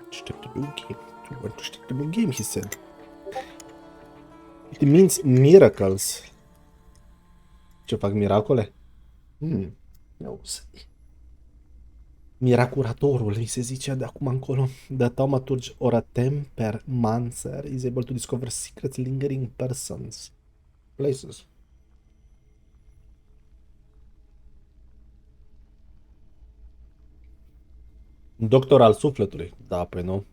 Step the new game. You want to step the new game, he said. It means miracles. Ce fac miracole? Nu sei. Miracuratorul, îi se zicea de acum încolo. The Thaumaturge or a Tempermancer is able to discover secrets lingering persons. Places. Un doctor al sufletului. Da, păi nu.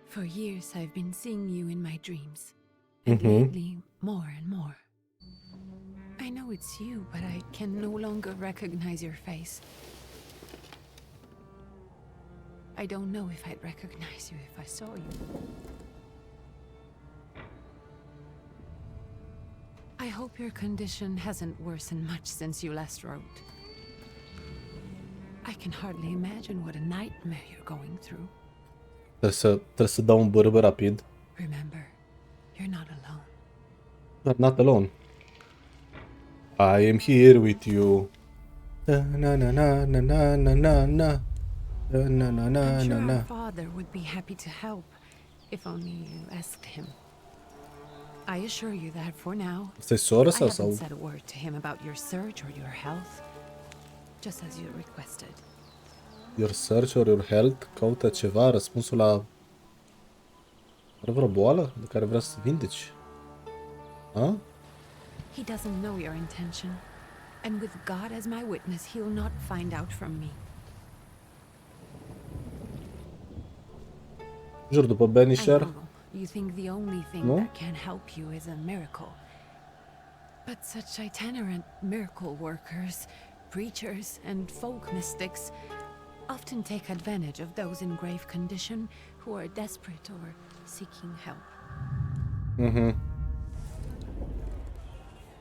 For years I've been seeing you in my dreams, and lately more and more. I know it's you, but I can no longer recognize your face. I don't know if I'd recognize you if I saw you. I hope your condition hasn't worsened much since you last wrote. I can hardly imagine what a nightmare you're going through. Trebuie să dau un bârbă rapid. Remember, you're not alone. You're not alone. I am here with you. Na na na na na na na na na. Na na na I'm na sure na. our father would be happy to help, if only you asked him. I assure you that for now, Stai soră I sau haven't sau? said a word to him about your search or your health, just as you requested. Your search or your health? Caută ceva, răspunsul la... Are vreo boală de care vrea să vindeci? Ha? He doesn't know your intention, and with God as my witness, he'll not find out from me. Jur după I Banisher. know you think the only thing No? that can help you is a miracle. But such itinerant miracle workers, preachers, and folk mystics often take advantage of those in grave condition who are desperate or seeking help.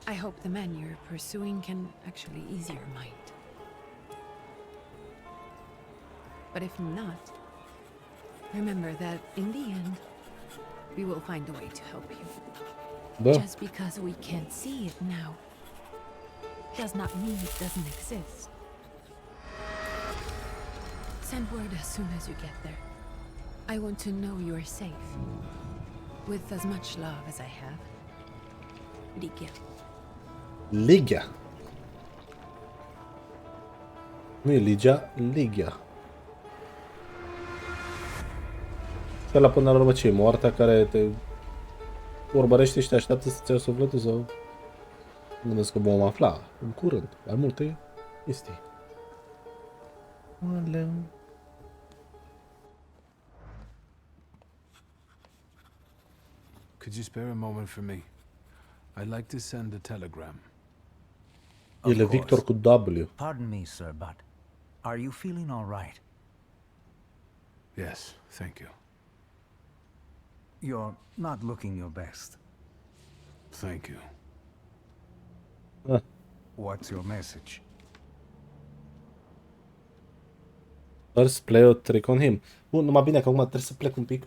I hope the man you're pursuing can actually ease your mind. But if not, remember that in the end, we will find a way to help you. Da. Just because we can't see it now does not mean it doesn't exist. Send word as soon as you get there. I want to know you are safe. With as much love as I have. Ligia. Ligia. Nu e Ligia, Ligia. Și ăla până la urmă ce e? Moartea care te urmărește și te așteaptă să-ți ia sufletul sau... Mă gândesc că vom afla în curând mai multe chestii. Aleu. Could you spare a moment for me? I'd like to send a telegram. El e Victor cu W. Pardon me, sir, but are you feeling all right? Yes, thank you. You're not looking your best. Thank you. What's your message? First play o trick on him. Bun, numai bine că acum trebuie să plec un pic.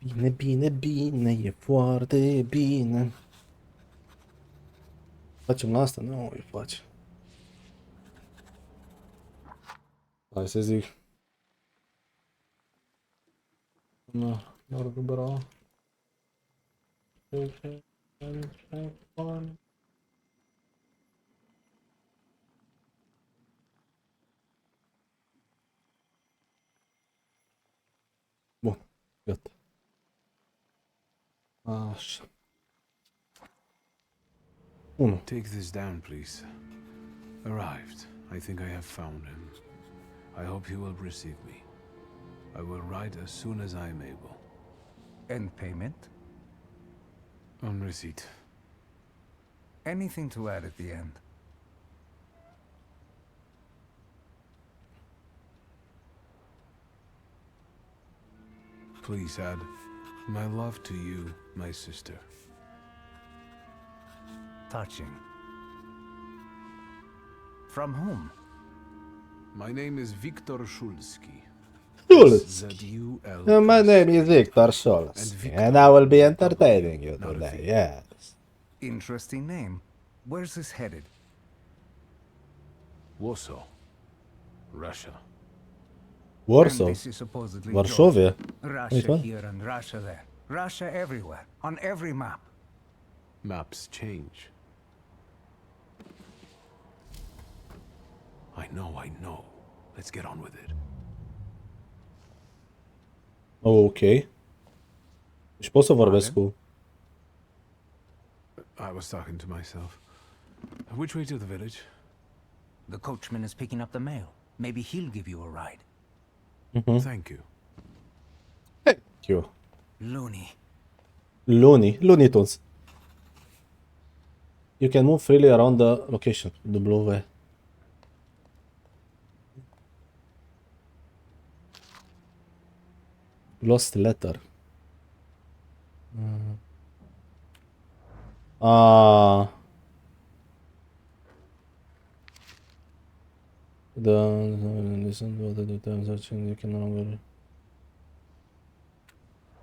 Bine, bine, bine, e foarte bine. Facem la asta? Nu, îi face. Hai să zic. Nu, nu recupera. Bun, gata. Așa. 1. Take this down, please. Arrived. I think I have found him. I hope he will receive me. I will write as soon as I am able. And payment? On receipt. Anything to add at the end? Please add my love to you, my sister. Touching. From whom? My name is Viktor Szulski. Schulz. Z-U-L. My name is Viktor Schulz, and I will be entertaining you today, yes. Interesting name. Where's this headed? Warsaw, Russia. Warsaw. And this is supposedly Varsovia. Georgia. Which Russia one? here and Russia there. Russia everywhere. On every map. Maps change. I know. Let's get on with it. Ok. Deci pot să vorbesc cu... I was talking to myself. Which way to the village? The coachman is picking up the mail. Maybe he'll give you a ride. Thank you. Eu. Looney. Looney Tunes. You can move freely around the location. W. Lost letter. Listen to the terms you can no longer.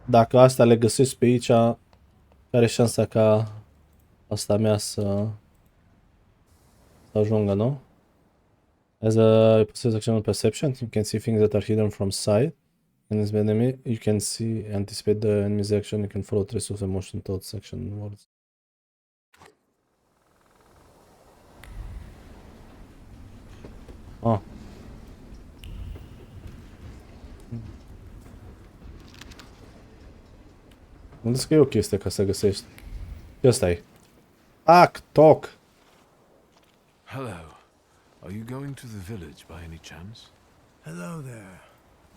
Dacă astea le găsesc pe aici, care e șansa ca asta mea să ajungă, nu? As a possess actionable perception, you can see things that are hidden from sight. And as an enemy, you can see, anticipate the enemy's action, you can follow trace of emotion, thoughts, action, words. Ah. Unde că e o chestie ca să găsești? Ce ăsta e? Toc! Hello. Are you going to the village by any chance? Hello there.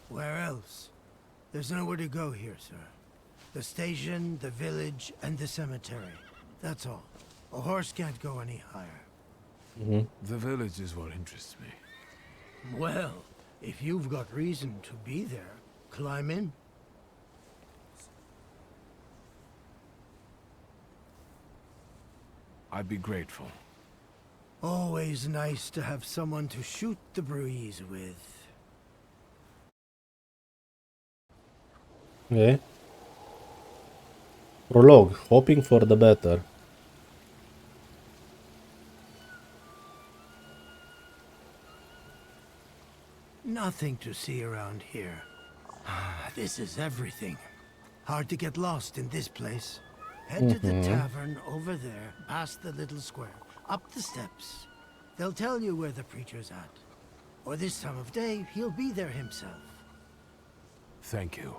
Where else? There's nowhere to go here, sir. The station, the village, and the cemetery. That's all. A horse can't go any higher. The village is what interests me. Well, if you've got reason to be there, climb in. I'd be grateful. Always nice to have someone to shoot the breeze with. Okay. Prologue. Hoping for the better. Nothing to see around here. This is everything. Hard to get lost in this place. Head to the tavern over there, past the little square, up the steps. They'll tell you where the preacher's at. Or this time of day, he'll be there himself. Thank you.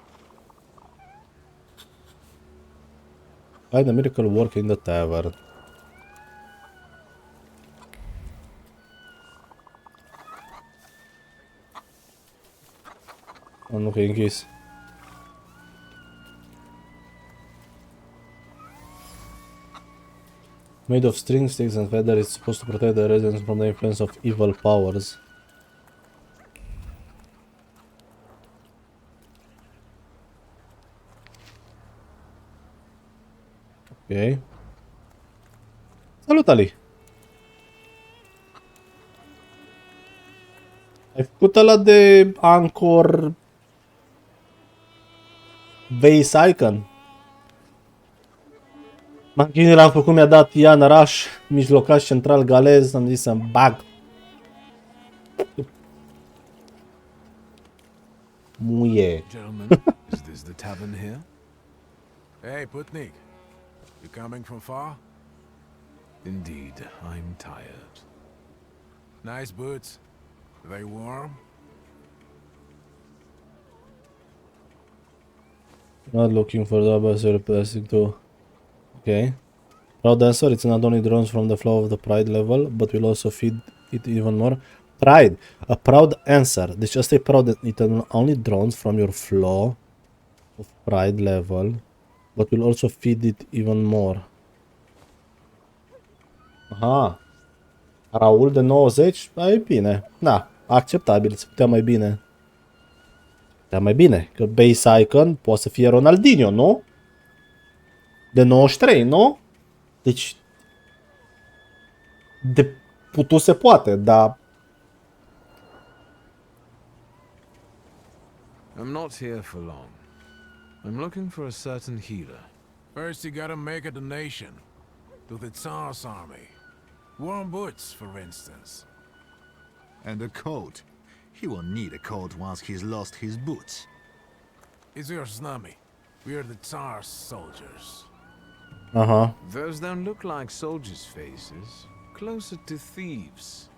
Find a miracle work in the tavern. Nu că e închis. Made of string, sticks and feathers, it's supposed to protect the residents from the influence of evil powers. Ok. Salut, Ali! Ai făcut ăla de Anchor Base Icon. Machinile am făcut, mi-a dat Ian Rush, mijlocaș central galez, am zis să-mi bag. Muie. Gentlemen, is this the tavern here? Hey, Putnik. You coming from far? Indeed, I'm tired. Nice boots. They warm? Not looking for the buzzer plastic too. Okay. Proud answer, it's not only drones from the flow of the pride level, but will also feed it even more. Pride. A proud answer. Deci ăsta e proud, it only drones from your flow of pride level, but will also feed it even more. Aha. Raul de 90? E bine. Da, acceptabil, se putea mai bine. Putea mai bine, că base icon poate să fie Ronaldinho, nu? De 93, nu? Deci de putut se poate, dar I'm not here for long. I'm looking for a certain healer. First, you gotta make a donation to the Tsar's army. Warm boots, for instance. And a coat. He won't need a coat once he's lost his boots. It's your snummy. We're the Tsar's soldiers. aha. Those don't look like soldiers' faces. Closer to thieves.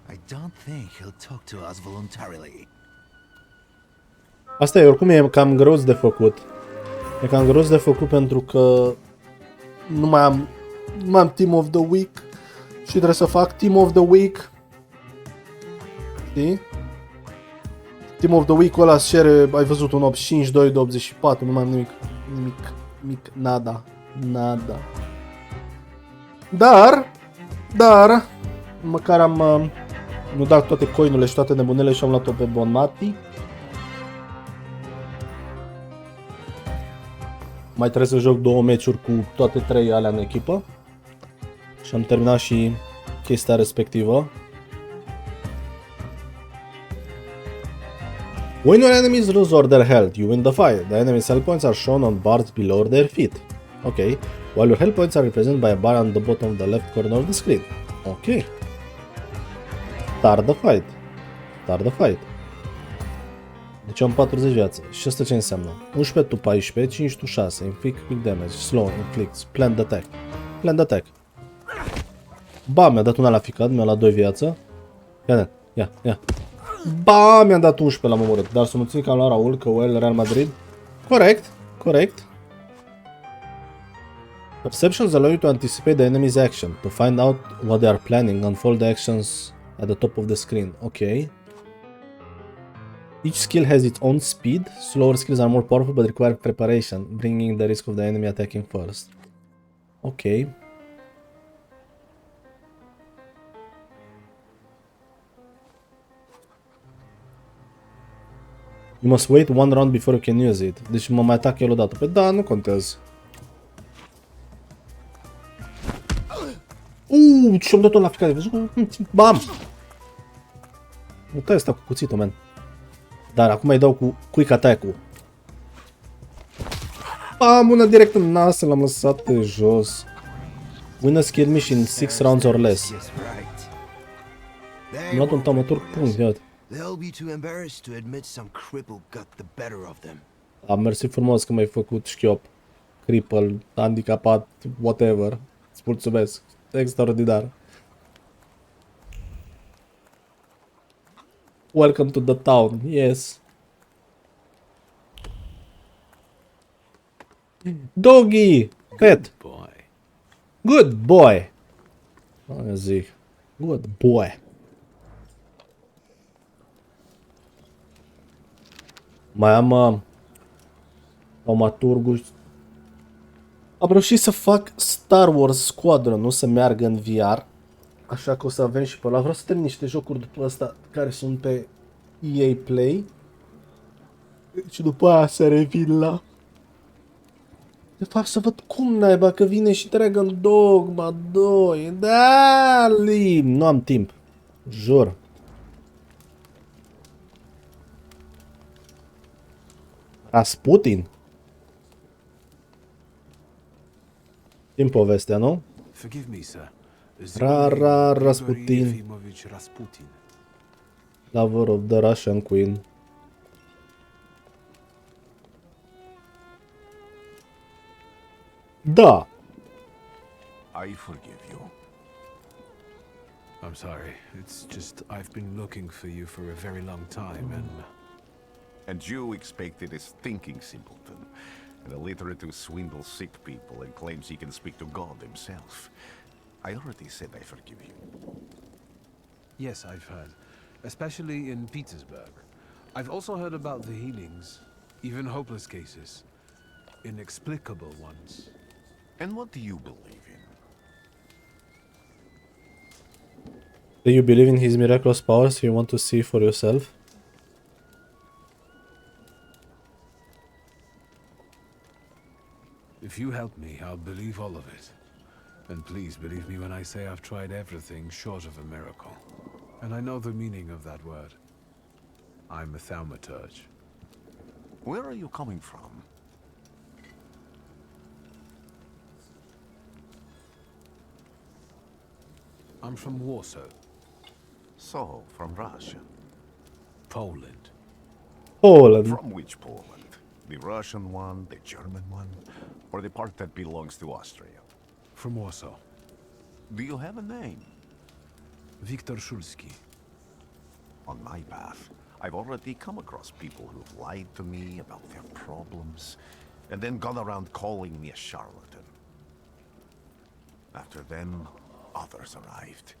I don't think he'll talk to us voluntarily. Asta e, oricum e cam greu de făcut. E cam greu de făcut pentru că nu mai am Team of the Week și trebuie să fac Team of the Week. Știi? Team of the Week-ul ăla îți cere, ai văzut, un 85, 2 de 84, nu mai am nimic, nada. Dar, măcar am nu dat toate coinurile și toate nebunele și am luat-o pe Bonmati. Mai trebuie să joc 2 meciuri cu toate 3 alea în echipă. Și am terminat și chestia respectivă. When your enemies lose or their health, you win the fight. The enemy's health points are shown on bars below their feet. Okay. While your health points are represented by a bar on the bottom of the left corner of the screen. Okay. Start the fight. Deci am 40 viață. Și asta ce înseamnă? 11 tu 14, 5 tu 6, inflict quick damage, slow, inflict, planned attack. Ba, mi-a dat una la ficat, mi-a luat 2 viață. Ia. Ba, mi-a dat 11 la omorât, dar să mulțumim că am luat Raul, că well, Real Madrid. Corect. Perceptions allow you to anticipate the enemy's action, to find out what they are planning, unfold the actions at the top of the screen. Okay. Each skill has its own speed. Slower skills are more powerful but require preparation, bringing the risk of the enemy attacking first. Okay. You must wait one round before you can use it. Deci mă mai atac el odată. Păi da, nu contează. Și-am dat-o la fiecare. Bam! Nu trebuie să stau cu cuțitul, man. Dar acum îi dau cu quick attack-ul. Bam! Una direct în nas, l-am lăsat pe jos. Win a skill mission in 6 rounds or less. Am luat un Thaumaturge, punct, iată. They'll be too embarrassed to admit some cripple got the better of them. Am mersi frumos că m-ai făcut șchiop, cripple, handicapat, whatever. Îți mulțumesc. Extraordinar. Welcome to the town. Yes. Doggy! Pet! Boy. Good boy! Aia zic. Good boy. Mai am Thaumaturgul. Am reușit să fac Star Wars Squadron, nu să meargă în VR. Așa că o să avem și pe ăla. Vreau să termin niște jocuri după ăsta care sunt pe EA Play. Și după aia să revin la... De fapt să văd cum naiba că vine și Dragon Dogma 2. Da, nu am timp. Jur. Rasputin? Din povestea, nu? Forgive me, sir. Rasputin. Efimovic Rasputin. Lover of the Russian Queen. Da. I forgive you. I'm sorry. It's just I've been looking for you for a very long time, And you expected a thinking simpleton, an illiterate who swindles sick people and claims he can speak to God himself. I already said I forgive you. yes, I've heard, especially in Petersburg. I've also heard about the healings, even hopeless cases, inexplicable ones. And what do you believe in? Do you believe in his miraculous powers you want to see for yourself? If you help me, I'll believe all of it. And please believe me when I say I've tried everything short of a miracle. And I know the meaning of that word. I'm a Thaumaturge. Where are you coming from? I'm from Warsaw, So, from Russia. Poland. Poland. From which Poland? The Russian one, the German one, or the part that belongs to Austria? From Warsaw. Do you have a name? Viktor Szulski. On my path, I've already come across people who've lied to me about their problems, and then gone around calling me a charlatan. After them, others arrived,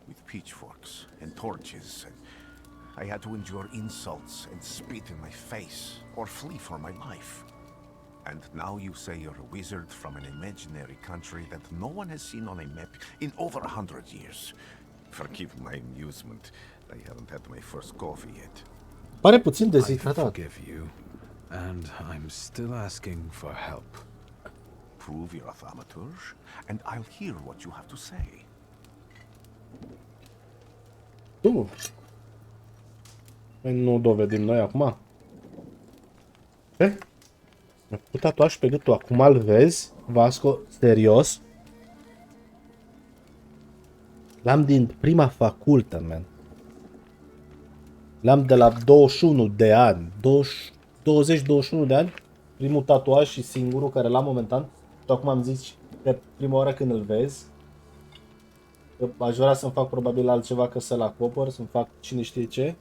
with pitchforks and torches, and I had to endure insults and spit in my face, or flee for my life. And now you say you're a wizard from an imaginary country that no one has seen on a map in over 100 years. Forgive my amusement. I haven't had my first coffee yet. Pare puțin I dezidratat. forgive you, and I'm still asking for help. Prove you're a thaumaturge, and I'll hear what you have to say. Tu. Păi nu dovedim noi acum. Ce? Mi-a făcut tatuaj pe gâtul. Acum îl vezi? Vasco, serios? L-am din prima facultă, man. L-am de la 21 de ani. 20-21 de ani. Primul tatuaj și singurul care l-am momentan. Și acum am zis că prima oară când îl vezi, că aș vrea să-mi fac probabil altceva că să-l acopăr, să-mi fac cine știe ce.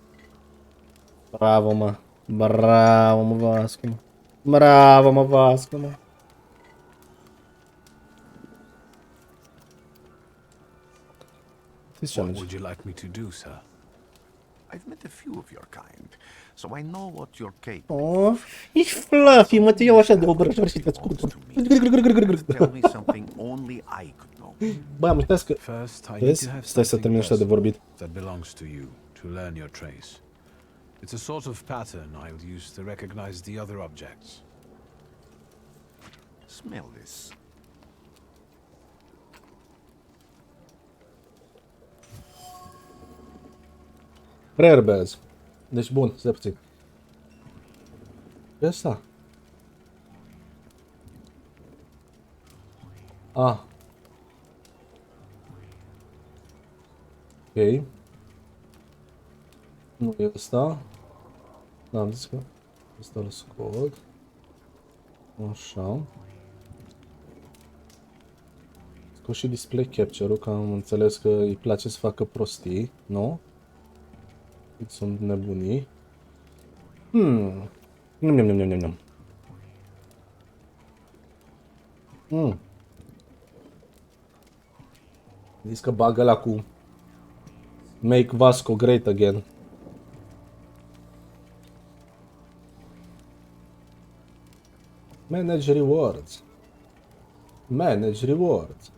Bravo, mă. Bravo, mă, Vasco, mă. Bravo, mă, Vasco, mă. What would you like me to do, sir? I've met a few of your kind, so I know what you're capable Oh, ești fluffy, mă, te iau așa de obrăjor și te scurt. Tell me something only I could know. Băi, am uitat că... First, I need Vezi? to have Stai să something termin ăștia de personal vorbit. that belongs to you to learn your trace. It's a sort of pattern I'll use to recognize the other objects. Smell this. Rare bears. Deci bun, stai puțin. Ce asta? Ah. Ok. Nu e ăsta. Da, am zis că ăsta îl scot. Așa. Scot și display capture-ul, că am înțeles că îi place să facă prostii, nu? Sunt nebunii. Num, num, num, num, num, num. Zis că bagă la cu Make Vasco Great Again. Manage rewards. Manage rewards.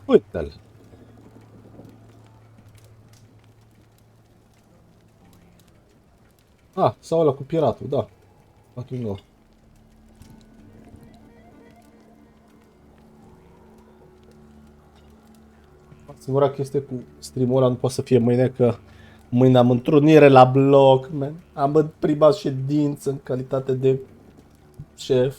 Uite-l. Ah, sau ăla cu piratul, da. Fucking no. Singura chestie cu stream-ul ăla nu poate să fie mâine, că mâine am întrunire la bloc, man. Am în prima ședință în calitate de șef.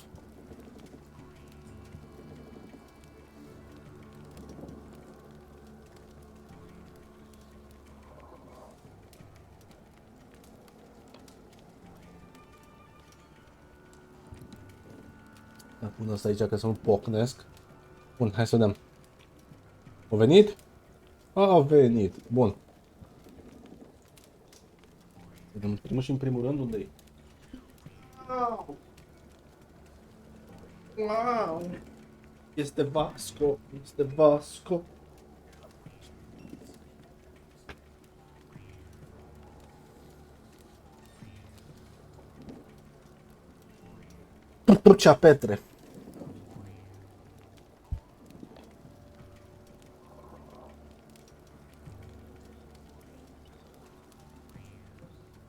Pun asta aici ca să nu pocnesc. Bun, hai să vedem. A venit? A venit. Bun. Vedem în primul și în primul rând unde e. Wow. Este Vasco. Este Vasco. Trucea Petre.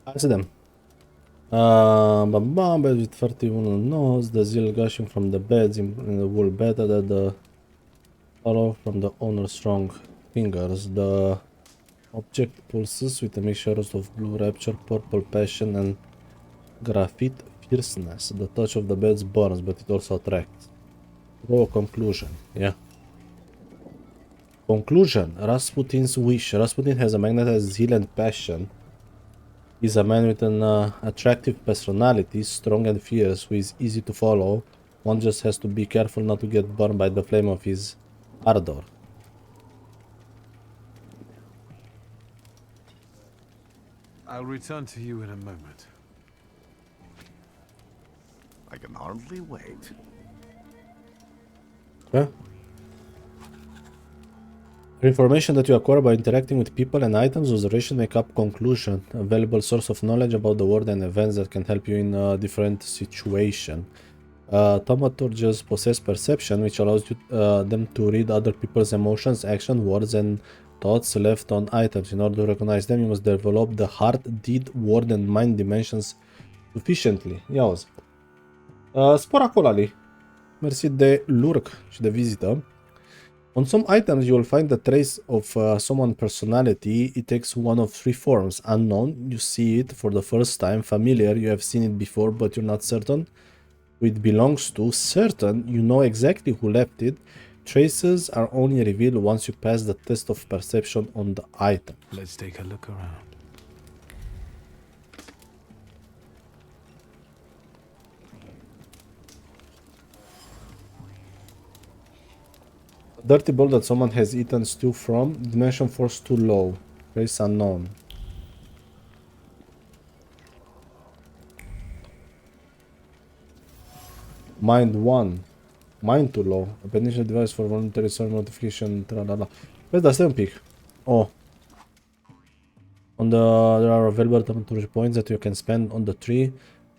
Hai să vedem. Bed with 31 nose, the zeal gushing from the beds in the wool better than the follow from the owner's strong fingers. The object pulses with a mixture of blue rapture, purple passion and graphite fierceness. The touch of the beds burns, but it also attracts. Draw a conclusion. Yeah. Conclusion. Rasputin's wish. Rasputin has a magnetized zeal and passion. He's a man with an attractive personality, strong and fierce, who is easy to follow. One just has to be careful not to get burned by the flame of his ardor. I'll return to you in a moment. I can hardly wait. Okay. Information that you acquire by interacting with people and items, observation, make up conclusion. A valuable source of knowledge about the world and events that can help you in a different situation. Thaumaturges possess perception, which allows you, them to read other people's emotions, action, words, and thoughts left on items. In order to recognize them, you must develop the heart, deed, word, and mind dimensions sufficiently. Ia auzi. Spor acolo, Ali. Mersi de lurk și de vizită. On some items, you will find the trace of someone's personality. It takes one of three forms. Unknown, you see it for the first time. Familiar, you have seen it before, but you're not certain who it belongs to. Certain, you know exactly who left it. Traces are only revealed once you pass the test of perception on the item. Let's take a look around. A dirty bowl that someone has eaten stew from. Dimension force too low. Trace unknown. Mind 1. Mind too low. A potential device for voluntary server notification. Tralala. Vezi, dar stai un pic. Oh. There are available thaumaturge points that you can spend on the tree.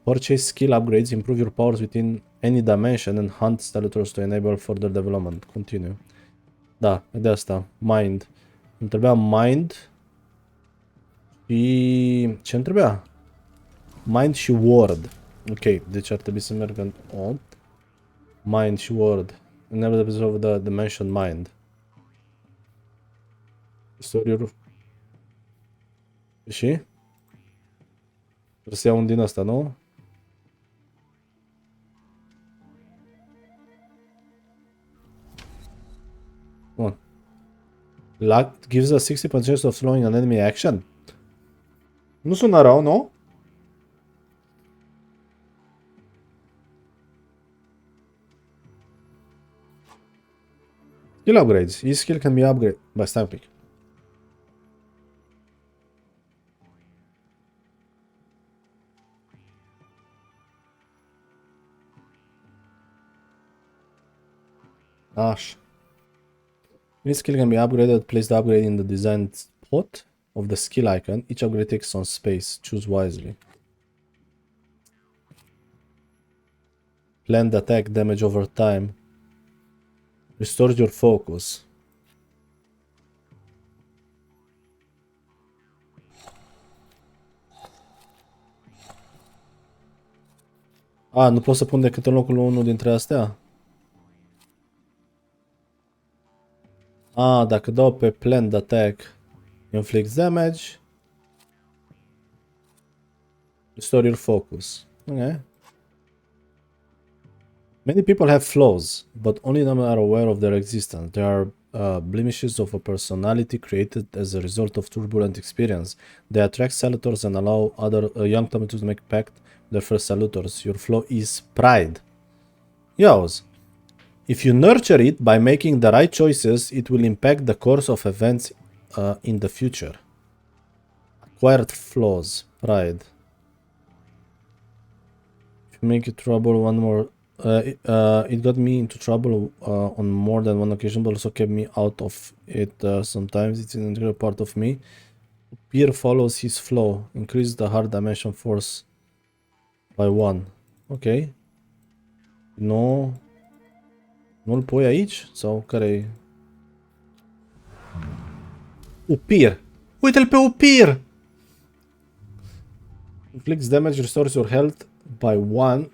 Purchase skill upgrades, improve your powers within any dimension, and hunt statues to enable further development. Continue. Da, de asta. Mind. Îmi trebuia mind și... ce îmi trebuia? Mind și word. Ok, deci ar trebui să merg în O. Mind și word. Enable the of the dimension mind. Istoriul. Și? Trebuie să iau un din asta, nu? Bun. Luck gives a 60% chance of slowing an enemy action. Nu sună rău, nu? Skill upgrades. Each skill can be upgraded. Bă, stai un pic. Așa. Each skill can be upgraded. Place the upgrade in the designed spot of the skill icon. Each upgrade takes on space. Choose wisely. Planned attack damage over time. Restores your focus. A, nu pot să pun decât în locul unul dintre astea? Dacă dau pe planned attack, inflicts damage. Restore your focus. Okay. Many people have flaws, but only them are aware of their existence. They are blemishes of a personality created as a result of turbulent experience. They attract salutors and allow other young thaumaturges to make pact with their first salutors. Your flaw is pride. Yours. If you nurture it by making the right choices, it will impact the course of events in the future. Acquired flaws. Pride. If you make you trouble one more... it got me into trouble on more than one occasion, but also kept me out of it sometimes. It's an integral part of me. Peer follows his flow. Increase the hard dimension force by 1. Ok. Nu... Nu-l pui aici? Sau care-i... Upir! Uite-l pe Upir! Inflicts damage, restores your health by 1,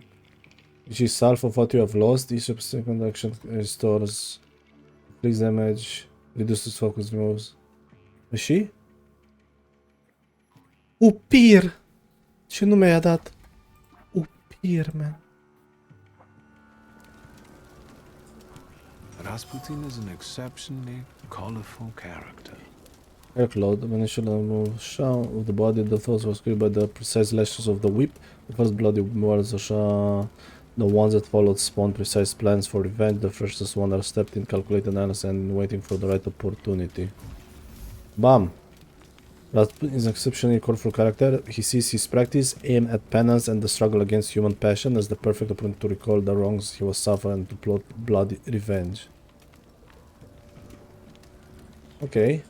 which is half of what you have lost. Each subsequent action restores. Inflicts damage, reduces focus moves. Și? Upir! Ce nume i-a dat? Upir, man. Rasputin is an exceptionally colorful character. Aircloud, the initial shot of the body, the thoughts was killed by the precise lashes of the whip. The first bloody words are the ones that followed spawned precise plans for revenge. The first one are stepped in calculated analysis and waiting for the right opportunity. Bam! Rasputin is an exceptionally colorful character. He sees his practice, aim at penance and the struggle against human passion as the perfect opportunity to recall the wrongs he was suffering and to plot bloody revenge. Okay.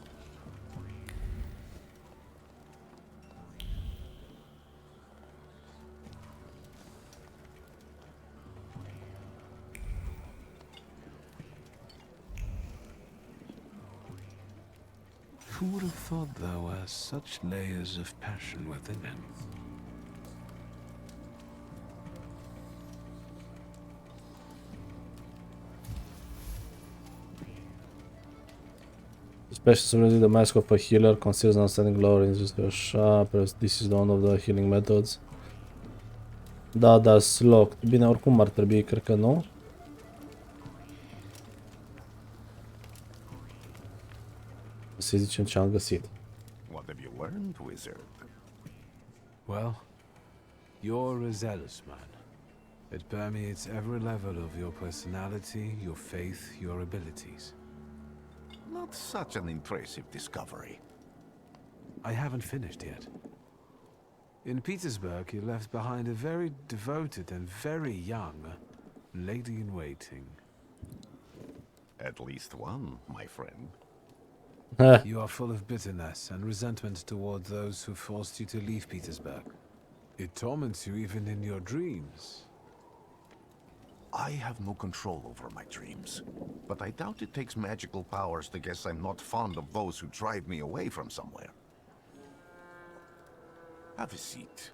Who would have thought there were such layers of passion within him? Especially the mask of a healer conceals an outstanding glory in this sharp. This is one of the healing methods. Da, that's locked. Bine, oricum ar trebui, cred că nu. Să zicem ce am găsit. What have you learned, wizard? Well, you're a zealous man. It permeates every level of your personality, your faith, your abilities. Not such an impressive discovery. I haven't finished yet. In Petersburg, you left behind a very devoted and very young lady-in-waiting. At least one, my friend. You are full of bitterness and resentment toward those who forced you to leave Petersburg. It torments you even in your dreams. I have no control over my dreams, but I doubt it takes magical powers to guess I'm not fond of those who drive me away from somewhere. Have a seat.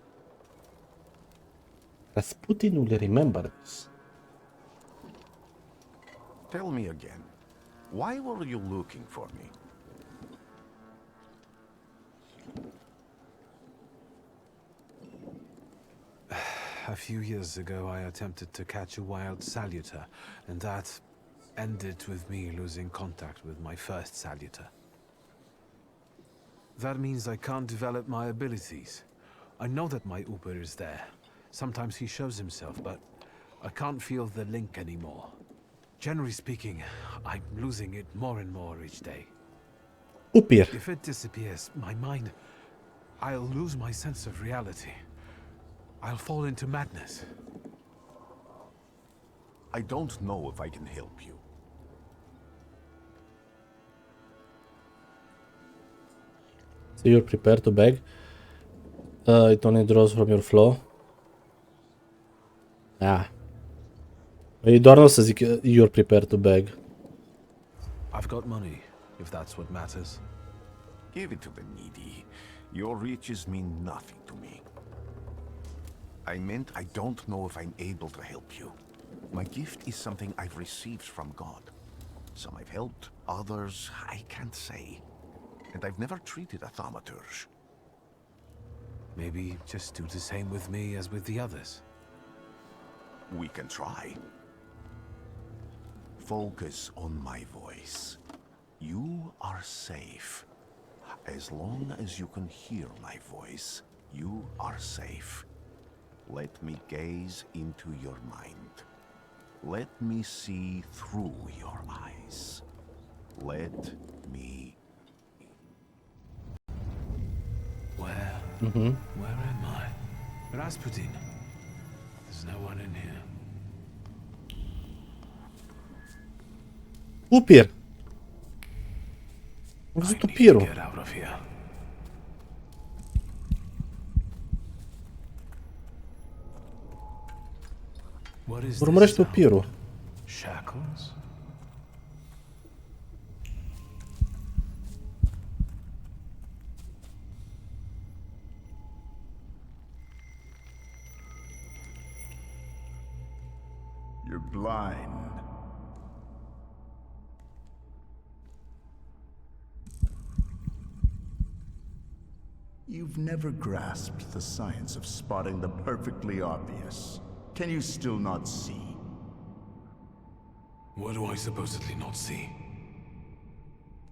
Rasputin will remember this. Tell me again, why were you looking for me? A few years ago, I attempted to catch a wild saluter, and that ended with me losing contact with my first saluter. That means I can't develop my abilities. I know that my Uber is there. Sometimes he shows himself, but I can't feel the link anymore. Generally speaking, I'm losing it more and more each day. Upir. If it disappears, my mind... I'll lose my sense of reality. I'll fall into madness. I don't know if I can help you. So you're prepared to beg. It only draws from your flow. Ah. Păi doar nu o să zic you're prepared to beg. I've got money, if that's what matters. Give it to the needy. Your riches mean nothing to me. I meant I don't know if I'm able to help you. My gift is something I've received from God. Some I've helped, others I can't say. And I've never treated a thaumaturge. Maybe just do the same with me as with the others. We can try. Focus on my voice. You are safe. As long as you can hear my voice, you are safe. Let me gaze into your mind. Let me see through your eyes. Let me... Where? Where am I? Rasputin. There's no one in here. Upir! Am I văzut need to upirul. get out of here. What is this Urmărește sound? upirul. Shackles? You're blind. You've never grasped the science of spotting the perfectly obvious. Can you still not see? What do I supposedly not see?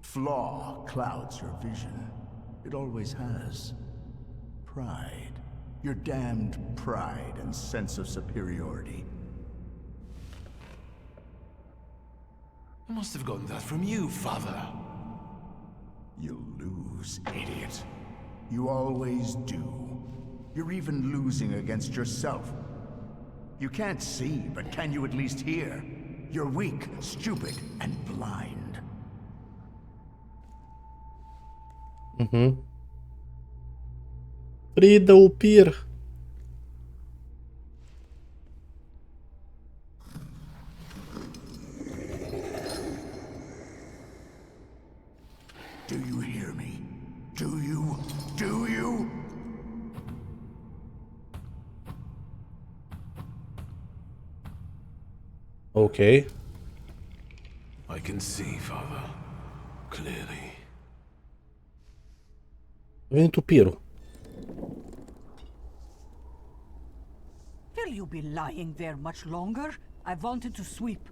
Flaw clouds your vision. It always has. Pride. Your damned pride and sense of superiority. I must have gotten that from you, Father. You'll lose, idiot. You always do. You're even losing against yourself. You can't see, but can you at least hear? You're weak, stupid, and blind. Prinde upir. Do you hear me? Do you? Do you? Ok. I can see, Father. Clearly. A venit upirul. Will you be lying there much longer? I wanted to sweep.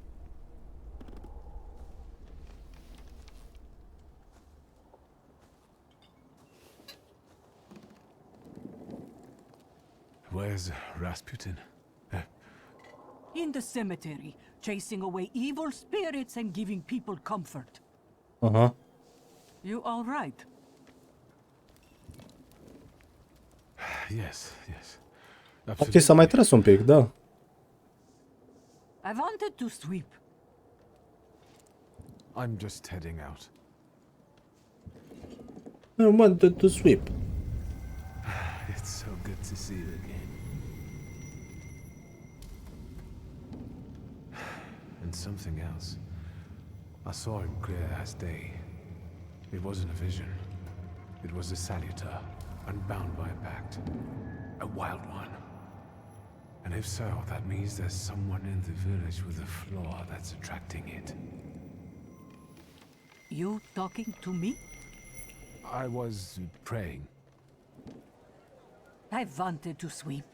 Where's Rasputin? In the cemetery, chasing away evil spirits and giving people comfort. Aha. You all right? Yes, yes. Ok, s-a mai tras un pic, da. I wanted to sweep. I'm just heading out. I wanted to sweep. It's so good to see you again. And something else. I saw him clear as day. It wasn't a vision. It was a saluter, unbound by a pact. A wild one. And if so, that means there's someone in the village with a flaw that's attracting it. You talking to me? I was praying. I wanted to sweep.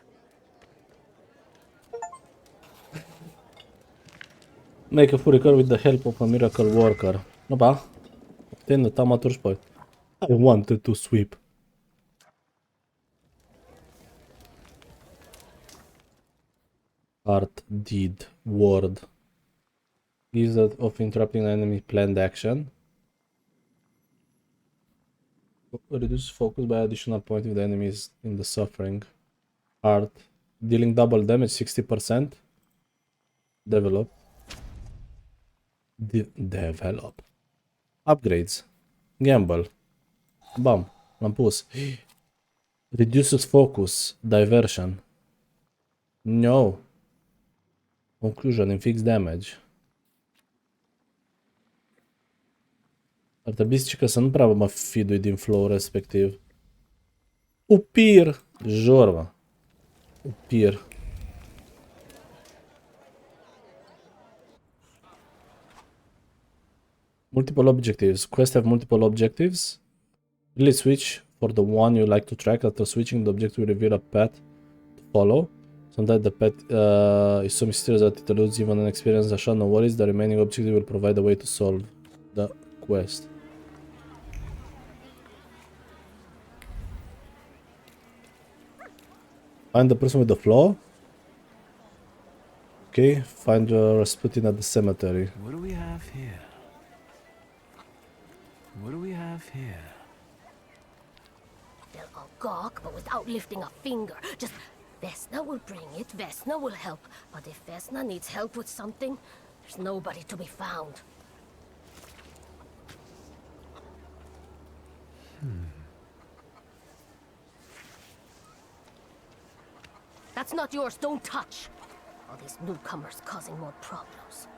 Make a full recover with the help of a miracle worker. Opa. Obtain the Thaumaturge point. I wanted to sweep. Art, deed, word. Gives that of interrupting enemy planned action. Reduce focus by additional point if the enemy is in the suffering. Art. Dealing double damage 60%. Develop. Develop. Upgrades. Gamble. Bam. L-am pus. Reduces focus. Diversion. No. Conclusion. Inflicts damage. Ar trebui să nu prea mă fidui din flow respectiv. Upir. Jorba. Upir. Multiple objectives. Quests have multiple objectives. Really switch for the one you like to track. After switching, the objective will reveal a path to follow. Sometimes the path is so mysterious that it eludes even an experienced shot. No worries, the remaining objective will provide a way to solve the quest. Find the person with the flaw. Okay, find Rasputin at the cemetery. What do we have here? What do we have here? They'll all gawk, but without lifting a finger. Just, Vesna will bring it, Vesna will help. But if Vesna needs help with something, there's nobody to be found. That's not yours, don't touch. All these newcomers causing more problems.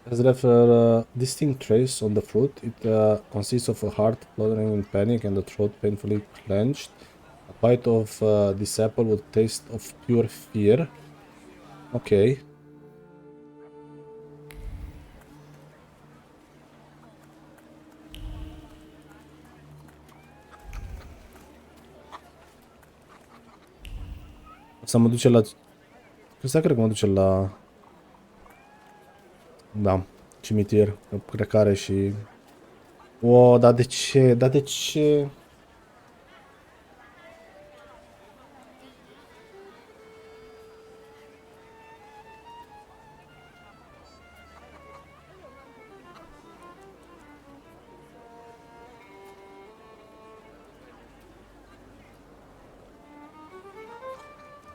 Has left a distinct trace on the fruit. It consists of a heart fluttering in panic and a throat painfully clenched. A bite of this apple would taste of pure fear. Okay. Să mă duce la... Asta cred că mă duce la... Da, cimitir, plecare și... O, dar de ce? Dar de ce?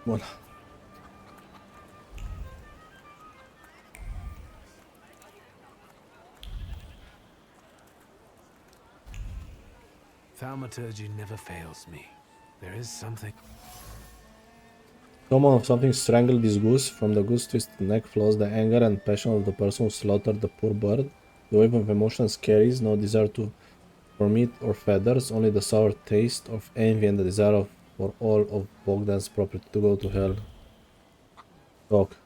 Bun. Thaumaturge never fails me. There is something. Someone of something strangled this goose. From the goose twisted neck flows the anger and passion of the person who slaughtered the poor bird. The wave of emotions carries no desire for meat or feathers, only the sour taste of envy and the desire for all of Bogdan's property to go to hell. Talk.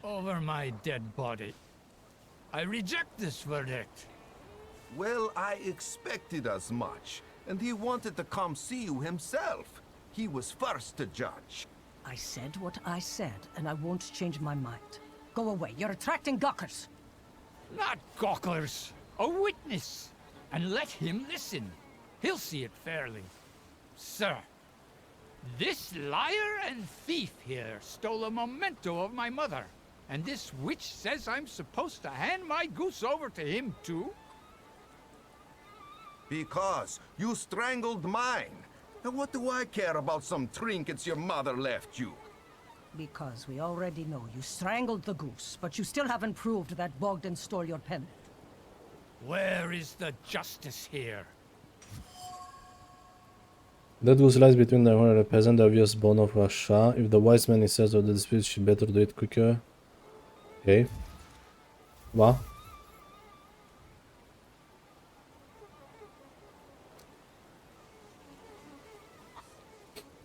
Over my dead body. I reject this verdict. Well, I expected as much, and he wanted to come see you himself. He was first to judge. I said what I said, and I won't change my mind. Go away. You're attracting gawkers. Not gawkers. A witness. And let him listen. He'll see it fairly. Sir, this liar and thief here stole a memento of my mother. And this witch says I'm supposed to hand my goose over to him too? Because you strangled mine. And what do I care about some trinkets your mother left you? Because we already know you strangled the goose, but you still haven't proved that Bogdan stole your pendant. Where is the justice here? That goose lies between the honorary peasant, the obvious bone of Russia. If the wise man is of the dispute, she better do it quicker. Okay. Va?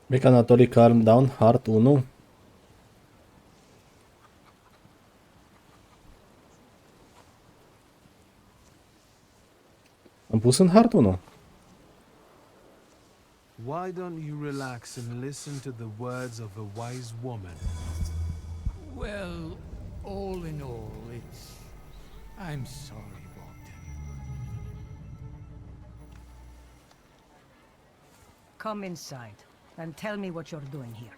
Make Anatoly calm down. Heart 1. Am pus în Heart 1. Why don't you relax and listen to the words of a wise woman? Well, all in all, I'm sorry, Bogdan. Come inside, and tell me what you're doing here.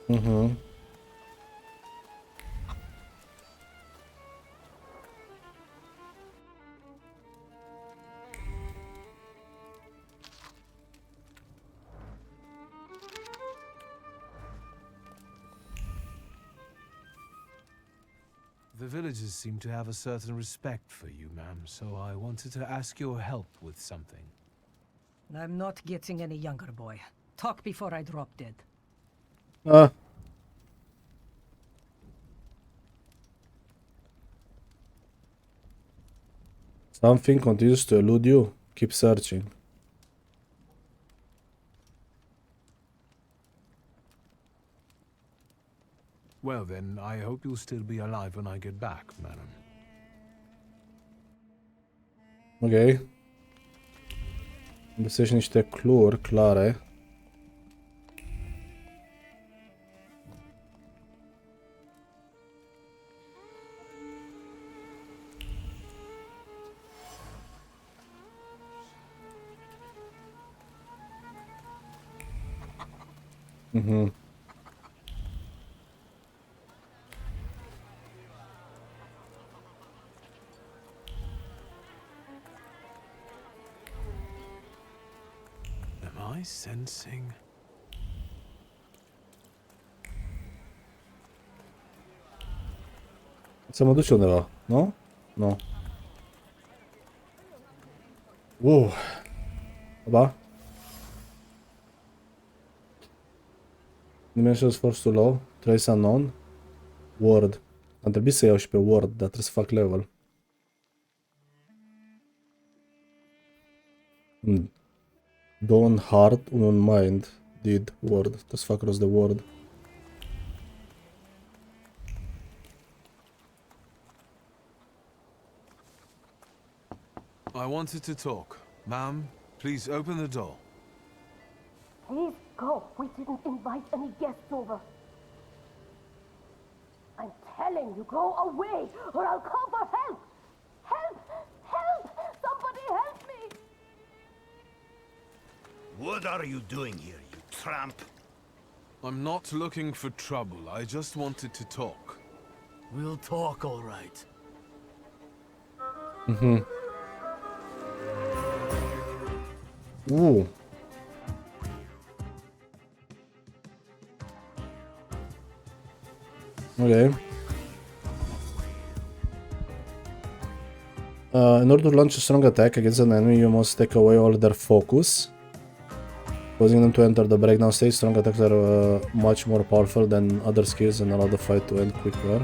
Mhm. The villagers seem to have a certain respect for you, ma'am, so I wanted to ask your help with something. I'm not getting any younger, boy. Talk before I drop dead. Ah. Something continues to elude you. Keep searching. Well then, I hope you'll still be alive when I get back, madam. Ok. Găsești niște cluri clare. Mhm. Am I sensing? Să mă duci undeva, nu? Nu. Ba? Dimensions force too low. Trace unknown. Word. Am trebuit să iau și pe Word, dar trebuie să fac level. Dawn Heart, un Mind. Did Word. Trebuie să fac rost de Word. I wanted to talk. Ma'am, please open the door. Please go. We didn't invite any guests over. I'm telling you, go away, or I'll call for help. Help! Help! Somebody help me! What are you doing here, you tramp? I'm not looking for trouble. I just wanted to talk. We'll talk, all right. Okay. In order to launch a strong attack against an enemy, you must take away all their focus, causing them to enter the breakdown stage. Strong attacks are much more powerful than other skills and allow the fight to end quicker.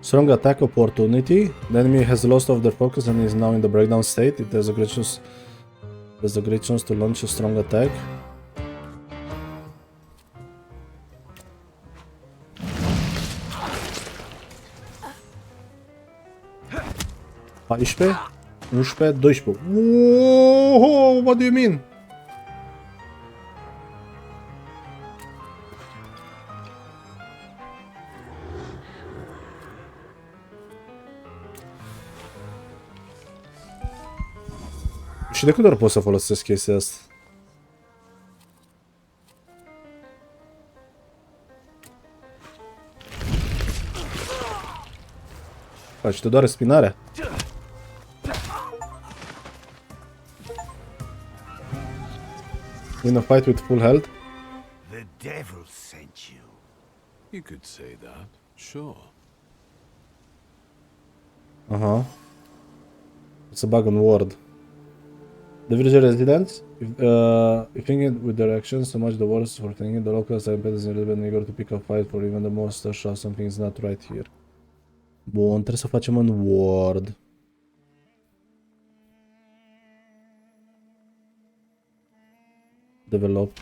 Strong attack opportunity. The enemy has lost of their focus and is now in the breakdown state. It has a great chance to launch a strong attack. Paisprezece, 11, 12. Whoa, what do you mean? Și de câte ori pot să folosesc chestia asta? Faci, te doare spinarea? In a fight with full health? The devil sent you. You could say that, sure. Aha. It's a bug on Word. The villager residents, if thinking with their actions so much the worse for thinking, the locals are impeded and eager to pick a fight for even the most sure something is not right here. Bun, trebuie să facem în Word. Develop.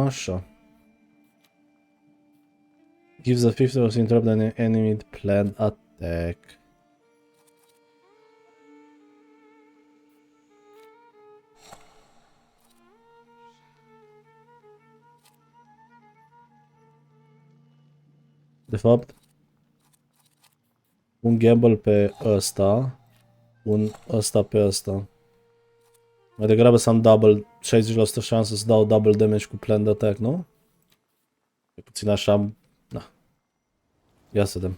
Așa. Gives a 50% interrupt an enemy planned attack. De fapt, un gamble pe ăsta, un ăsta pe ăsta. Mai degrabă să am double, 60% șansă să dau double damage cu planned attack, nu? E puțin așa, na. Ia să vedem.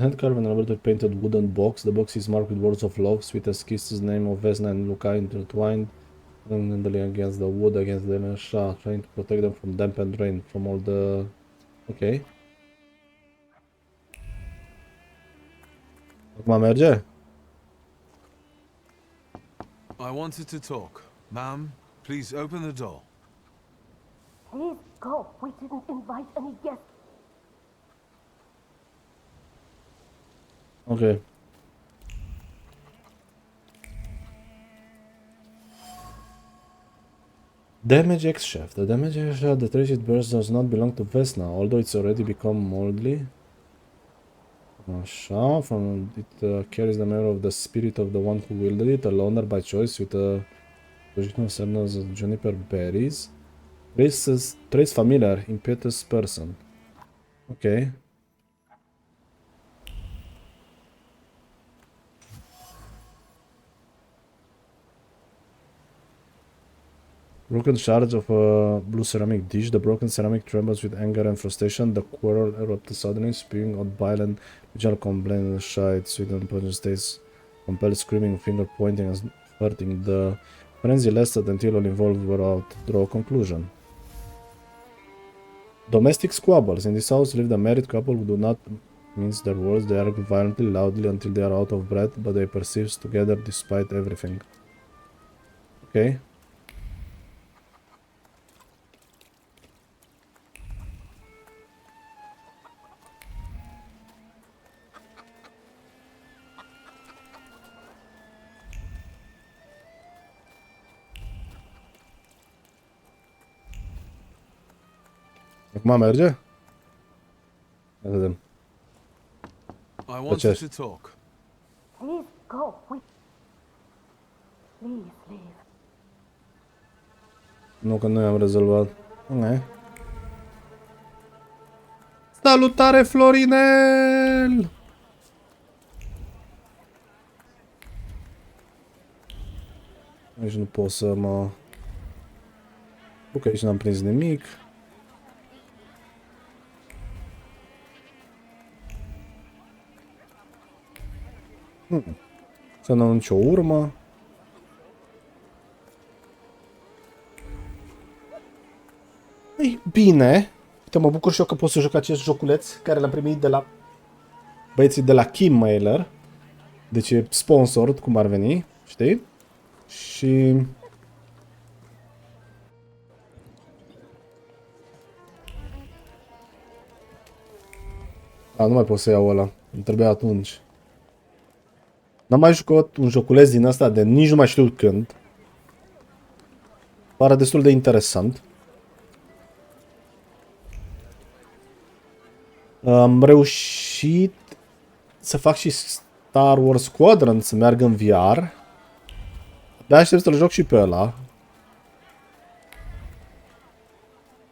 Hand carved and elaborate painted wooden box. The box is marked with words of love, sweet as kisses, name of Vesna and Luca intertwined, and against the wood, against the Shah, trying to protect them from damp and rain, from all the... Ok. Acum merge? I wanted to talk. Ma'am, please open the door. Please go. We didn't invite any guests. Ok. Damage X shaft. The damage X shaft that reached burst does not belong to Vesna, although it's already become moldly. Shaft from it carries the memory of the spirit of the one who wielded it, a loner by choice with a position of sadness of juniper berries. Trace familiar, impetuous person. Okay. Broken shards of a blue ceramic dish. The broken ceramic trembles with anger and frustration. The quarrel erupts suddenly, spewing out violent regional complaint, shy, sweet and pungent states, compelled screaming, finger pointing and hurting. The frenzy lasted until all involved were out. Draw a conclusion. Domestic squabbles. In this house live a married couple who do not mince their words. They argue violently, loudly until they are out of breath, but they persist together despite everything. Okay. Acum merge? Ia vedem. I wanted to talk. Please go. Please leave. Nu, că noi am rezolvat. Ok. Salutare, Florinel! Aici nu pot să mă... Ok, aici n-am prins nimic. Să nu am nicio urmă. Ei, bine. Uite, mă bucur și eu că pot să joc acest joculeț care l-am primit de la băieții de la Kim Mailer. Deci e sponsored, cum ar veni, știi? Și... A, nu mai pot să iau ăla. Îmi trebuia atunci. N-am mai jucat un joculeț din asta de nici nu mai știu când. Pare destul de interesant. Am reușit să fac și Star Wars Squadron să meargă în VR. De aștept să-l joc și pe ăla.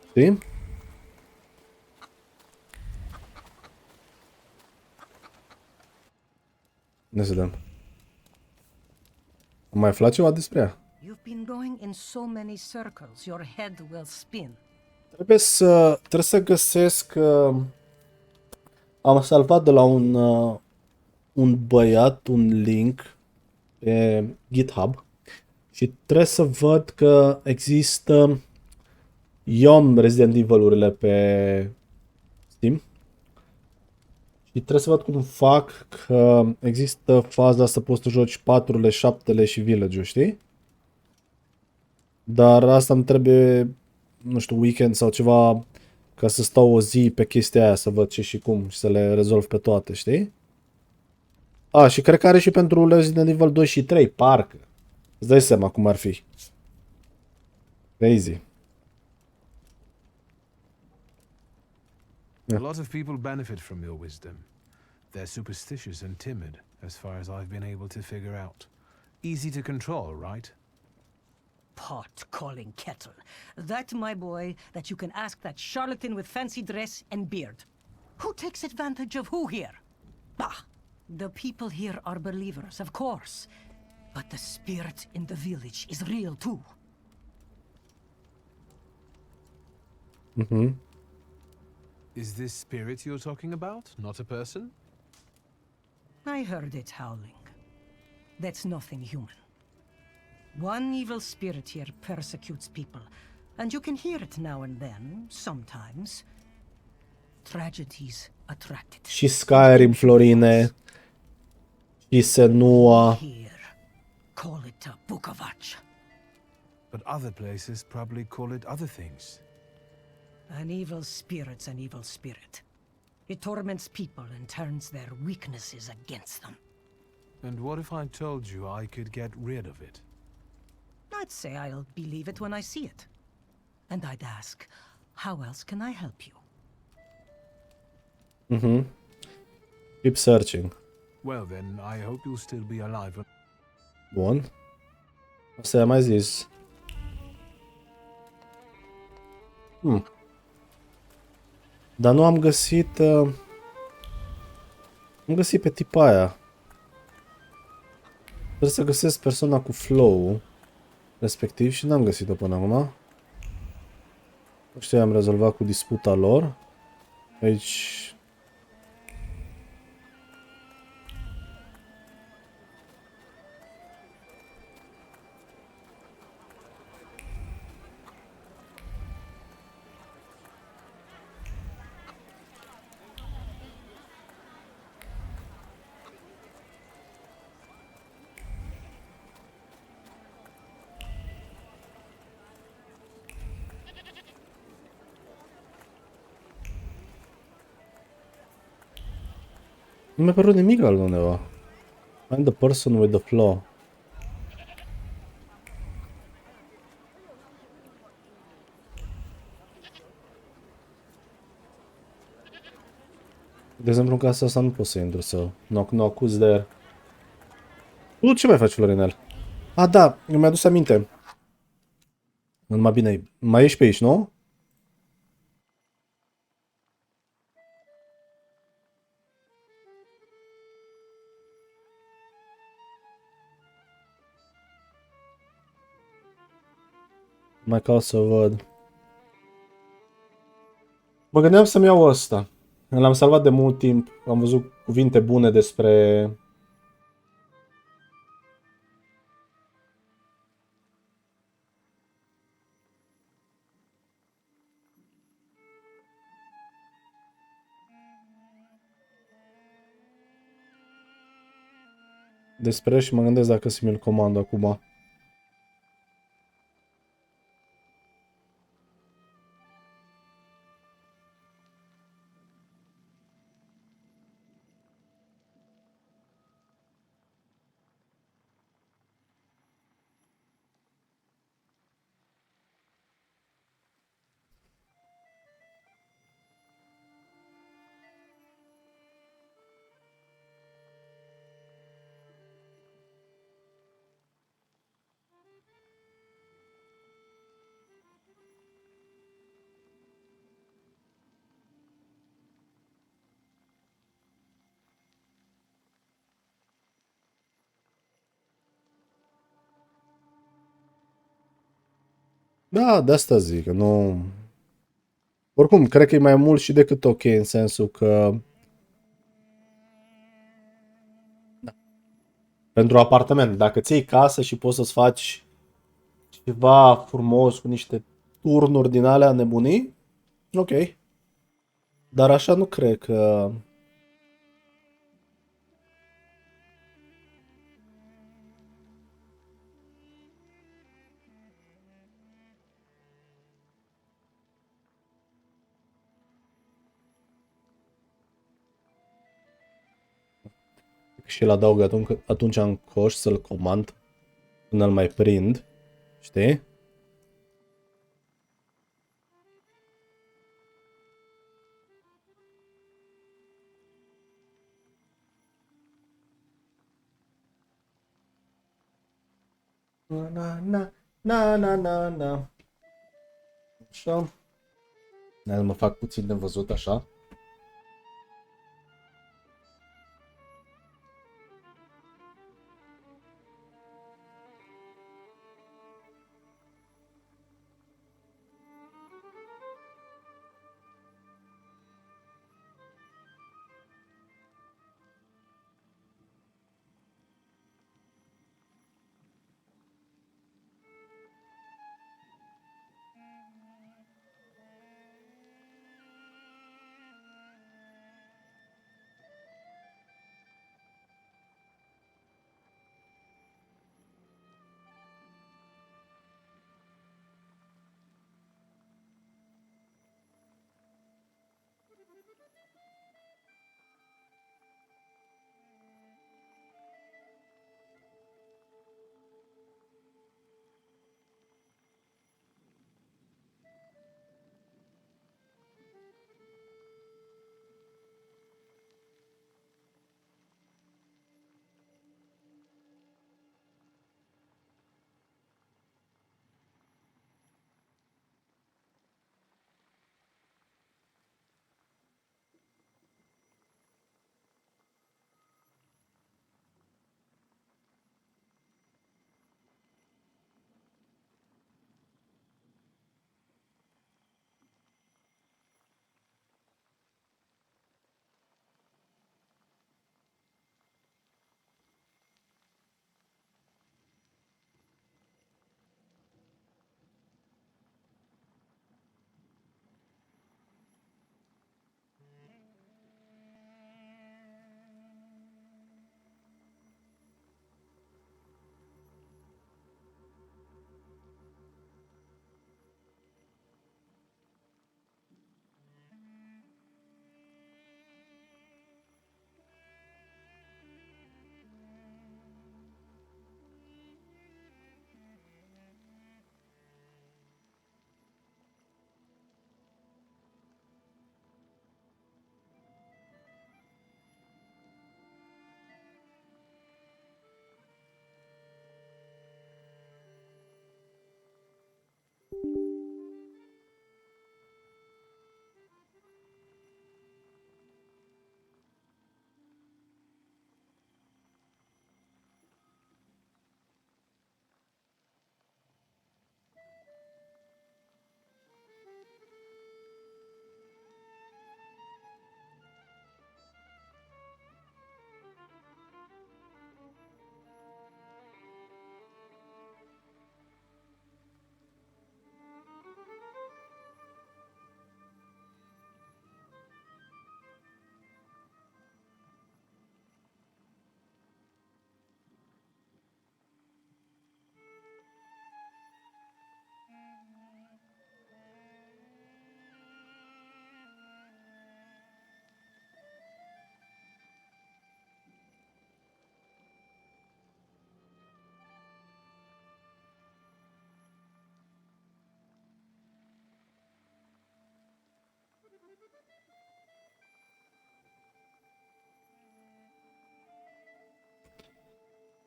Știi? Ne vedem. Am mai aflat ceva despre ea? You've been going in so many circles, your head will spin. Trebuie să găsesc... am salvat de la un băiat un link pe GitHub și trebuie să văd că există... Eu am Resident Evil-urile pe Steam și trebuie să văd cum fac că există faza să poți să joci 4-le, 7-le și Village-ul, știi? Dar asta îmi trebuie, nu știu, weekend sau ceva ca să stau o zi pe chestia aia să văd ce și cum și să le rezolv pe toate, știi? A, și cred că are și pentru Resident Evil 2 și 3, parcă. Îți dai seama cum ar fi. Crazy. A lot of people benefit from your wisdom. They're superstitious and timid, as far as I've been able to figure out. Easy to control, right? Pot calling kettle. That, my boy, that you can ask that charlatan with fancy dress and beard. Who takes advantage of who here? Bah! The people here are believers, of course. But the spirit in the village is real too. Is this spirit you're talking about, not a person? I heard it howling. That's nothing human. One evil spirit here persecutes people, and you can hear it now and then, sometimes. Tragedies attract it. Și Skyrim, Florine. Și Senua. Here, call it a Bukavac. But other places probably call it other things. An evil spirit's an evil spirit. It torments people and turns their weaknesses against them. And what if I told you I could get rid of it? I'd say I'll believe it when I see it. And I'd ask, how else can I help you? Keep searching. Well then, I hope you'll still be alive. Bun. Asta i-am mai zis. Dar nu am găsit... am găsit pe tipa aia. Trebuie să găsesc persoana cu flow respectiv și n-am găsit-o până acum. Nu știu, am rezolvat cu disputa lor. Aici... Nu mi-a părut nimic al undeva. Find the person with the flaw. De exemplu, în casa asta nu pot să intru să... Knock, knock, who's there? Tu ce mai faci, Florinel? Ah, da, mi-a adus aminte. Numai bine, mai ești pe aici, nu? Mai caut să văd. Mă gândeam să-mi iau ăsta. L-am salvat de mult timp. Am văzut cuvinte bune despre... despre și mă gândesc dacă să mi-l comand acum. Da, de asta zic, că nu... Oricum, cred că e mai mult și decât ok, în sensul că... Da. Pentru apartament, dacă ți iei casă și poți să-ți faci ceva frumos cu niște turnuri din alea nebunii, ok. Dar așa nu cred că... Și îl adaug atunci în coș să-l comand până îl mai prind, știi? Na. Așa. Mă fac puțin de văzut așa.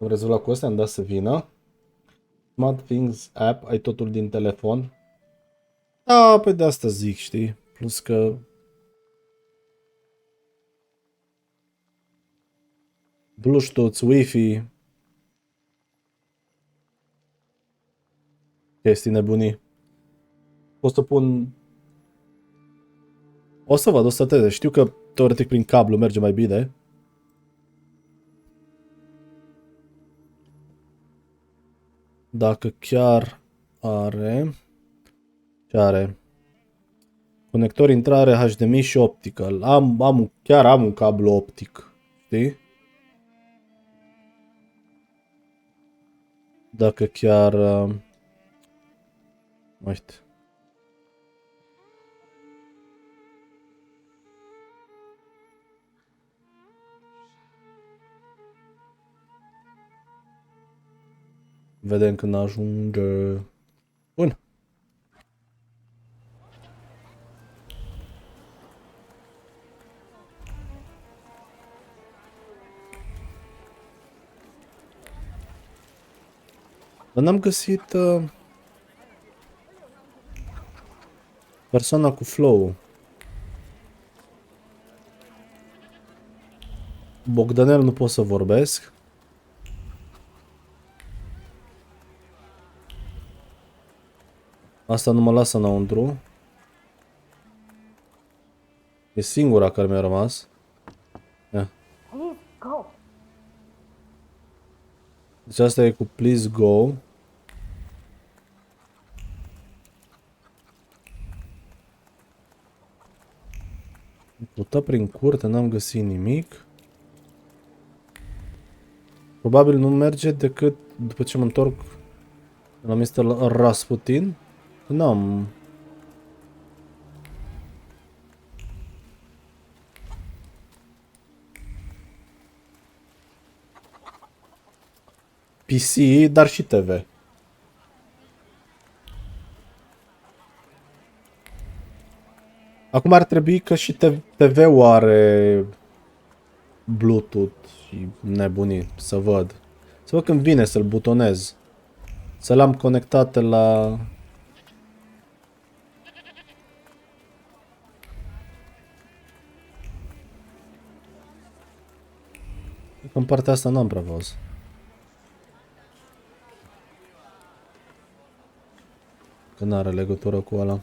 Am rezolvat cu astea, am dat să vină. Smart Things app, ai totul din telefon. Da, păi de asta zic, știi? Plus că Bluetooth, Wi-Fi, chestii nebunii. Pot să pun... O să văd, o să teze. Știu că teoretic prin cablu merge mai bine. Dacă chiar are... Ce are? Conector intrare HDMI și optical. Chiar am un cablu optic. Știi? Dacă chiar... uite. Vedem când ajunge. Bun. Dar n-am găsit persoana cu flow. Bogdanel nu pot să vorbesc. Asta nu mă lasă înăuntru. E singura care mi-a rămas. Ia. Deci asta e cu please go. Căutat prin curte, n-am găsit nimic. Probabil nu merge decât după ce mă întorc la Mr. Rasputin. N-am... PC, dar și TV. Acum ar trebui că și TV-ul are Bluetooth și nebunii, să văd. Să văd când vine să-l butonez. Să l-am conectat la... În partea asta n-am prea văzut. Că n-are legătură cu ăla.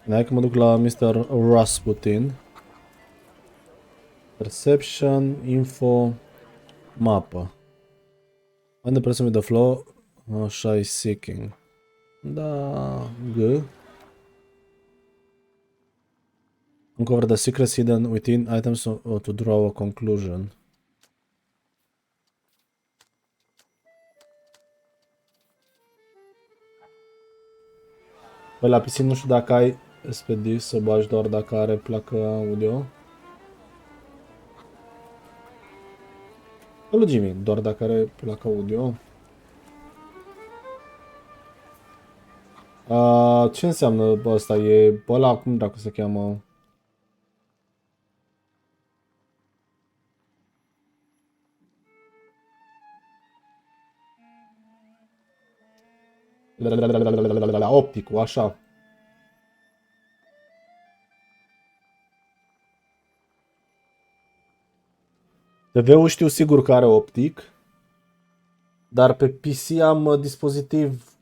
Hai că mă duc la Mr. Rasputin. Perception, info, mapă. Find the person with the flow. Așa e seeking. Da, G. Uncover the secrets hidden within items to draw a conclusion. Păi la PC nu știu dacă ai SPD să bagi doar dacă are placă audio. Lui Jimmy, doar dacă are placă audio. Ce înseamnă ăsta? E ăla, cum dracu se cheamă? Opticul, așa. TV-ul știu sigur că are optic, dar pe PC am dispozitiv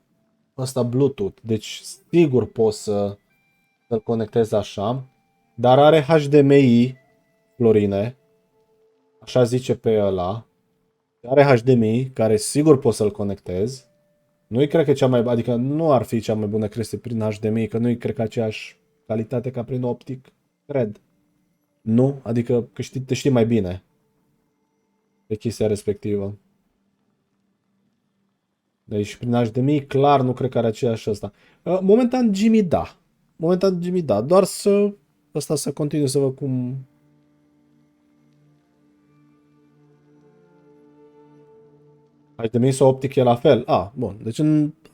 ăsta Bluetooth, deci sigur pot să-l conectez așa, dar are HDMI, Florine, așa zice pe ăla, are HDMI, care sigur pot să-l conectez. Nu-i cred că cea mai, adică nu ar fi cea mai bună chestie prin HDMI, că nu-i cred că aceeași calitate ca prin optic, cred. Nu, adică că te știi mai bine pe chestia respectivă. Deci prin HDMI clar nu cred că are aceeași asta. Momentan Jimmy da. Momentan Jimmy da. Doar să continui să văd cum... HDMI sau optic e la fel? Bun. Deci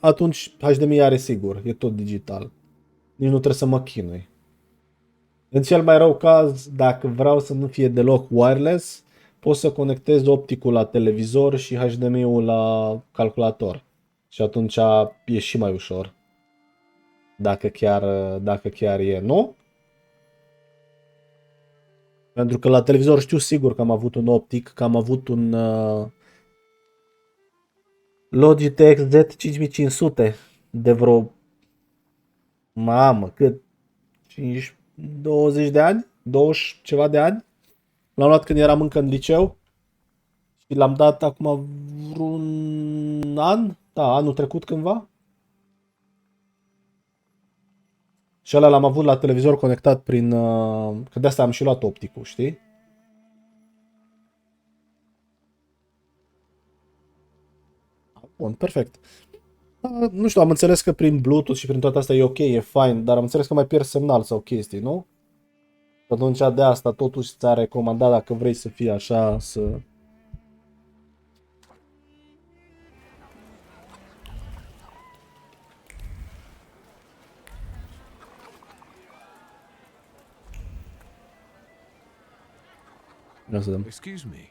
atunci HDMI are sigur. E tot digital. Nici nu trebuie să mă chinui. În cel mai rău caz, dacă vreau să nu fie deloc wireless, poți să conectezi opticul la televizor și HDMI-ul la calculator. Și atunci e și mai ușor. Dacă chiar e, nu? Pentru că la televizor știu sigur că am avut un optic, că am avut un Logitech Z5500 de vreo, mamă, cât? 20 de ani? 20 ceva de ani? L-am luat când eram încă în liceu și l-am dat acum vreun an, da, anul trecut cândva. Și ăla l-am avut la televizor conectat prin, că de asta am și luat opticul, știi? Bun, perfect. Nu știu, am înțeles că prin Bluetooth și prin toate astea e ok, e fine, dar am înțeles că mai pierd semnal sau chestii, nu? Atunci de asta totuși ți-a recomandat dacă vrei să fie așa, să... Excuse me.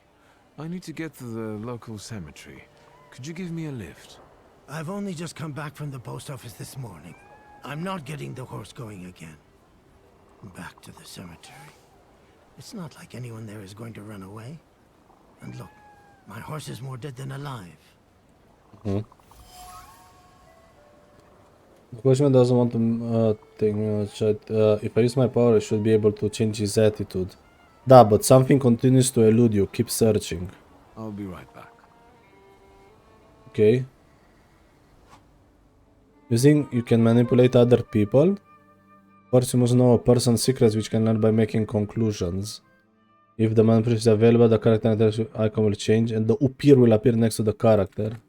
I need to get to the local cemetery. Could you give me a lift? I've only just come back from the post office this morning. I'm not getting the horse going again. Back to the cemetery. It's not like anyone there is going to run away. And look, my horse is more dead than alive. The coachman doesn't want to take me on a chat. If I use my power, I should be able to change his attitude. Da, but something continues to elude you. Keep searching. I'll be right back. Okay. You can manipulate other people. First, you must know a person's secrets, which can learn by making conclusions. If the manipulation is available, the character icon will change and the upir will appear next to the character.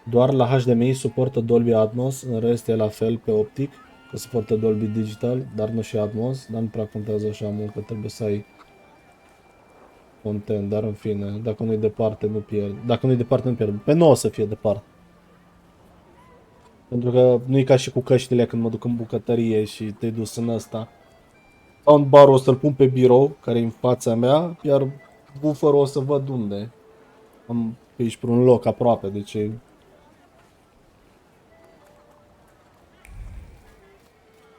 Doar la HDMI suportă Dolby Atmos, în rest e la fel pe optic, că suportă Dolby Digital, dar nu și Atmos, dar nu prea contează așa mult, că trebuie să ai content, dar în fine, dacă nu-i departe, nu pierd. Dacă nu-i departe, nu pierd. Pe nu o să fie departe. Pentru că nu e ca și cu căștile când mă duc în bucătărie și te-ai dus în ăsta. Soundbar-ul o să-l pun pe birou, care e în fața mea, iar bufferul o să văd unde. Am pe aici, pe un loc aproape, deci e...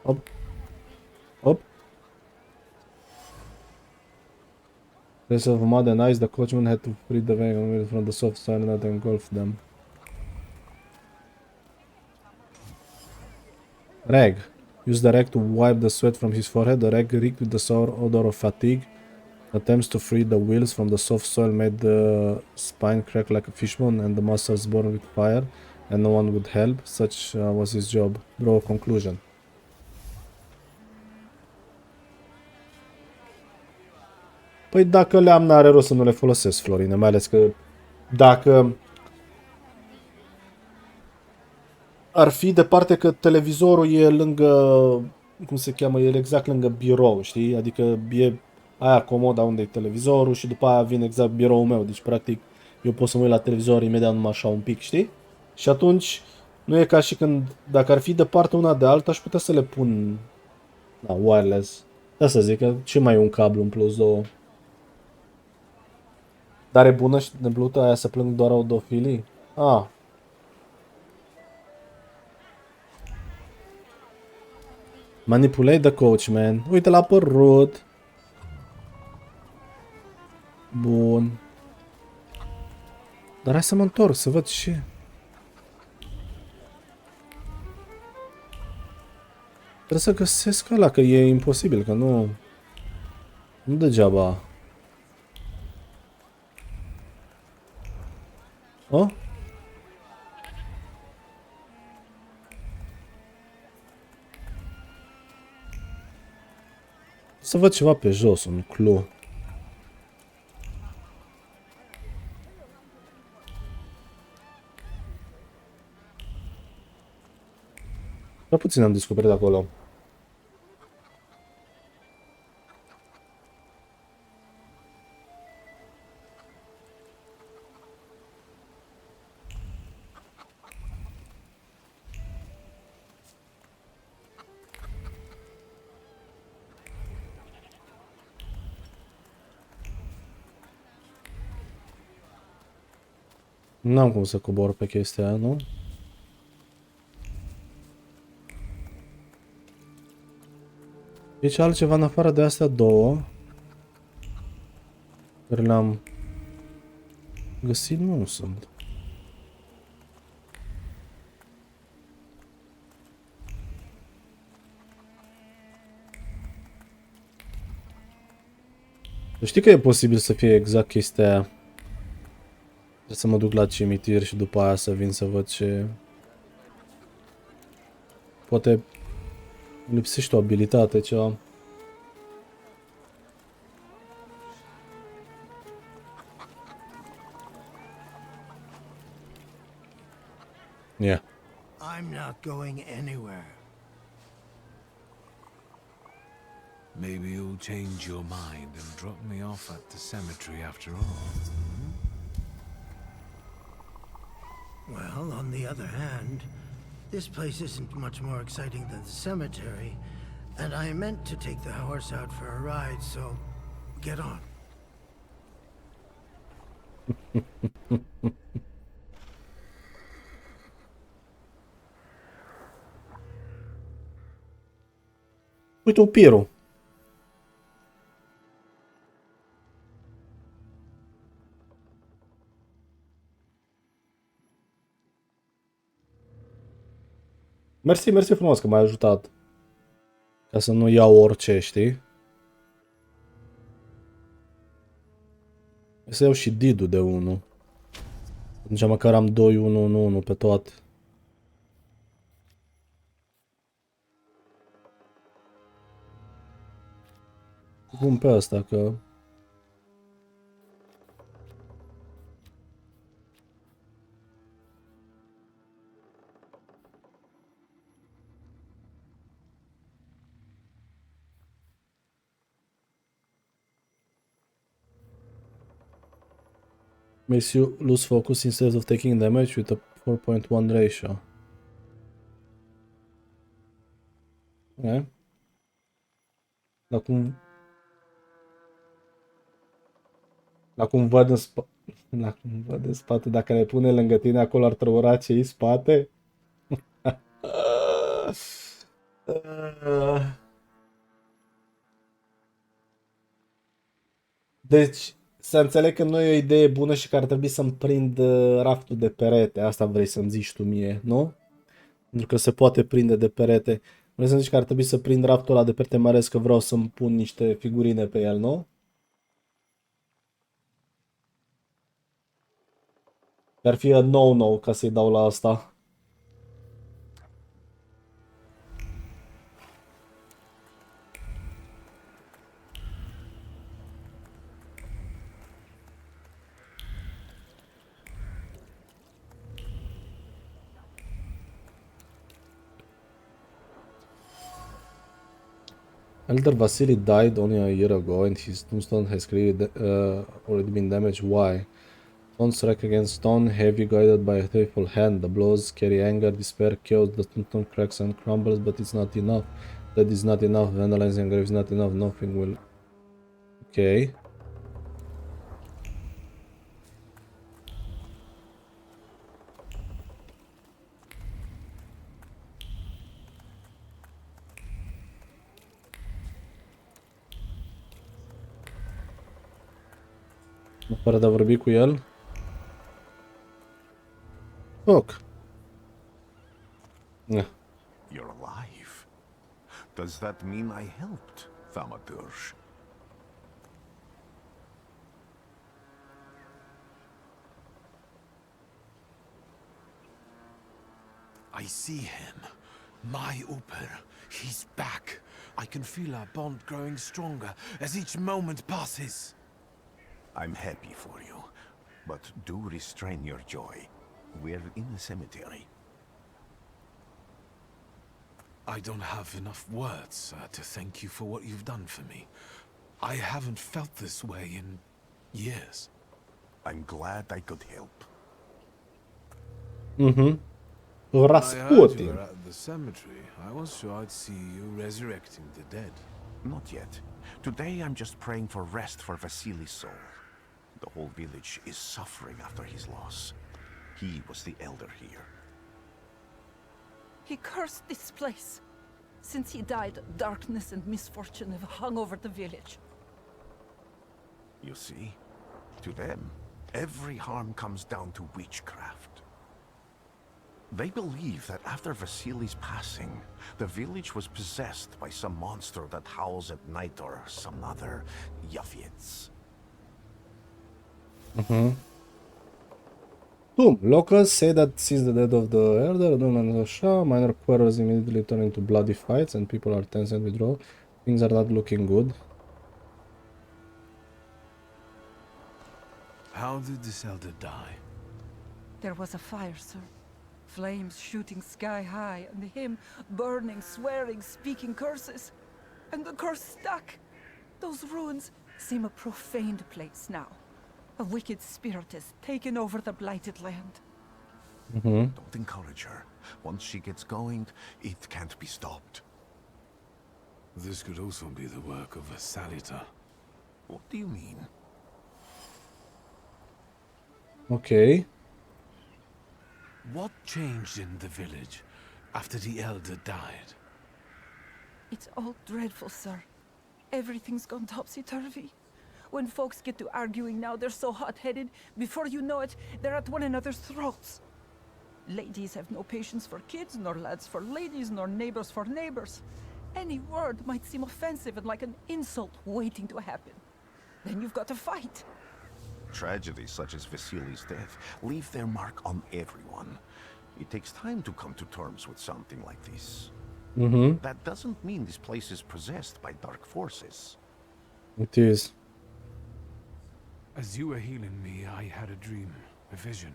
Hop. Hop. Rest of mud and ice, the coachman had to free the wagon from the soft soil and engulf them. Rag. Use the rag to wipe the sweat from his forehead. The rag, reeked with the sour odor of fatigue. Attempts to free the wheels from the soft soil made the spine crack like a fishbone and the muscles burn with fire, and no one would help. Such was his job. Draw a conclusion. Păi dacă le-am, n-are rost să nu le folosesc, Florine, mai ales că dacă ar fi departe că televizorul e lângă, cum se cheamă, e exact lângă birou, știi? Adică e aia comoda unde e televizorul și după aia vine exact biroul meu, deci practic eu pot să mă uit la televizor imediat numai așa un pic, știi? Și atunci nu e ca și când, dacă ar fi departe una de alta, aș putea să le pun wireless. Da, să zic că ce mai e un cablu în plus două. Dar e bună și de Bluetooth aia să plâng doar audofilii? Manipulate the coach, man. Uite, l-a apărut. Bun. Dar hai să mă întorc, să văd ce... Trebuie să găsesc ăla, că e imposibil, că nu... Nu degeaba... Oh? Să văd ceva pe jos, un clue. Prea puțin am descoperit acolo. N-am cum să cobor pe chestia aia, nu? Deci altceva în afară de astea două care le-am găsit, nu sunt. Știi că e posibil să fie exact chestia aia. Trebuie să mă duc la cimitir și după aia să vin să văd ce... Poate lipsește o abilitate, ceva. Yeah. I'm not going anywhere. Maybe you'll change your mind and drop me off at the cemetery after all. Well, on the other hand, this place isn't much more exciting than the cemetery, and I meant to take the horse out for a ride, so get on. Uite un Piero. Mersi, mersi frumos că m-ai ajutat. Ca să nu iau orice, știi? Să iau și Didu de 1. Atunci măcar am 2-1-1-1 pe toate. Pun pe asta că... Makes you lose focus instead of taking damage with a 4.1 ratio. Okay. Acum văd în spate. Acum văd în spate. Dacă le pune lângă tine, acolo ar trăura cei spate. Deci, să înțeleg că nu e o idee bună și că ar trebui să-mi prind raftul de perete. Asta vrei să-mi zici tu mie, nu? Pentru că se poate prinde de perete. Vrei să-mi zici că ar trebui să prind raftul ăla de perete, mai ales că vreau să-mi pun niște figurine pe el, nu? Ar fi a no-no ca să-i dau la asta. Elder Vasily died only a year ago and his tombstone has clearly already been damaged. Why? Stone strike against stone, heavy guided by a faithful hand. The blows carry anger, despair, chaos. The tombstone cracks and crumbles, but it's not enough. That is not enough. Vandalizing grave is not enough. Nothing will... Okay. Fără de a vorbi cu el. Fuck. Yeah. You're alive. Does that mean I helped, Thaumaturge? I see him. My Uper. He's back. I can feel our bond growing stronger as each moment passes. I'm happy for you, but do restrain your joy. We're in the cemetery. I don't have enough words to thank you for what you've done for me. I haven't felt this way in years. I'm glad I could help. Mm-hmm. I heard you Rasputin. were at the cemetery. I was sure I'd see you resurrecting the dead. Not yet. Today I'm just praying for rest for Vasily's soul. The whole village is suffering after his loss. He was the elder here. He cursed this place. Since he died, darkness and misfortune have hung over the village. You see? To them, every harm comes down to witchcraft. They believe that after Vasily's passing, the village was possessed by some monster that howls at night or some other Yafits. Boom. Locals say that since the death of the elder, Dun and the Shah, minor quarrels immediately turn into bloody fights and people are tense and withdraw. Things are not looking good. How did this elder die? There was a fire, sir. Flames shooting sky high, and him burning, swearing, speaking curses. And the curse stuck. Those ruins seem a profaned place now. A wicked spirit has taken over the blighted land. Don't encourage her. Once she gets going, it can't be stopped. This could also be the work of a Salita. What do you mean? Okay. What changed in the village after the elder died? It's all dreadful, sir. Everything's gone topsy-turvy. When folks get to arguing now, they're so hot-headed. Before you know it, they're at one another's throats. Ladies have no patience for kids, nor lads for ladies, nor neighbors for neighbors. Any word might seem offensive and like an insult waiting to happen. Then you've got to fight. Tragedies such as Vasily's death leave their mark on everyone. It takes time to come to terms with something like this. That doesn't mean this place is possessed by dark forces. It is. As you were healing me, I had a dream, a vision.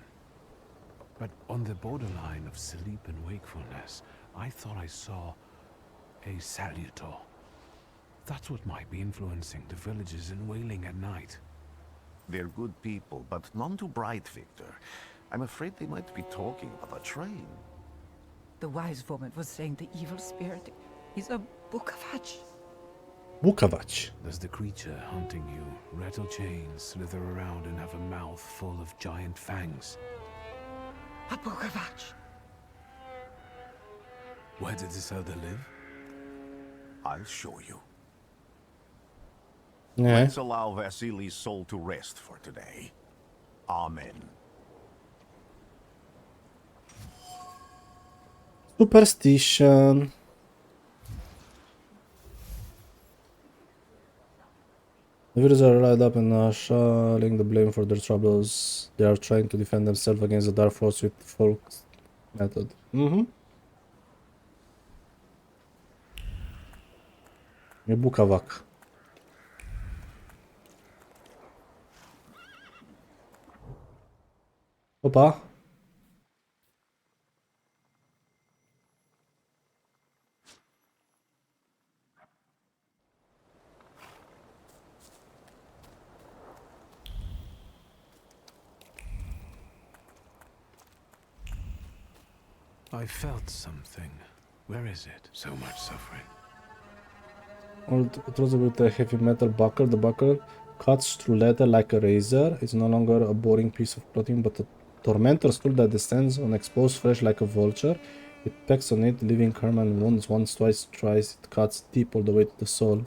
But on the borderline of sleep and wakefulness, I thought I saw a Salutor. That's what might be influencing the villagers in Wailing at night. They're good people, but none too bright, Victor. I'm afraid they might be talking about a train. The wise woman was saying the evil spirit is a Bukavach. Bukavach. Does the creature hunting you rattle chains, slither around, and have a mouth full of giant fangs? A Bukavach. Where did this elder live? I'll show you. Yeah. Let's allow Vasily's soul to rest for today. Amen. Superstition. The villagers are riled up and are shouting the blame for their troubles. They are trying to defend themselves against the dark force with folk method. E Bukavak. Opa. I felt something. Where is it? So much suffering. It was with a heavy metal buckle. The buckle cuts through leather like a razor. It's no longer a boring piece of clothing, but a tormentor's tool that descends on exposed flesh like a vulture. It pecks on it, leaving Herman wounds once, twice, thrice. It cuts deep all the way to the soul.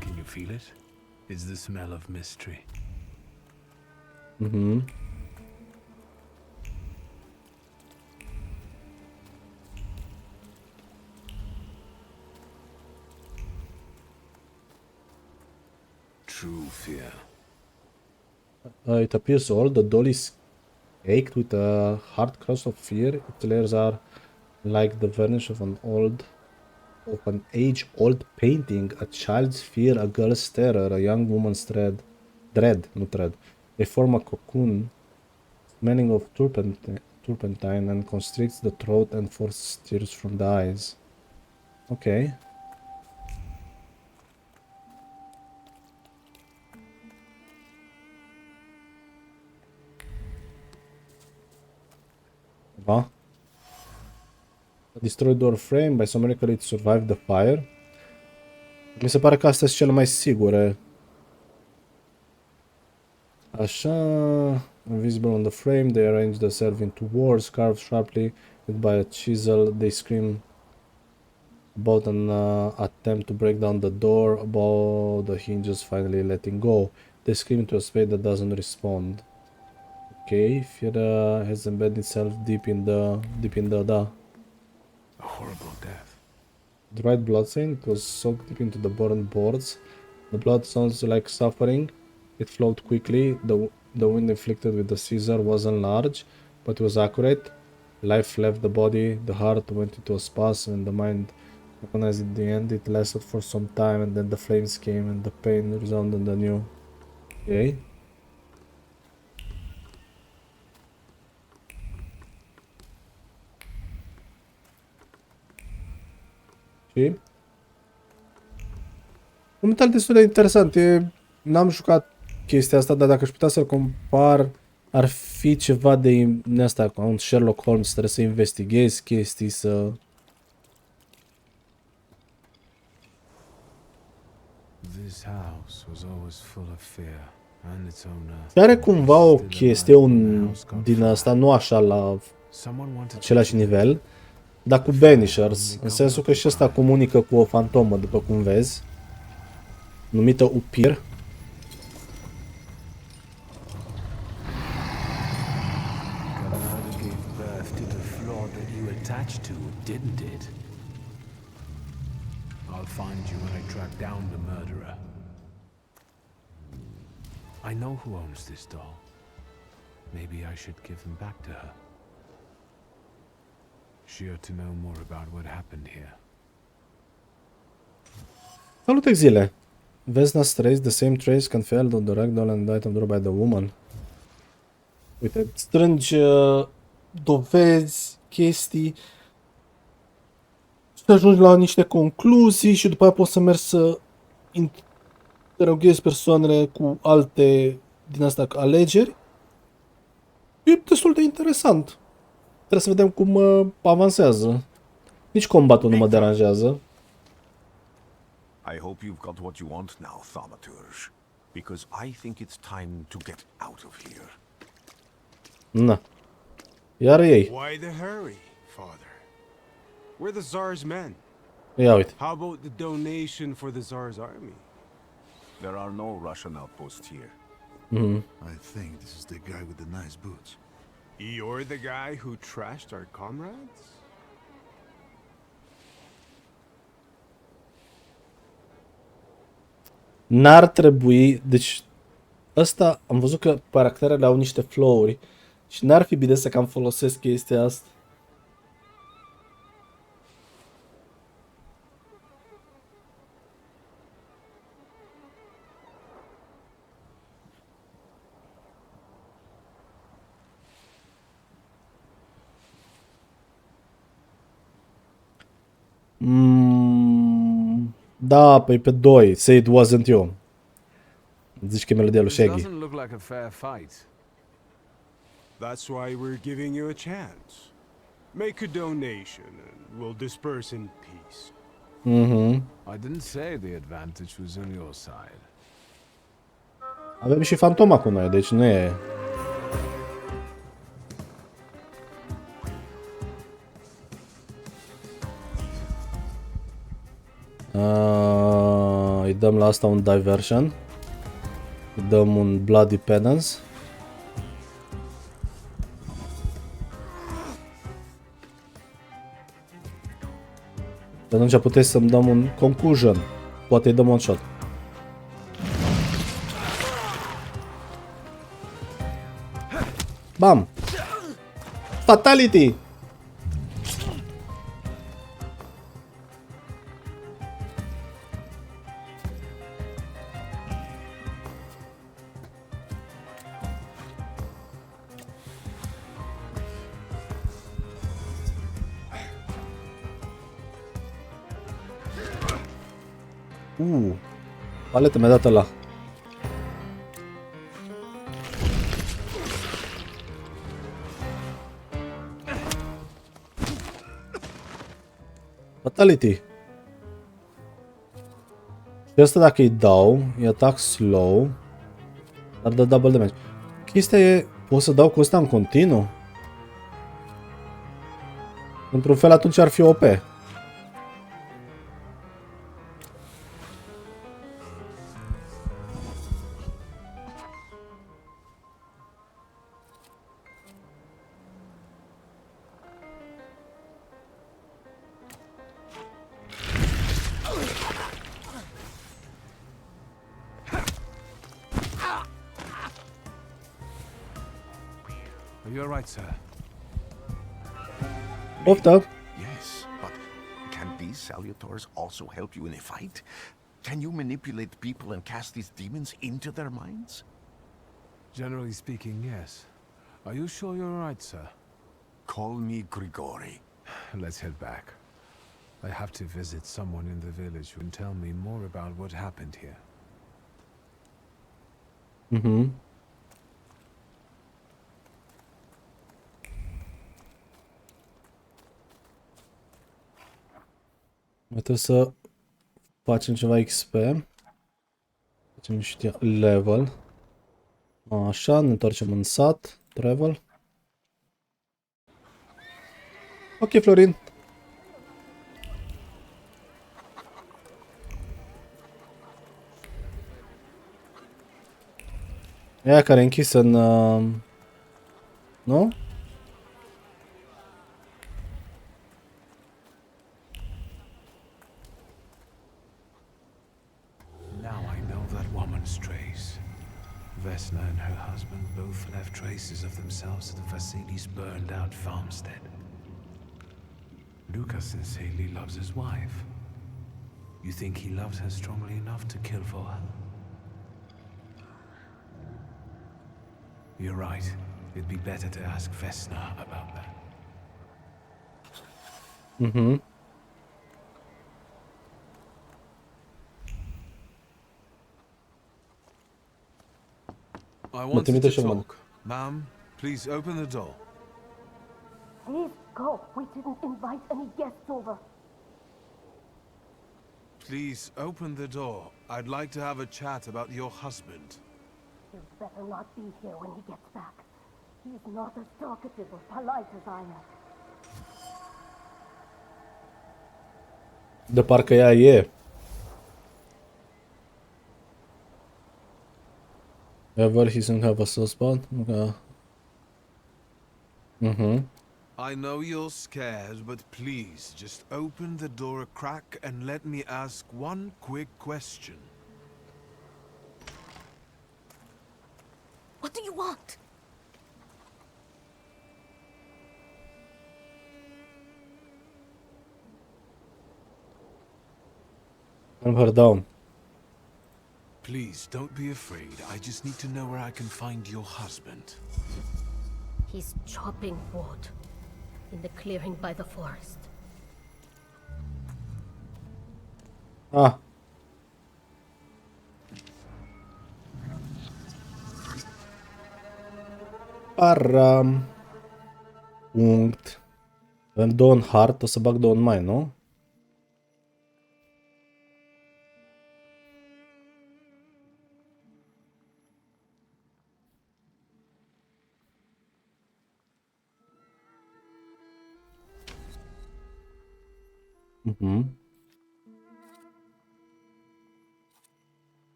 Can you feel it? It's the smell of mystery. True fear. It appears old. The doll is caked with a hard crust of fear. Its layers are like the varnish of an age-old painting. A child's fear, a girl's terror, a young woman's dread. They form a cocoon, smelling of turpentine, and constricts the throat and forces tears from the eyes. Okay. A destroyed door frame. By some miracle it survived the fire. Mi se pare că astea sunt cele mai sigure. Așa. Invisible on the frame, they arrange the serve into wards, carved sharply by a chisel. They scream about an attempt to break down the door, about the hinges finally letting go. They scream into a spade that doesn't respond. Okay, fear has embedded itself deep in the da. A horrible death. The right blood stain, it was soaked deep into the burned boards. The blood sounds like suffering. It flowed quickly. The wound inflicted with the scissor wasn't large, but it was accurate. Life left the body, the heart went into a spasm, and the mind recognized at the end. It lasted for some time, and then the flames came, and the pain resounded anew. Okay. Și? Un metal destul de interesant. N-am jucat chestia asta, dar dacă aș putea să-l compar, ar fi ceva de asta, ca un Sherlock Holmes, trebuie să investighezi chestii, să... This house was always full of fear, and its owner. Are cumva o chestie, din asta, nu așa la același nivel, dar cu Banishers, în sensul că și ăsta comunică cu o fantomă, după cum vezi, numită Upir. Didn't it? I'll find you when I track down the murderer. I know who owns this doll. Maybe I should give them back to her. She ought to know more about what happened here. Salut, Exile! Vesna's trace, the same trace can fail on the ragdoll and item dropped by the woman. Uite, strângi dovezi, chestii, să ajungi la niște concluzii și după aia poți să mergi să interoghezi persoanele cu alte din astea alegeri. E destul de interesant. Trebuie să vedem cum avansează. Nici combatul nu mă deranjează. I hope you've got what you want now, Thaumaturge, because I think it's time to get out of here. Na. Iar ei. Why the hurry, father? We're the Tsar's men. Ia uite. How about the donation for the Tsar's army? There are no Russian outposts here. I think this is the guy with the nice boots. You're the guy who trashed our comrades? N-ar trebui, deci ăsta am văzut că caracterele au niște flow-uri și n-ar fi bine să cam folosesc chestia asta. Da, păi pe 2, say it wasn't you. Zici că e melodia lui Shaggy. Doesn't look like a fair fight. That's why we're giving you a chance. Make a donation and we'll disperse in peace. I didn't say the advantage was on your side. Avem și fantoma cu noi, deci nu e... Îi dăm la asta un diversion. Îi dăm un bloody penance. Și atunci puteți să-mi dăm un conclusion. Poate îi dăm one shot. Bam! Fatality! Paletă mi-a dat ăla. Fatality. Și asta dacă îi dau, e atac slow, dar dă double damage. Chestia e, pot să dau cu ăsta în continuu? Într-un fel atunci ar fi OP. Are you alright, sir? Poftă! Yes, but can these salutors also help you in a fight? Can you manipulate people and cast these demons into their minds? Generally speaking, yes. Are you sure you're alright, sir? Call me Grigori. Let's head back. I have to visit someone in the village who can tell me more about what happened here. Mhm. Mai trebuie să facem ceva XP. Facem niște level. Așa, ne întoarcem în sat. Travel. Ok, Florin. Aia care e închis în... nu? Now I know that woman's trace. Vesna and her husband both left traces of themselves at the Vasilis' burned out farmstead. Lucas sincerely loves his wife. You think he loves her strongly enough to kill for her? You're right. It'd be better to ask Vesna about that. Mhm. I wanted to talk. Ma'am, please open the door. Please go. We didn't invite any guests over. Please open the door. I'd like to have a chat about your husband. He'd better not be here when he gets back. He's not as talkative or polite as I am. De parcă ea e. Ever he doesn't have a soft spot? Okay. Mhm. I know you're scared, but please just open the door a crack and let me ask one quick question. What do you want? Calm her down. Please, don't be afraid. I just need to know where I can find your husband. He's chopping wood in the clearing by the forest. Ah. Param. Punct. Avem două în hard, o să bag două în mai, nu? Mhm.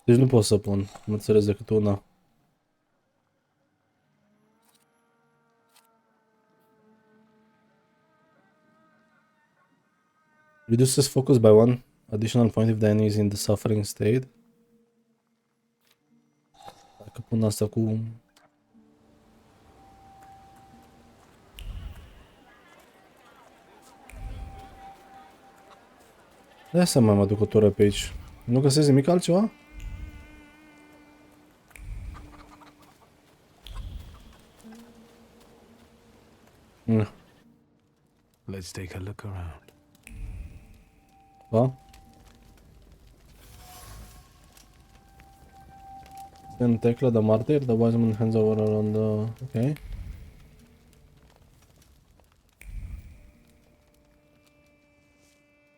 Deci nu pot să pun, nu înțeles decât una. Reduces focus by one additional point if the enemy is in the suffering state. Dacă pun asta cu... Ia să mai mă duc o tură pe aici. Nu găsesc nimic altceva? Nu. Let's take a look around. Da? Then Tekla the martyr, the wise man hands over around the... Okay.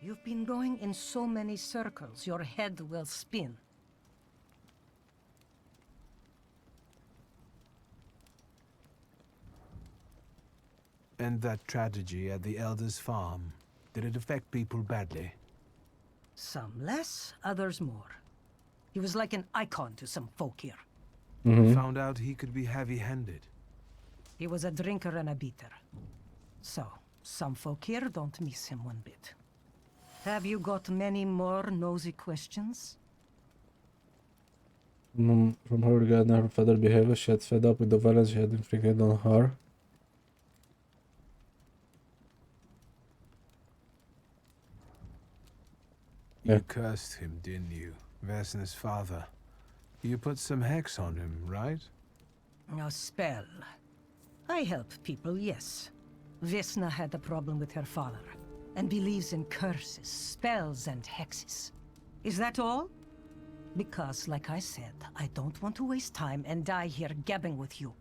You've been going in so many circles, your head will spin. And that tragedy at the Elder's farm, did it affect people badly? Some less, others more. He was like an icon to some folk here. Found out he could be heavy-handed. He was a drinker and a beater. So, some folk here don't miss him one bit. Have you got many more nosy questions? From her regarding her father's behavior, she had fed up with the violence he had inflicted on her. You cursed him, didn't you? Vesna's father. You put some hex on him, right? A spell. I help people, yes. Vesna had a problem with her father, and believes in curses, spells, and hexes. Is that all? Because, like I said, I don't want to waste time and die here gabbing with you.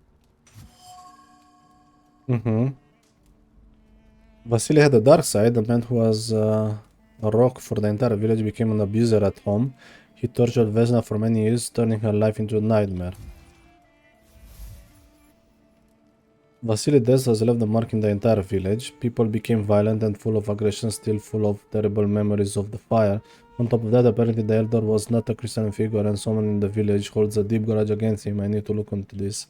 Vasily had a dark side. The man who was a rock for the entire village became an abuser at home. He tortured Vesna for many years, turning her life into a nightmare. Vasily's death has left a mark in the entire village. People became violent and full of aggression, still full of terrible memories of the fire. On top of that, apparently the elder was not a Christian figure and someone in the village holds a deep grudge against him. I need to look into this.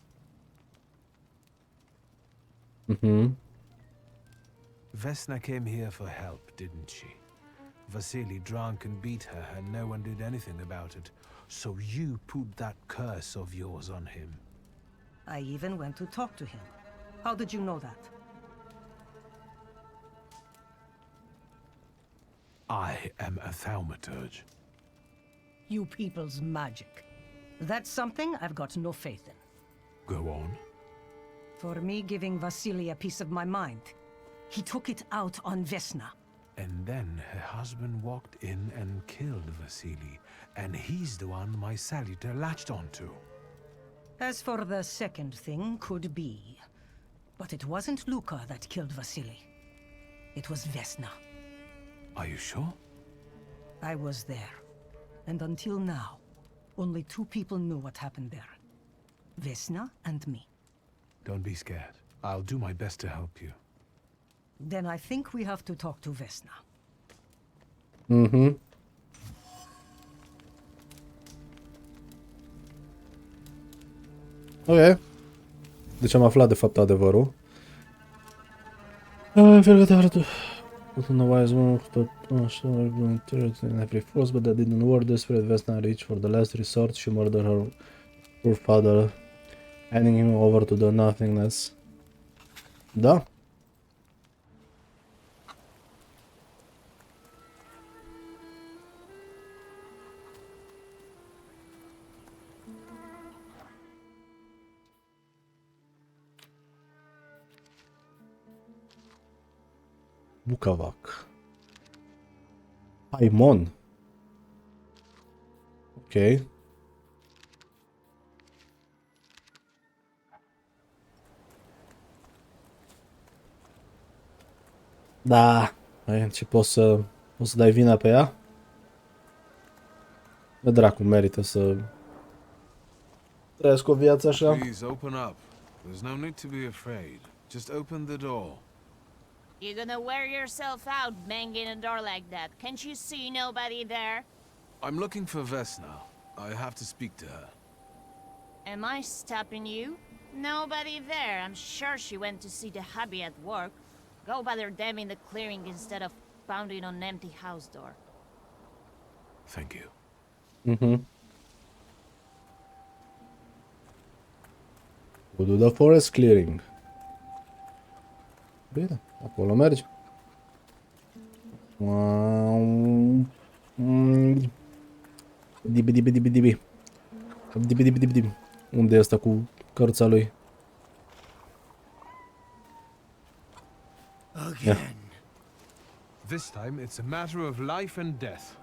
Vesna came here for help, didn't she? Vasily drank and beat her, and no one did anything about it. So you put that curse of yours on him. I even went to talk to him. How did you know that? I am a thaumaturge. You people's magic. That's something I've got no faith in. Go on. For me giving Vasily a piece of my mind, he took it out on Vesna. And then her husband walked in and killed Vasily, and he's the one my salutor latched onto. As for the second thing, could be. But it wasn't Luka that killed Vasily. It was Vesna. Are you sure? I was there. And until now, only two people knew what happened there. Vesna and me. Don't be scared. I'll do my best to help you. Then I think we have to talk to Vesna. Ok. Deci am aflat de fapt adevărul. Put on the wise one tot așa in every force, but that didn't work. Desperate, Vesna reached for the last resort. She murdered her poor father, handing him over to the nothingness. Da. Bukavak. Paimon. Ok. Da. Și poți să dai vina pe ea? De dracu, merită să trăiesc o viață așa. Please open up. There's no need to be afraid. Just open the door. You're gonna wear yourself out banging a door like that. Can't you see nobody there? I'm looking for Vesna. I have to speak to her. Am I stopping you? Nobody there. I'm sure she went to see the hubby at work. Go bother them in the clearing instead of pounding on an empty house door. Thank you. Go do the forest clearing. Bine, acolo mergi. Dibi. Unde e asta cu căruța lui? Again. This time it's a matter of life and death.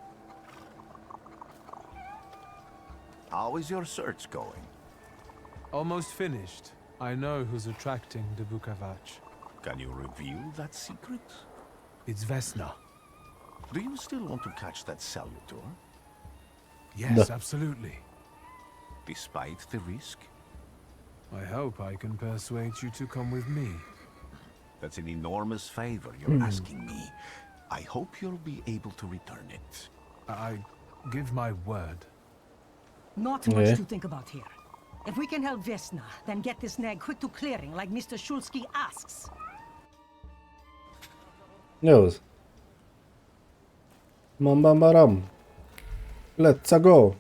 How is your search going? Almost finished. I know who's attracting the Bukavach. Can you reveal that secret? It's Vesna. Do you still want to catch that Salutor? Yes, absolutely. Despite the risk? I hope I can persuade you to come with me. That's an enormous favor you're asking me. I hope you'll be able to return it. I give my word. Not much to think about here. If we can help Vesna, then get this nag quick to clearing like Mr. Shulsky asks. News. Mambambaram. Let's go.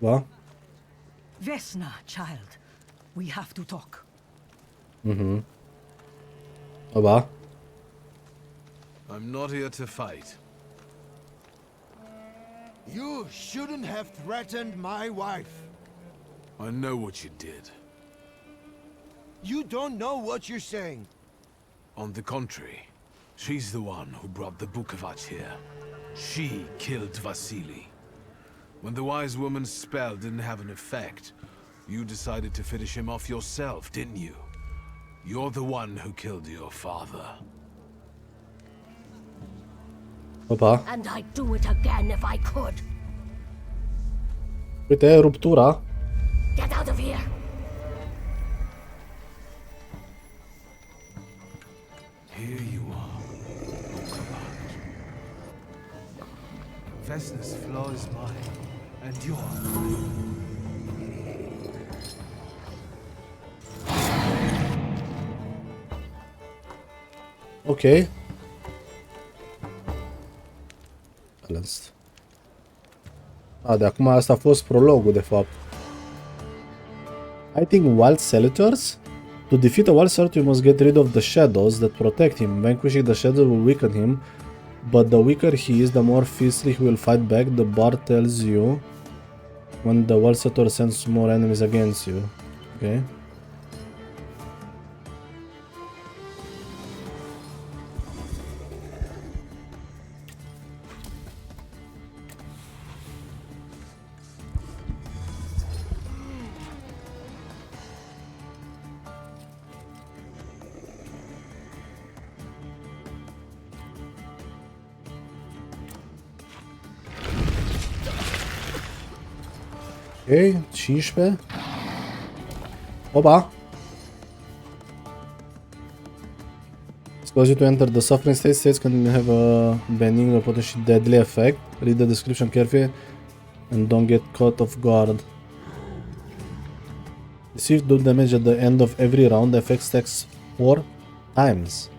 What? Vesna, child. We have to talk. Oba. I'm not here to fight. You shouldn't have threatened my wife. I know what you did. You don't know what you're saying. On the contrary, she's the one who brought the Bukavach here. She killed Vasily. When the wise woman's spell didn't have an effect, you decided to finish him off yourself, didn't you? You're the one who killed your father. Opa. And I'd do it again if I could. Uite, ruptura. Get out of here! Here you are, Bukavach. Vesna's flaw is mine, and yours. Ok. Balanced. De acum asta a fost prologul, de fapt. Fighting wild Salutors? To defeat a wild Salutor, you must get rid of the shadows that protect him. Vanquishing the shadow will weaken him, but the weaker he is, the more fiercely he will fight back. The bar tells you when the wild Salutor sends more enemies against you. Okay. Ok, 15. Opa! This causes you to enter the suffering state. States can have a benign or potentially deadly effect. Read the description carefully and don't get caught off guard. Receive do damage at the end of every round. The effect stacks 4 times.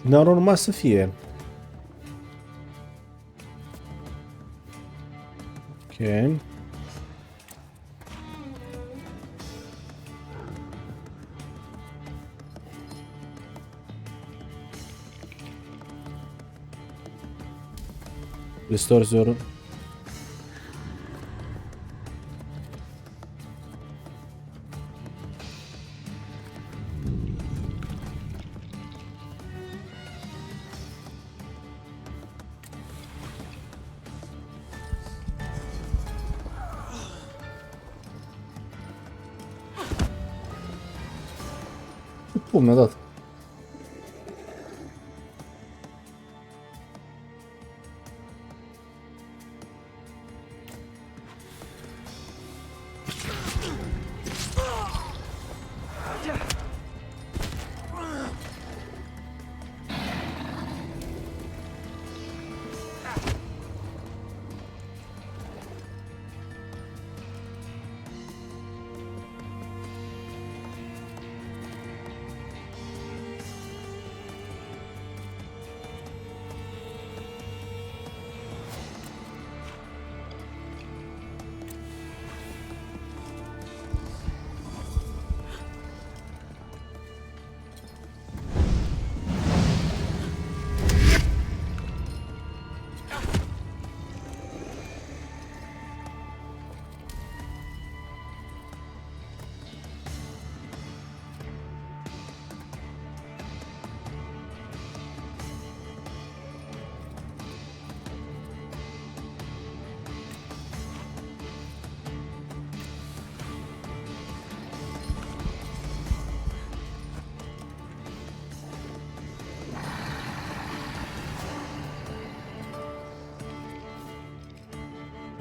N-ar urma să fie. Ok. Restores your... Pum, mi-a dat.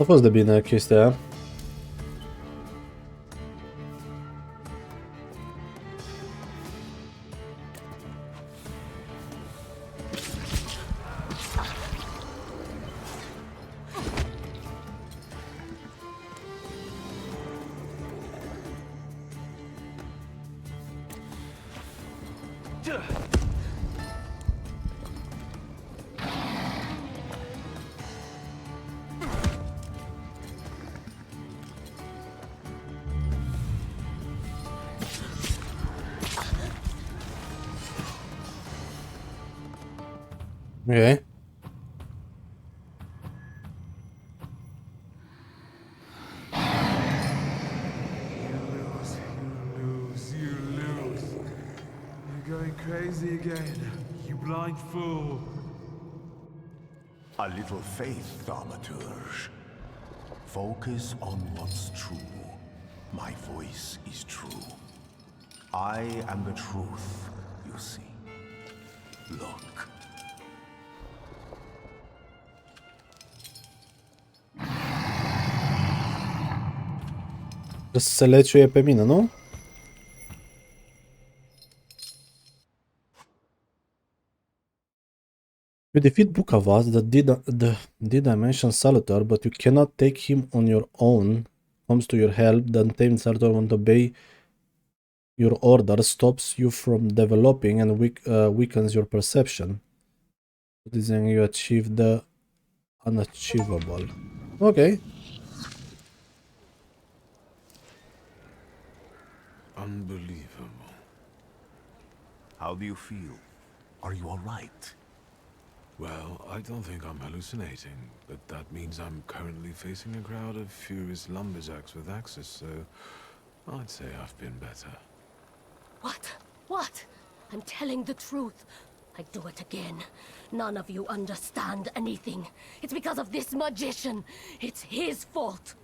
A fost de bine chestia aia. Okay. You lose. You're going crazy again, you blind fool. A little faith, Thaumaturge. Focus on what's true. My voice is true. I am the truth, you see. Look. Trebuie să se leciuie pe mine, nu? You defeat Bukavas, the Dimension Salutar, but you cannot take him on your own. Comes to your help, the Untamed Salutar won't obey your order, stops you from developing and weakens your perception. Then you achieve the unachievable. Okay. Unbelievable. How do you feel? Are you all right? Well, I don't think I'm hallucinating, but that means I'm currently facing a crowd of furious lumberjacks with axes, so I'd say I've been better. What? What? I'm telling the truth. I do it again. None of you understand anything. It's because of this magician. It's his fault.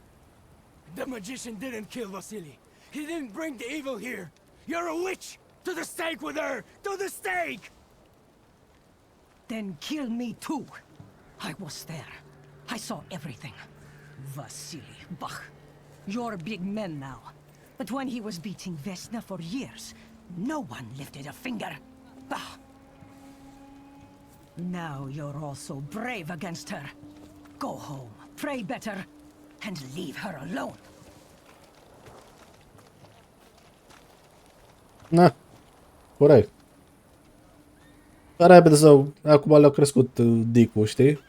The magician didn't kill Vasily. He didn't bring the evil here. You're a witch! To the stake with her! To the stake! Then kill me too. I was there. I saw everything. Vasily, Bach. You're big men now. But when he was beating Vesna for years, no one lifted a finger. Bah! Now you're all so brave against her. Go home, pray better, and leave her alone. Na, corect. Dar repede să... Acum le-au crescut dicu, știi?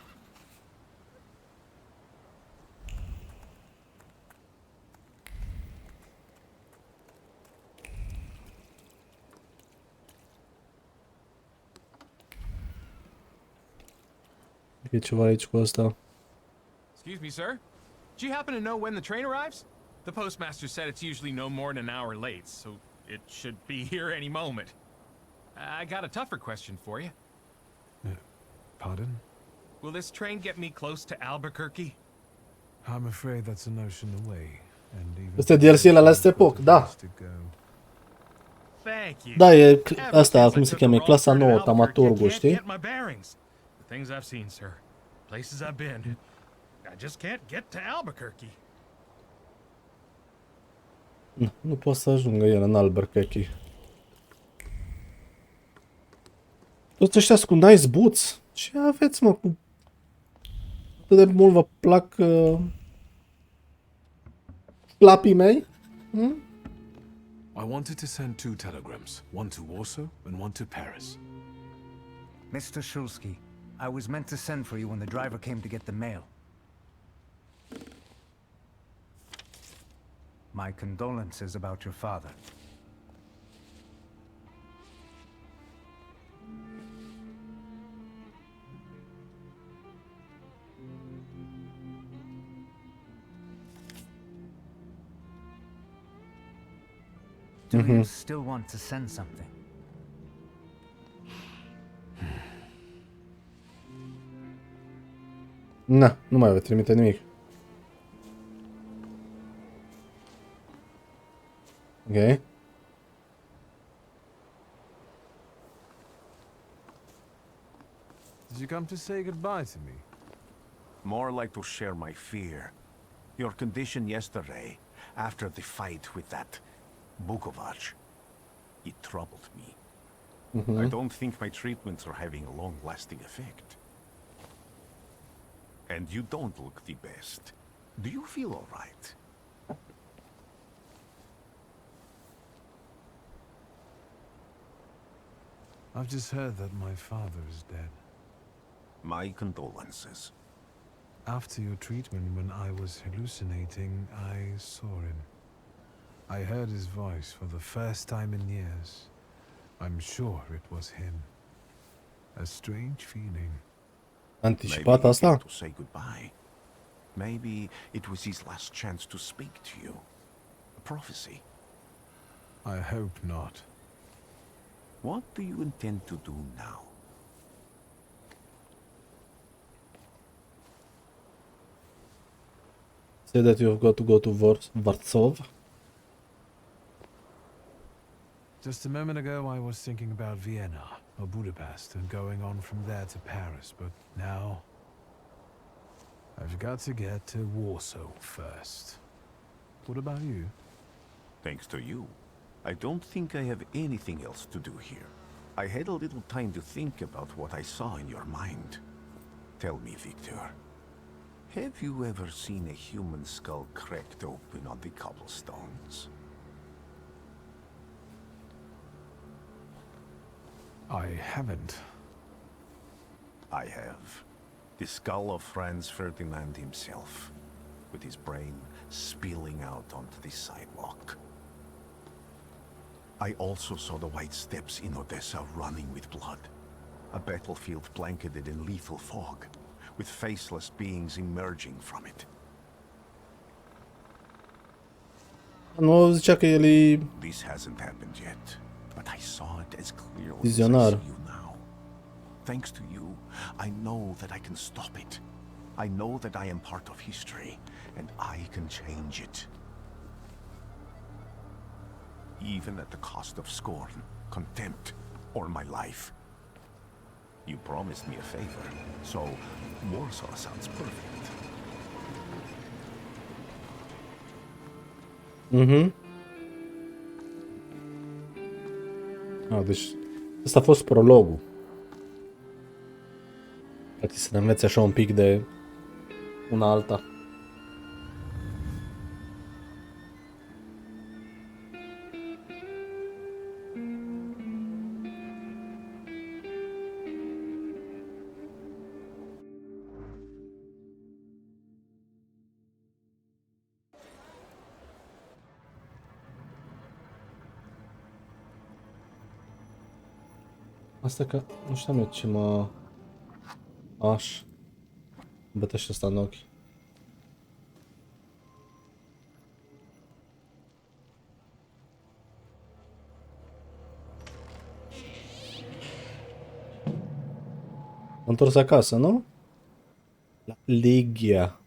E ceva aici cu ăsta. Excuse me, sir? Do you happen to know when the train arrives? The postmaster said it's usually no more than an hour late, so it should be here any moment. I got a tougher question for you. Pardon? Will this train get me close to Albuquerque? I'm afraid that's a notion away, and even... Este DLC la Last Epoch, da. Thank you. Da, e asta, cum se cheamă, e clasa nouă, Thaumaturge, știi? The things I've seen, sir. Places I've been. I just can't get to Albuquerque. Nu poate să ajungă el în Albuquerque. Toți ăștia cu nice boots. Ce aveți, mă, cu... Atât de mult vă plac... Flapii mei? I wanted to send 2 telegrams, one to Warsaw and one to Paris. Mr. Shulsky, I was meant to send for you when the driver came to get the mail. My condolences about your father. Do you still want to send something? Na, nu mai vei trimite nimic. Ok. Did you come to say goodbye to me? More like to share my fear. Your condition yesterday, after the fight with that Bukovac, it troubled me. I don't think my treatments are having a long-lasting effect. And you don't look the best. Do you feel all right? I've just heard that my father is dead. My condolences. After your treatment, when I was hallucinating, I saw him. I heard his voice for the first time in years. I'm sure it was him. A strange feeling. Anticipat Maybe he asta? came to say goodbye. Maybe it was his last chance to speak to you. A prophecy. I hope not. What do you intend to do now? Say that you've got to go to Warsaw. Just a moment ago, I was thinking about Vienna or Budapest and going on from there to Paris, but now I've got to get to Warsaw first. What about you? Thanks to you, I don't think I have anything else to do here. I had a little time to think about what I saw in your mind. Tell me, Victor, have you ever seen a human skull cracked open on the cobblestones? I haven't. I have. The skull of Franz Ferdinand himself, with his brain spilling out onto the sidewalk. I also saw the white steps in Odessa running with blood. A battlefield blanketed in lethal fog, with faceless beings emerging from it. Nu zicea că el e This hasn't happened yet, but I saw it as clearly as I vizionar. see you now. Thanks to you, I know that I can stop it. I know that I am part of history, and I can change it. Even at the cost of scorn, contempt, or my life. You promised me a favor, so Warsaw sounds perfect. Deci ăsta a fost prologul. Practic să ne învețe așa un pic de una alta. Asta că nu știam eu ce mă... Aș... Bătește ăsta în ochi. M-am întors acasă, nu? La Legia.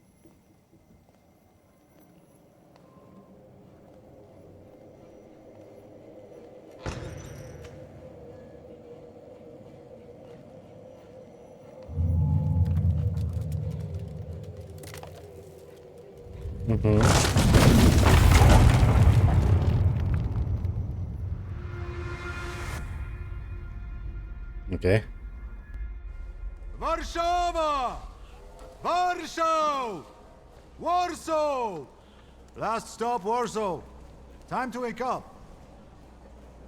Okay. Warszawa! Warsaw! Warsaw! Last stop, Warsaw. Time to wake up.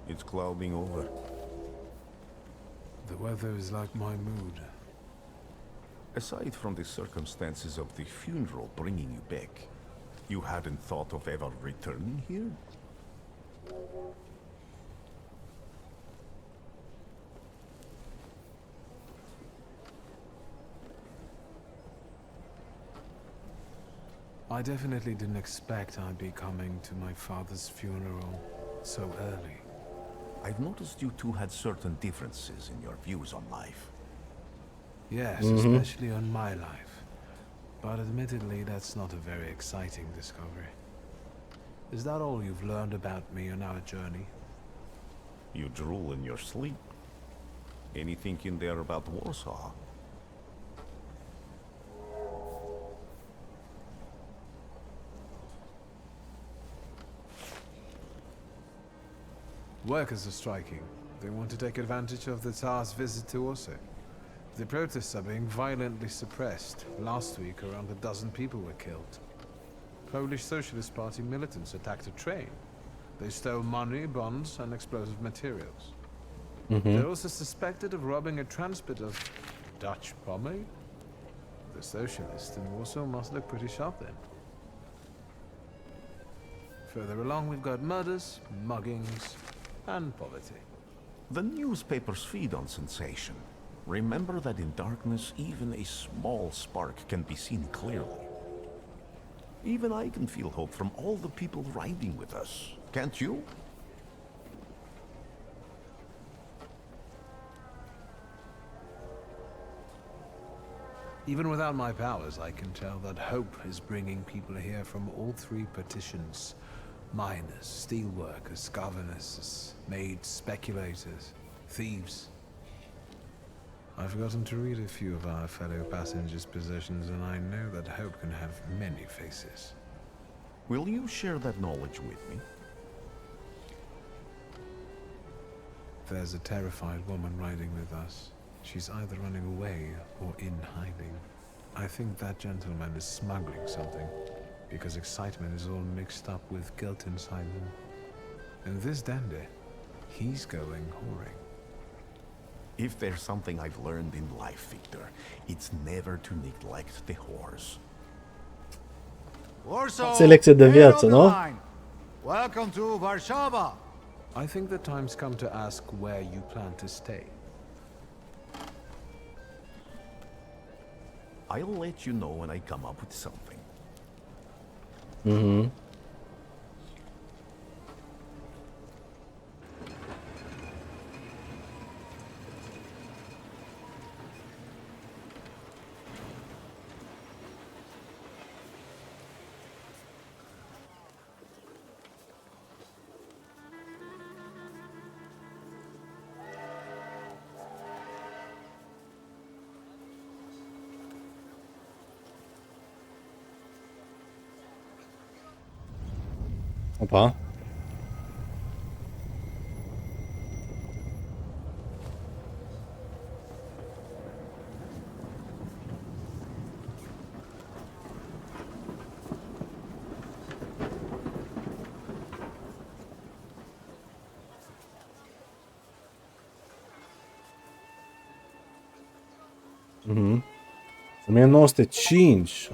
It's clouding over. The weather is like my mood. Aside from the circumstances of the funeral bringing you back, you hadn't thought of ever returning here? I definitely didn't expect I'd be coming to my father's funeral so early. I've noticed you two had certain differences in your views on life. Yes, especially on my life. But admittedly, that's not a very exciting discovery. Is that all you've learned about me on our journey? You drool in your sleep. Anything in there about Warsaw? Workers are striking. They want to take advantage of the Tsar's visit to Warsaw. The protests are being violently suppressed. Last week, around a dozen people were killed. Polish Socialist Party militants attacked a train. They stole money, bonds, and explosive materials. They're also suspected of robbing a transport of Dutch pomade. The socialists in Warsaw must look pretty sharp then. Further along, we've got murders, muggings, and poverty. The newspapers feed on sensation. Remember that in darkness, even a small spark can be seen clearly. Even I can feel hope from all the people riding with us. Can't you? Even without my powers, I can tell that hope is bringing people here from all three petitions. Miners, steelworkers, governors, maids, speculators, thieves. I've forgotten to read a few of our fellow passengers' possessions, and I know that hope can have many faces. Will you share that knowledge with me? There's a terrified woman riding with us. She's either running away or in hiding. I think that gentleman is smuggling something, because excitement is all mixed up with guilt inside him. And this dandy, he's going whoring. If there's something I've learned in life, Victor, it's never to neglect the horse. Warsaw, Selekcja de clear wiacu, on the no? line. Welcome to Warszawa. I think the time's come to ask where you plan to stay. I'll let you know when I come up with something. Opa. Mhm. 1905.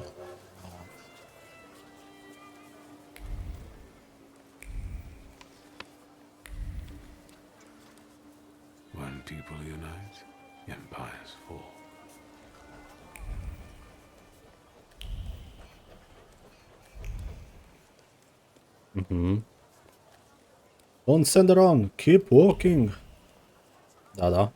When people unite, empires fall. Don't send around. Keep walking. Da, da.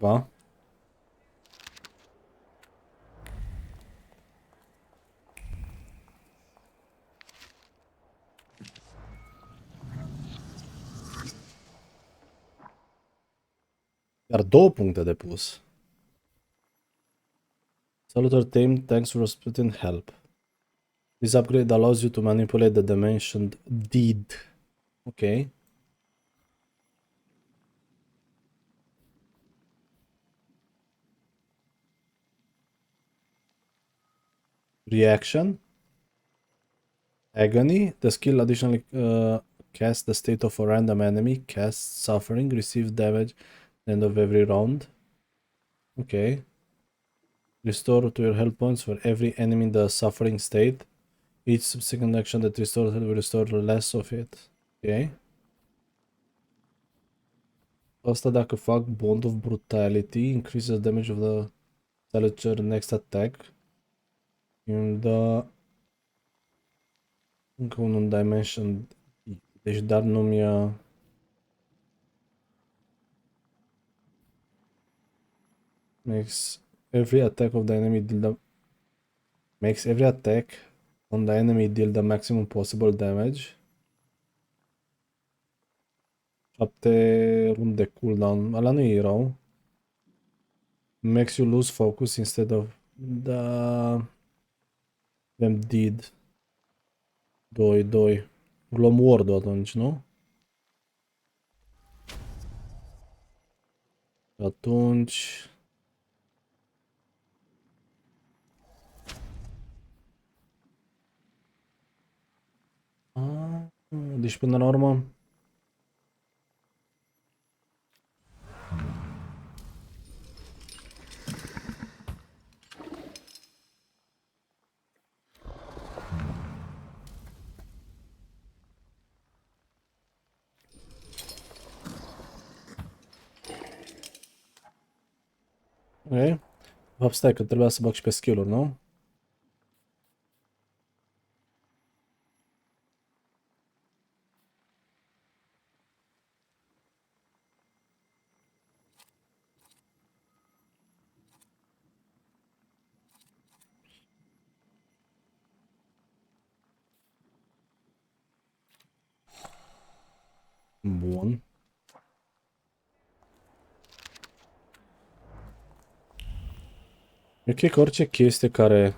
Va. Iar 2 puncte de pus. Salutare team, thanks for splitting help. This upgrade allows you to manipulate the dimension deed. Okay. Reaction. Agony. The skill additionally casts the state of a random enemy. Casts suffering. Receives damage at the end of every round. Okay. Restore to your health points for every enemy in the suffering state. Each subsequent action that restores will restore less of it. Ok. Asta dacă fac Bond of Brutality, increases damage of the Thaumaturge next attack. Îmi dă încă un dimension. Deci dar nu-mi makes every attack of the enemy deal the makes every attack on the enemy deal the maximum possible damage. 7 runde cooldown. Ăla nu e rău. Makes you lose focus instead of... Da... Avem did. 2. Luăm ward-ul atunci, nu? Atunci... Deci până la urmă... Ok. De fapt, stai că trebuia să bag și pe skill-uri, nu? Bun. E ok că orice chestie care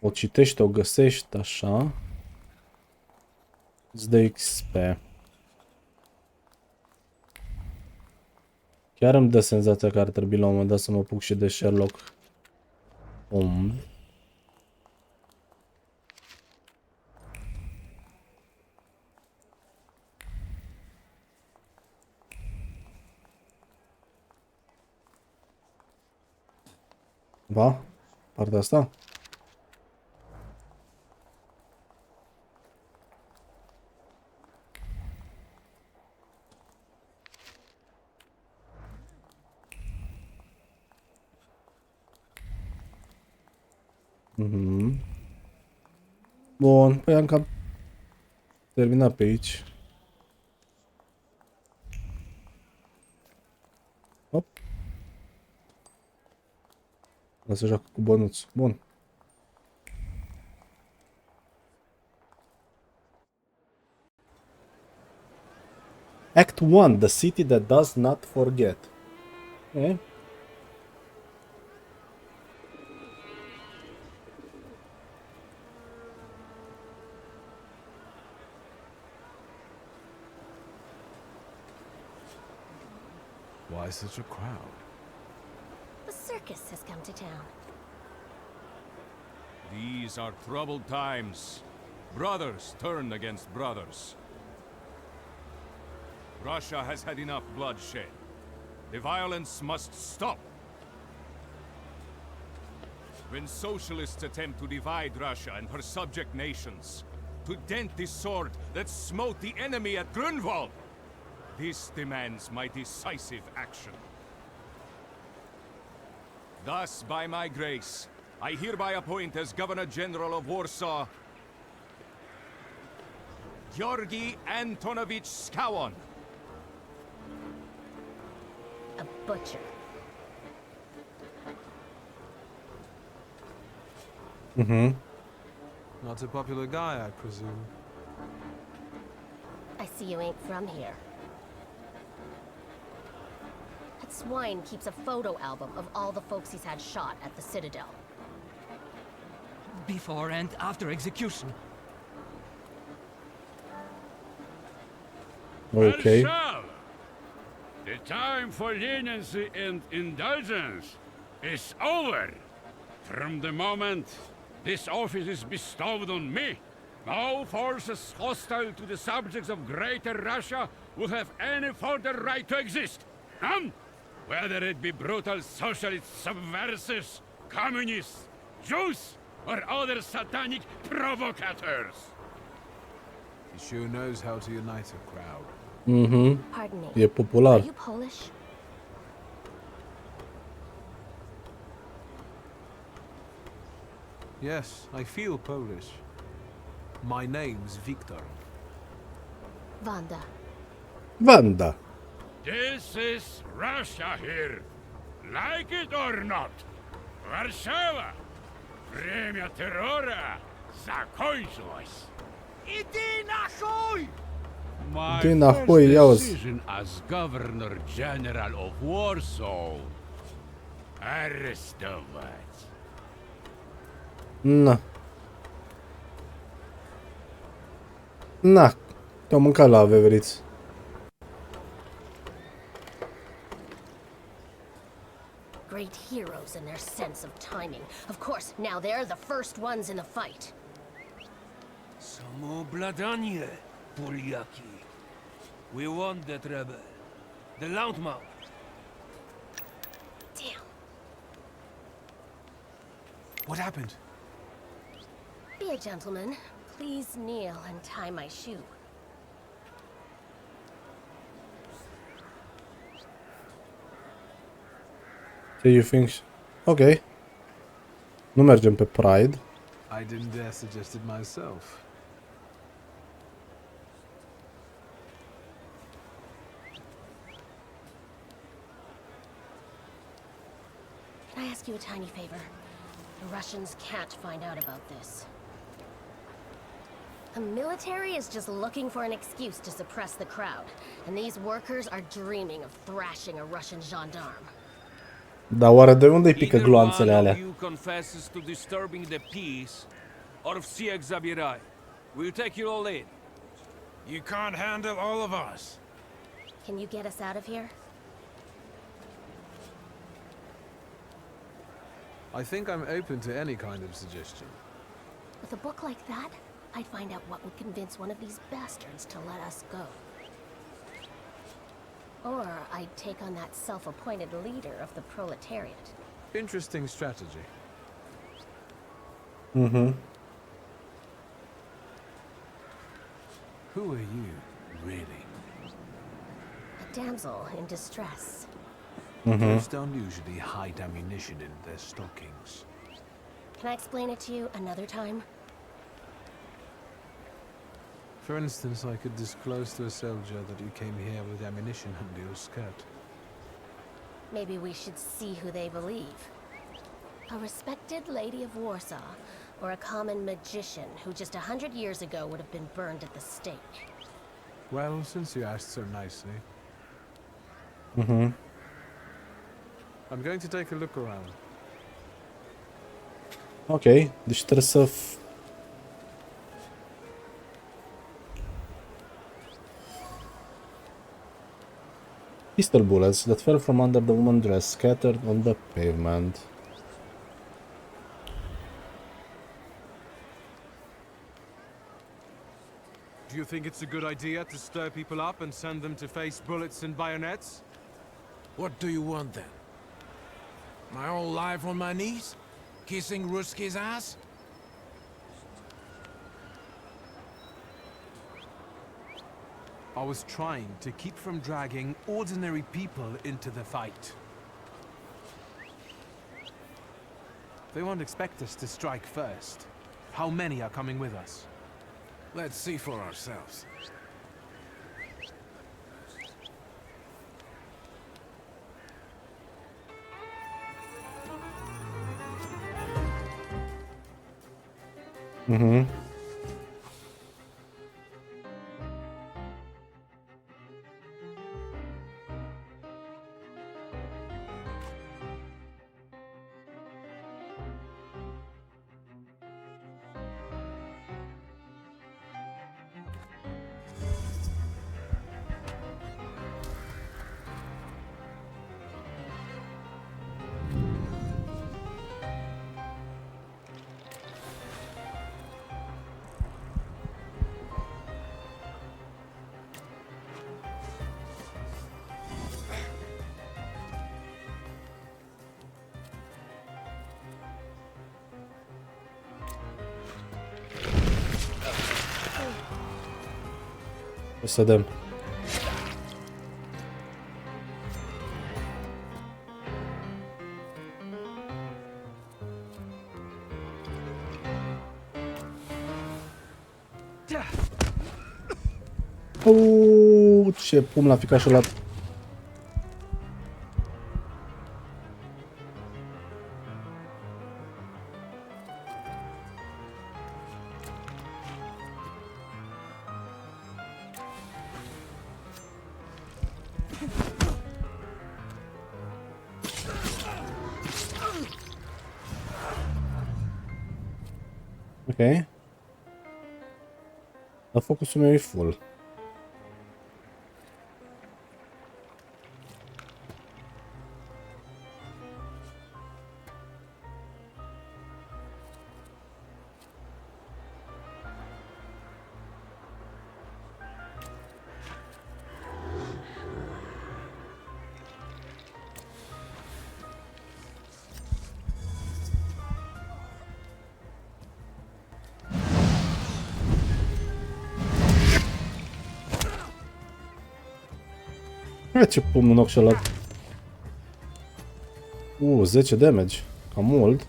o citești, o găsești așa, îți dă XP. Chiar îmi dă senzația că ar trebui la un moment dat să mă apuc și de Sherlock Holmes. Da? Partea asta? Bun, păi am cam terminat pe aici. Hop. O să joacă cu bănuț. Bun. Act 1, the city that does not forget. Okay. Why such a crowd? The circus has come to town. These are troubled times. Brothers turn against brothers. Russia has had enough bloodshed. The violence must stop. When socialists attempt to divide Russia and her subject nations, to dent the sword that smote the enemy at Grunwald, this demands my decisive action. Thus, by my grace, I hereby appoint as Governor General of Warsaw, Georgi Antonovich Skowon. A butcher. Not a popular guy, I presume. I see you ain't from here. That swine keeps a photo album of all the folks he's had shot at the Citadel. Before and after execution. Okay. Marshal, the time for leniency and indulgence is over. From the moment this office is bestowed on me, no forces hostile to the subjects of Greater Russia will have any further right to exist. None, whether it be brutal socialist subversives, communists, Jews, or other satanic provocators. He sure knows how to unite a crowd. Pardon me. E popular. Are you Polish? Yes, I feel Polish. My name's Victor. Wanda. Wanda. This is Russia here. Like it or not. Warszawa. Время террора закончилось. Иди нахуй! My Din first nahoi, ia uzi. decision as Governor General of Warsaw. Arrestować. Na. Na. Te-au mâncat la veveriți. Great heroes in their sense of timing. Of course, now they're the first ones in the fight. Samobladanie, Poliaki. We won that rebel. The Loudmouth. Damn. What happened? Be a gentleman. Please kneel and tie my shoe. Ce you think? Ok. Nu mergem pe Pride. I didn't dare suggest it myself. Can I ask you a tiny favor? The Russians can't find out about this. The military is just looking for an excuse to suppress the crowd, and these workers are dreaming of thrashing a Russian gendarme. Dar oare de unde îi pică Either gloanțele one alea? of you confesses to disturbing the peace, or Ksieg Zabirai. We'll take you all in. You can't handle all of us. Can you get us out of here? I think I'm open to any kind of suggestion. With a book like that, I'd find out what would convince one of these bastards to let us go. Or I'd take on that self-appointed leader of the proletariat. Interesting strategy. Mm-hmm. Who are you, really? A damsel in distress. Those don't usually hide ammunition in their stockings. Can I explain it to you another time? For instance, I could disclose to a soldier that you came here with ammunition under your skirt. Maybe we should see who they believe. A respected lady of Warsaw, or a common magician who just 100 years ago would have been burned at the stake. Well, since you asked so nicely, Mm-hmm. I'm going to take a look around. Ok, deci trebuie să... Pistol bullets that fell from under the woman's dress scattered on the pavement. Do you think it's a good idea to stir people up and send them to face bullets and bayonets? What do you want then? My whole life on my knees? Kissing Ruski's ass? I was trying to keep from dragging ordinary people into the fight. They won't expect us to strike first. How many are coming with us? Let's see for ourselves. Mhm. O să dăm. Ce pum l-a ficat și ăla. Ok. Dar focusul meu e full. Ce pumnul nocșolat. 10 damage. Cam mult.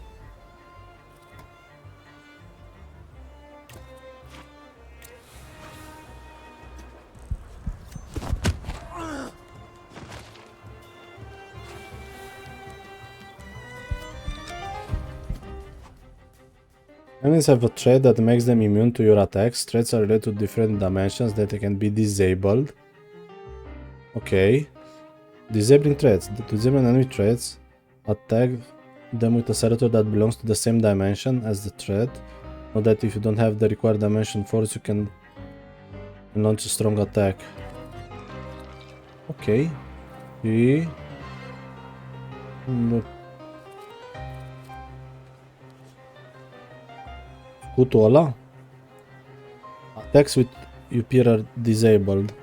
Enemies have a trait that makes them immune to your attacks. Traits are related to different dimensions that can be disabled. Ok. Disabling traits. To disable enemy traits, attack them with a selector that belongs to the same dimension as the threat. Note that if you don't have the required dimension force, you can launch a strong attack. Ok. Și... Scutul ăla? Attacks with UP are disabled.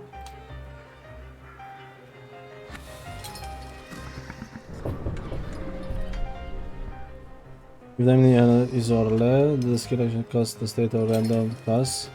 If the enemy is or less, the skill action costs the state or random pass.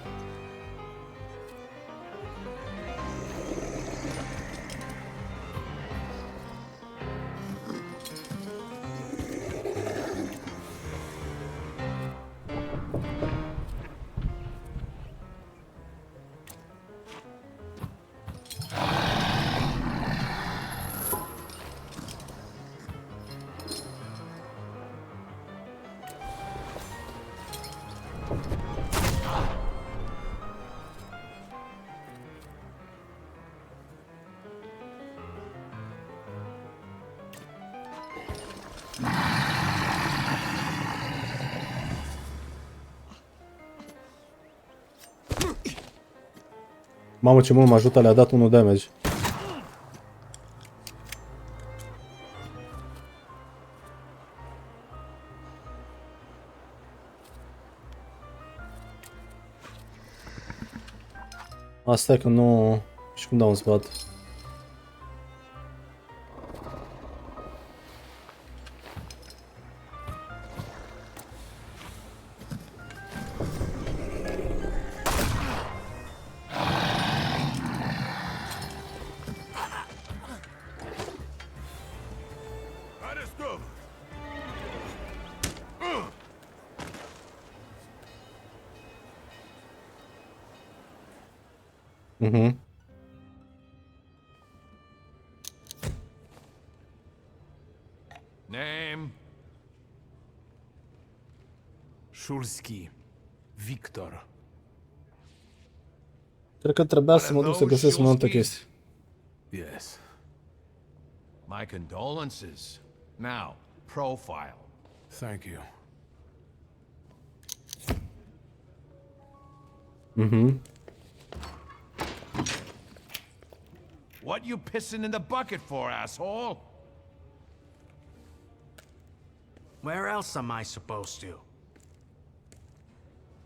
Mamă, ce mult mă ajută, le-a dat 1 damage. Asta e că nu... Și cum dau un spot. Mhm. Name? Shulski. Victor. Cred că trebuia să mă duc să găsesc mai multe chestii. Yes. My condolences. Now, profile. Thank you. Mhm. What you pissing in the bucket for, asshole? Where else am I supposed to?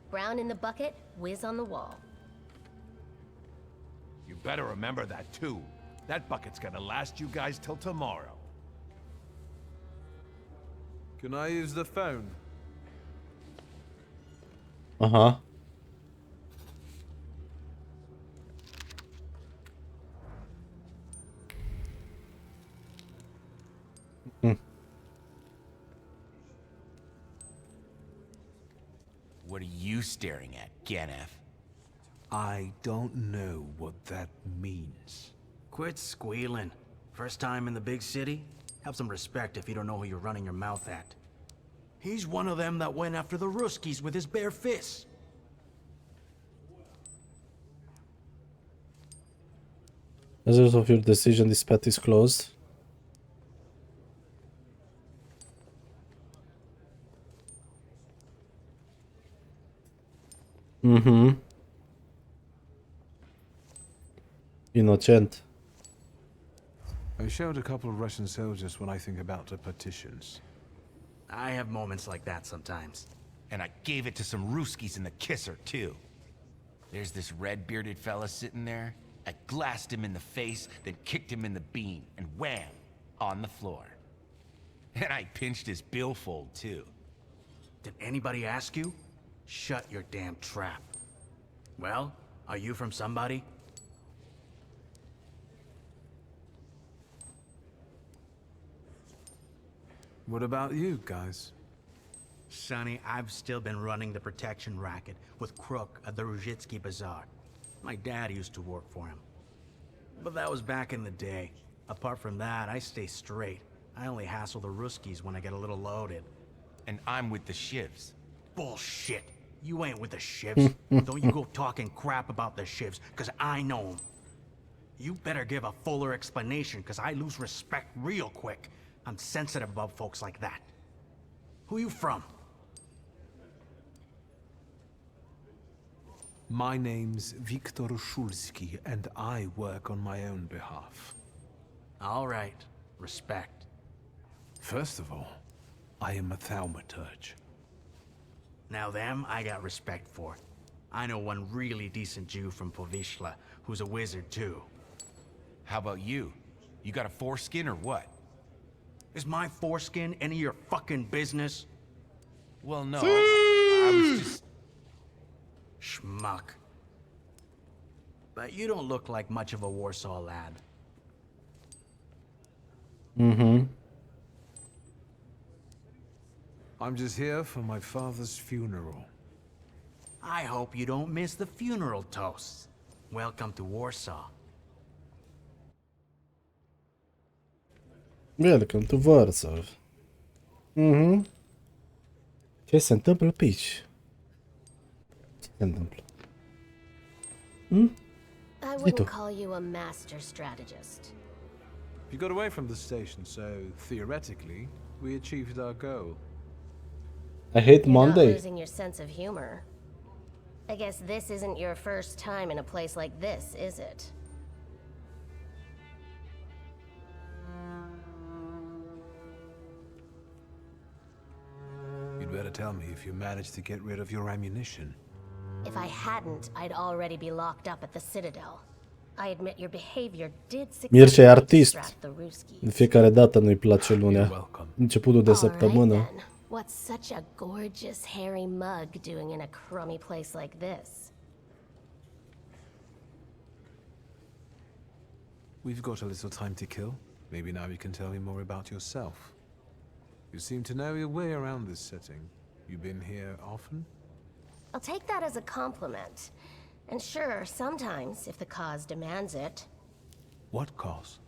Brown in the bucket, whiz on the wall. You better remember that, too. That bucket's gonna last you guys till tomorrow. Can I use the phone? Aha. What are you staring at, Ganef? I don't know what that means. Quit squealing. First time in the big city? Have some respect if you don't know who you're running your mouth at. He's one of them that went after the Ruskies with his bare fists. As a result of your decision, this path is closed. Inocent. I showed a couple of Russian soldiers when I think about the partitions. I have moments like that sometimes. And I gave it to some Ruskies in the kisser, too. There's this red-bearded fella sitting there. I glassed him in the face, then kicked him in the bean, and wham! On the floor. And I pinched his billfold, too. Did anybody ask you? Shut your damn trap. Well, are you from somebody? What about you guys? Sonny, I've still been running the protection racket with Crook at the Ruzhitsky Bazaar. My dad used to work for him. But that was back in the day. Apart from that, I stay straight. I only hassle the Ruskies when I get a little loaded. And I'm with the Shivs. Bullshit. You ain't with the Shivs. Don't you go talking crap about the Shivs, because I know them. You better give a fuller explanation, because I lose respect real quick. I'm sensitive about folks like that. Who you from? My name's Viktor Shulsky, and I work on my own behalf. All right. Respect. First of all, I am a Thaumaturge. Now them, I got respect for. I know one really decent Jew from Povishla, who's a wizard too. How about you? You got a foreskin or what? Is my foreskin any of your fucking business? Well, no, I was just... Schmuck. But you don't look like much of a Warsaw lad. I'm just here for my father's funeral. I hope you don't miss the funeral toasts. Welcome to Warsaw. Welcome to Warsaw. Ce se întâmplă pe aici? Ce se întâmplă? I wouldn't call you a master strategist. You got away from the station, so theoretically, we achieved our goal. I hate You're Monday. not losing your sense of humor. I guess this isn't your first time in a place like this, is it? You'd better tell me if you managed to get rid of your ammunition. If I hadn't, I'd already be locked up at the Citadel. I admit your behavior did Mircea e successfully artist. distract the Ruskies. De fiecare dată nu-i place lunea. Începutul de săptămână. All right, then. What's such a gorgeous hairy mug doing in a crummy place like this? We've got a little time to kill. Maybe now you can tell me more about yourself. You seem to know your way around this setting. You been here often? I'll take that as a compliment. And sure, sometimes, if the cause demands it. What cause?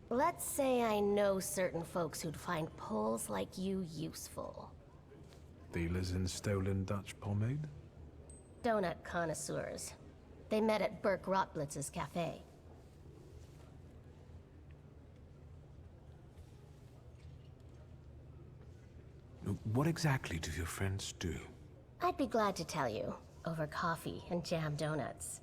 Let's say I know certain folks who'd find poles like you useful. Dealers in stolen Dutch pomade? Donut connoisseurs. They met at Burke Rotblitz's cafe. What exactly do your friends do? I'd be glad to tell you, over coffee and jam donuts.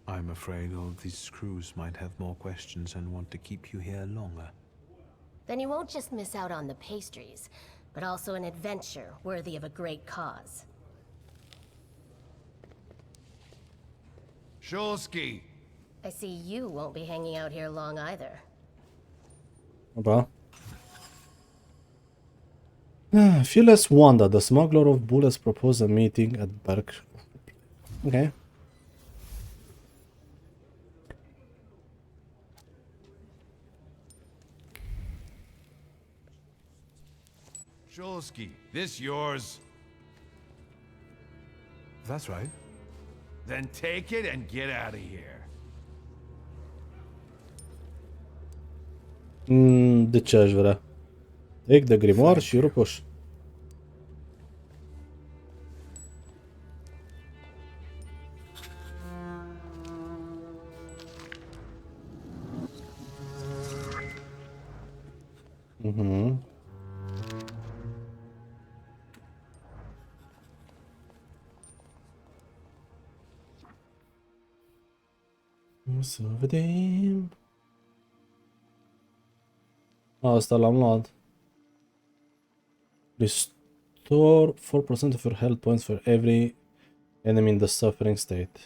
I'm afraid all of these crews might have more questions and want to keep you here longer. Then you won't just miss out on the pastries, but also an adventure worthy of a great cause. Shulsky! I see you won't be hanging out here long either. Opa. Fearless Wanda, the smuggler of bullets, proposed a meeting at Berk. Okay. Shulsky, this yours? That's right. Then take it and get out of here. De ce aș vrea? Take the grimoire și rupoș. Să vedem. Asta l-am luat. Restore 4% of your health points for every enemy in the suffering state.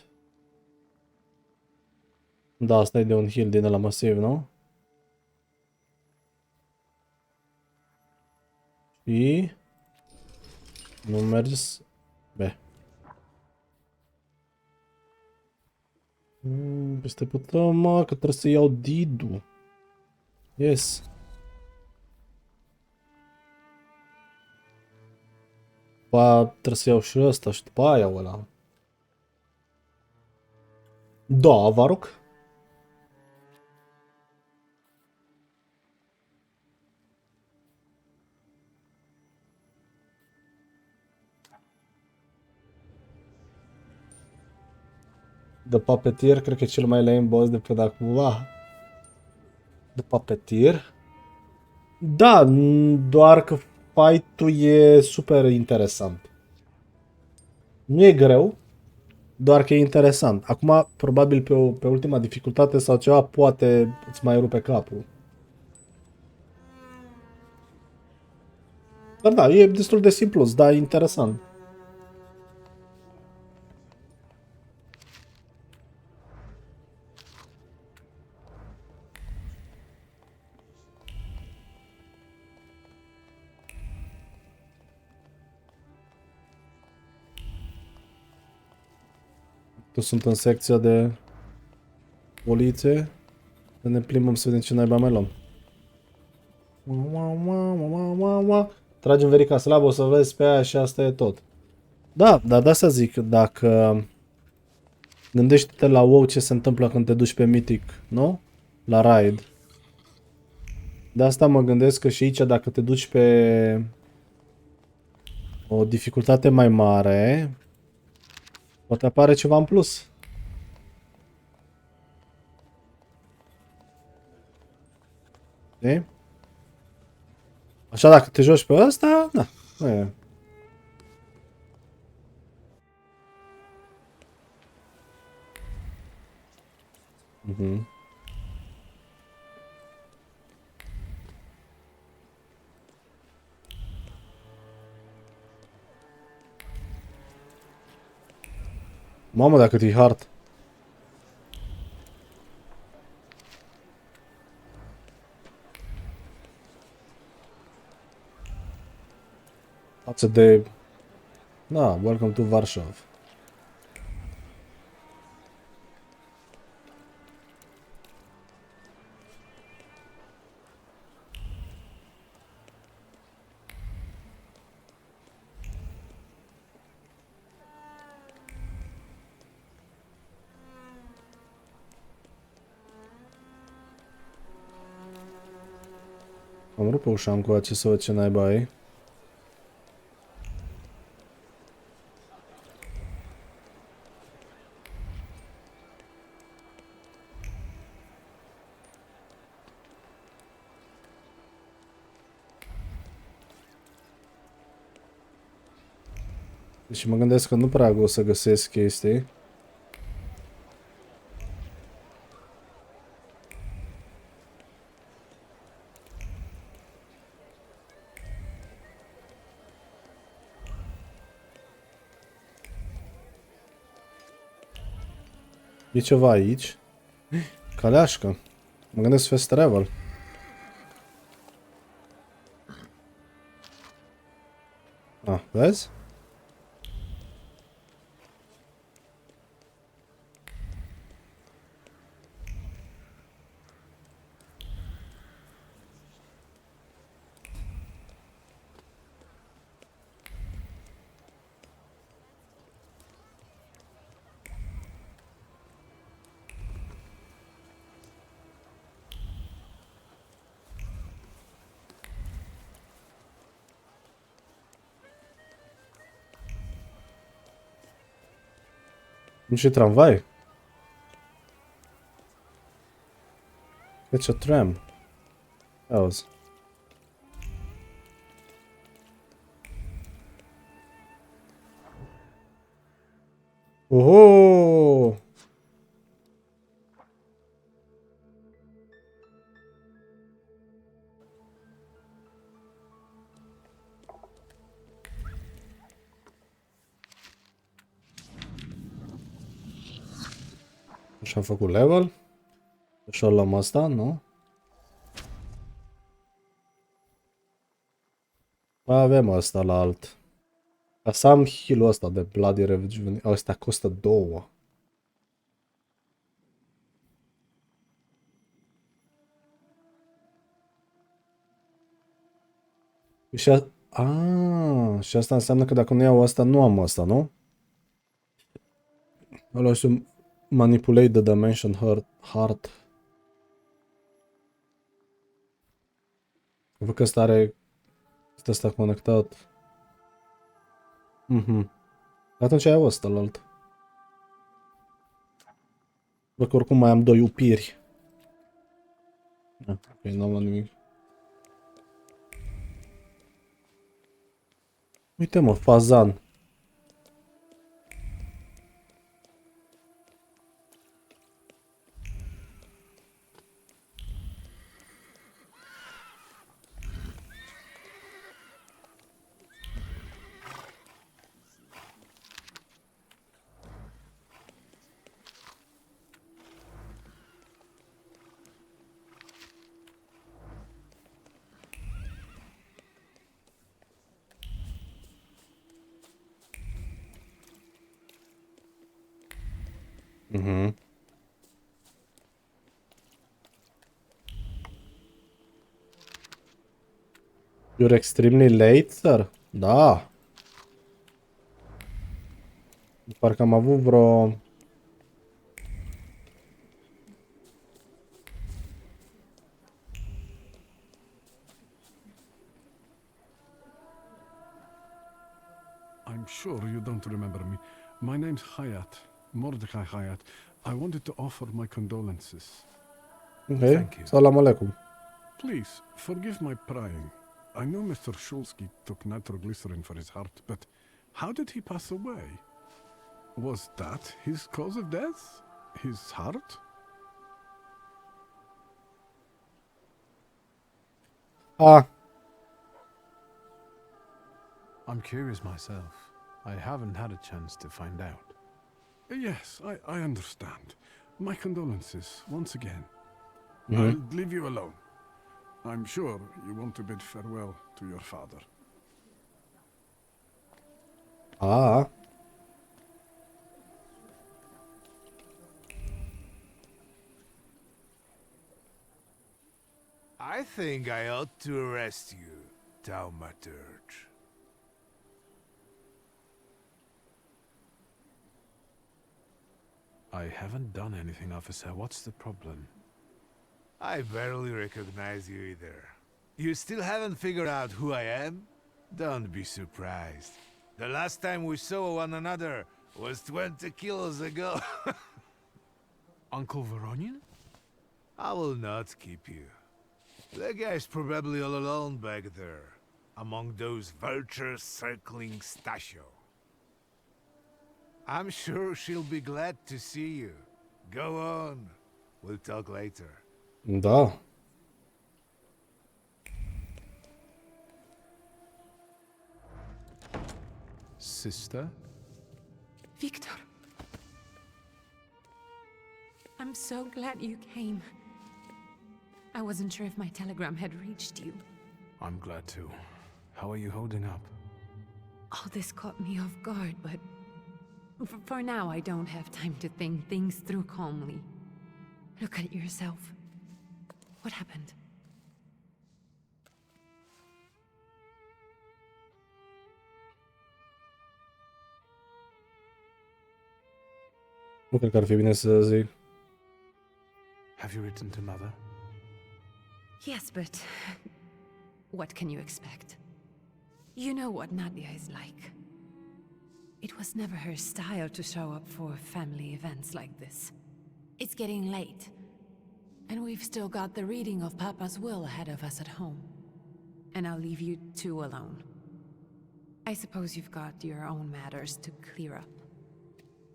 Da, asta e de un heal din ăla masiv, nu? Și... Nu merge să... Be. Peste putem, mă, că trebuie să iau Didu. Yes. Ba, trebuie să iau și ăsta și după aia ăla. Da, vă rog. The Puppeteer, cred că e cel mai lame boss de până acum. The Puppeteer. Da, doar că fight-ul e super interesant. Nu e greu, doar că e interesant. Acum, probabil pe ultima dificultate sau ceva, poate îți mai rupe capul. Dar da, e destul de simplu, dar e interesant. Tu sunt în secția de poliție. Să ne plimbăm să vedem ce naiba mai luăm. Tragem verica slabă, o să vezi pe aia și asta e tot. Da, dar de asta zic, dacă gândește-te la WoW ce se întâmplă când te duci pe Mythic, nu? La raid. De asta mă gândesc că și aici dacă te duci pe o dificultate mai mare, poate apare ceva în plus. Știi? Așa dacă te joci pe ăsta, da, nu e. Mamă, dacă e hard. Față de... Da, welcome to Warsaw. Am rupt ușa încoace să văd ce naiba e. Deci mă gândesc că nu prea o să găsesc chestii. E ceva aici. Caleașcă. Mă gândesc fast travel. Ah, vezi? Nu și tramvai? It's a tram. Auzi. Oho! Și-am făcut level. Și o luăm asta, nu? Mai avem asta la alt. Ca să am heal-ul ăsta de Bloody Rejuvenation. Ăsta costă 2. Și asta înseamnă că dacă nu iau asta, nu am asta, nu? Ăla și manipulate the dimension heart. Văd că ăsta are... Ăsta conectat. Atunci iau ăsta la alt. Văd că oricum mai am 2 upiri. Ok, n-am luat nimic. Uite mă, fazan. You're extremely late, sir? Da. Parcă am avut vreo... I'm sure you don't remember me. My name's Hayat, Mordecai Hayat. I wanted to offer my condolences. Ok, Thank you. salam aleikum. Please, forgive my prying. I know Mr. Shulsky took nitroglycerin for his heart, but how did he pass away? Was that his cause of death? His heart? I'm curious myself. I haven't had a chance to find out. Yes, I understand. My condolences, once again. Mhm. I'll leave you alone. I'm sure you want to bid farewell to your father. I think I ought to arrest you, Thaumaturge. I haven't done anything, officer. What's the problem? I barely recognize you either. You still haven't figured out who I am? Don't be surprised. The last time we saw one another was 20 kilos ago. Uncle Voronian? I will not keep you. The guy's probably all alone back there, among those vultures circling Stasio. I'm sure she'll be glad to see you. Go on. We'll talk later. Da. Sister? Victor. I'm so glad you came. I wasn't sure if my telegram had reached you. I'm glad too. How are you holding up? All this caught me off guard, but for now I don't have time to think things through calmly. Look at yourself. What happened? Nu cred că ar fi bine să zic. Have you written to Mother? Yes, but what can you expect? You know what Nadia is like. It was never her style to show up for family events like this. It's getting late, and we've still got the reading of Papa's will ahead of us at home. And I'll leave you two alone. I suppose you've got your own matters to clear up.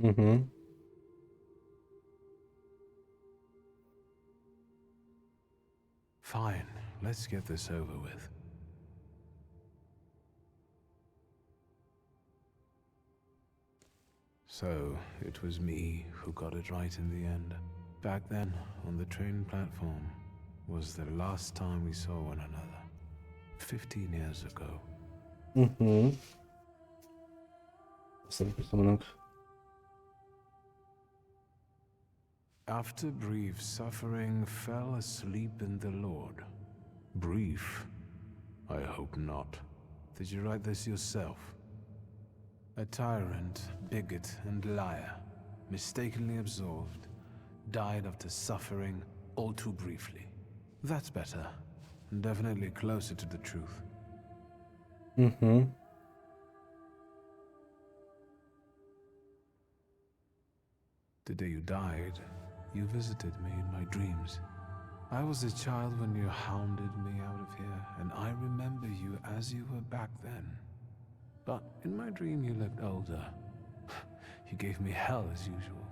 Mhm. Fine, let's get this over with. So, it was me who got it right in the end. Back then, on the train platform, was the last time we saw one another. 15 years ago. After brief suffering, fell asleep in the Lord. Brief? I hope not. Did you write this yourself? A tyrant, bigot, and liar, mistakenly absolved, died after suffering all too briefly. That's better. Definitely closer to the truth. The day you died, you visited me in my dreams. I was a child when you hounded me out of here, and I remember you as you were back then. But in my dream you looked older. You gave me hell as usual.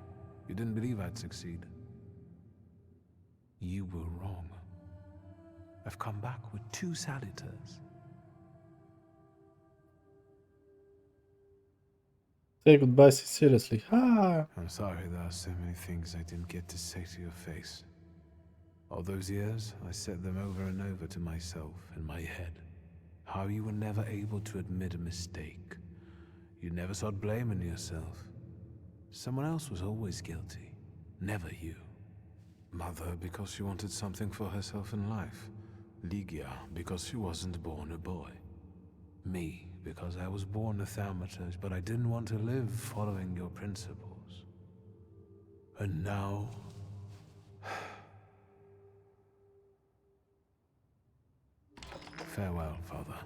You didn't believe I'd succeed. You were wrong. I've come back with 2 saluters. Say goodbye seriously. I'm sorry there are so many things I didn't get to say to your face. All those years, I said them over and over to myself in my head. How you were never able to admit a mistake. You never sought blame in yourself. Someone else was always guilty, never you. Mother because she wanted something for herself in life. Ligia because she wasn't born a boy. Me because I was born a Thaumaturge, but I didn't want to live following your principles. And now... Farewell, Father.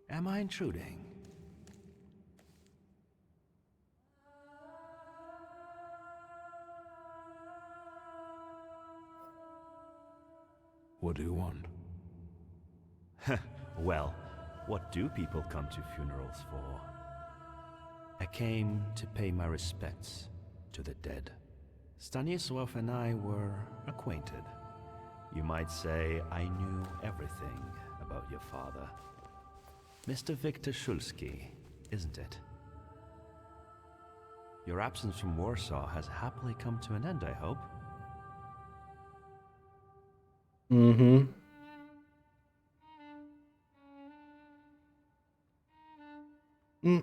Am I intruding? What do you want? Well, what do people come to funerals for? I came to pay my respects to the dead. Stanisław and I were acquainted. You might say I knew everything about your father. Mr. Victor Szulski, isn't it? Your absence from Warsaw has happily come to an end, I hope.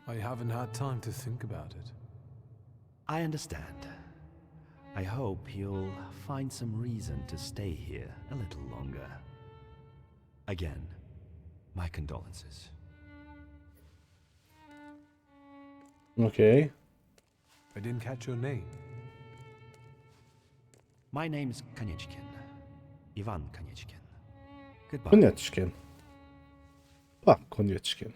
I haven't had time to think about it. I understand. I hope you'll find some reason to stay here a little longer. Again, my condolences. Okay. I didn't catch your name. My name's Konieczkin. Ivan Konieczkin. Goodbye. Konieczkin. Konieczkin.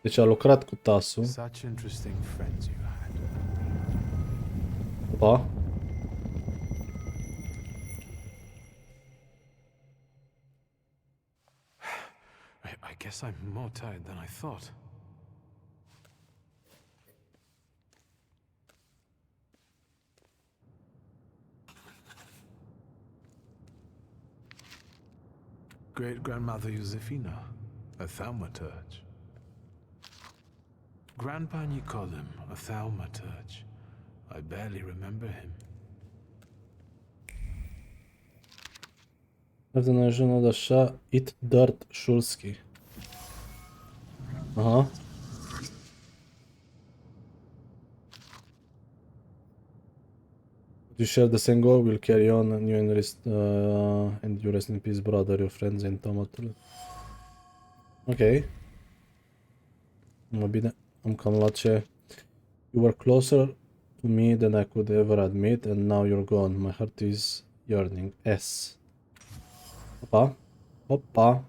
Deci a lucrat cu Tasu. Such interesting friends you had. Pa. I guess I'm more tired than I thought. Great-grandmother Josefina, a Thaumaturge. Grandpa Nikodem, a Thaumaturge. I barely remember him. Pewnie należy do Sha It Dirt Szulski. Aha. You share the same goal, we'll carry on and you rest in peace, brother, your friends in Thaumaturge. Ok. Bine, am cam luat ce... You were closer to me than I could ever admit, and now you're gone. My heart is yearning. S. Opa. Opa.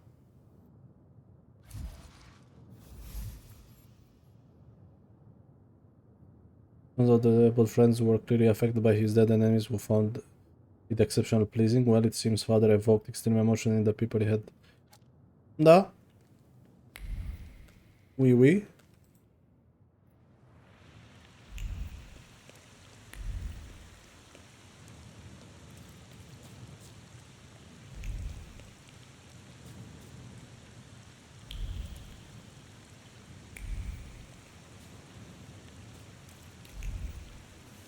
Although the both friends were clearly affected by his dead enemies who found it exceptionally pleasing, well, it seems father evoked extreme emotion in the people he had. Da. Oui, oui.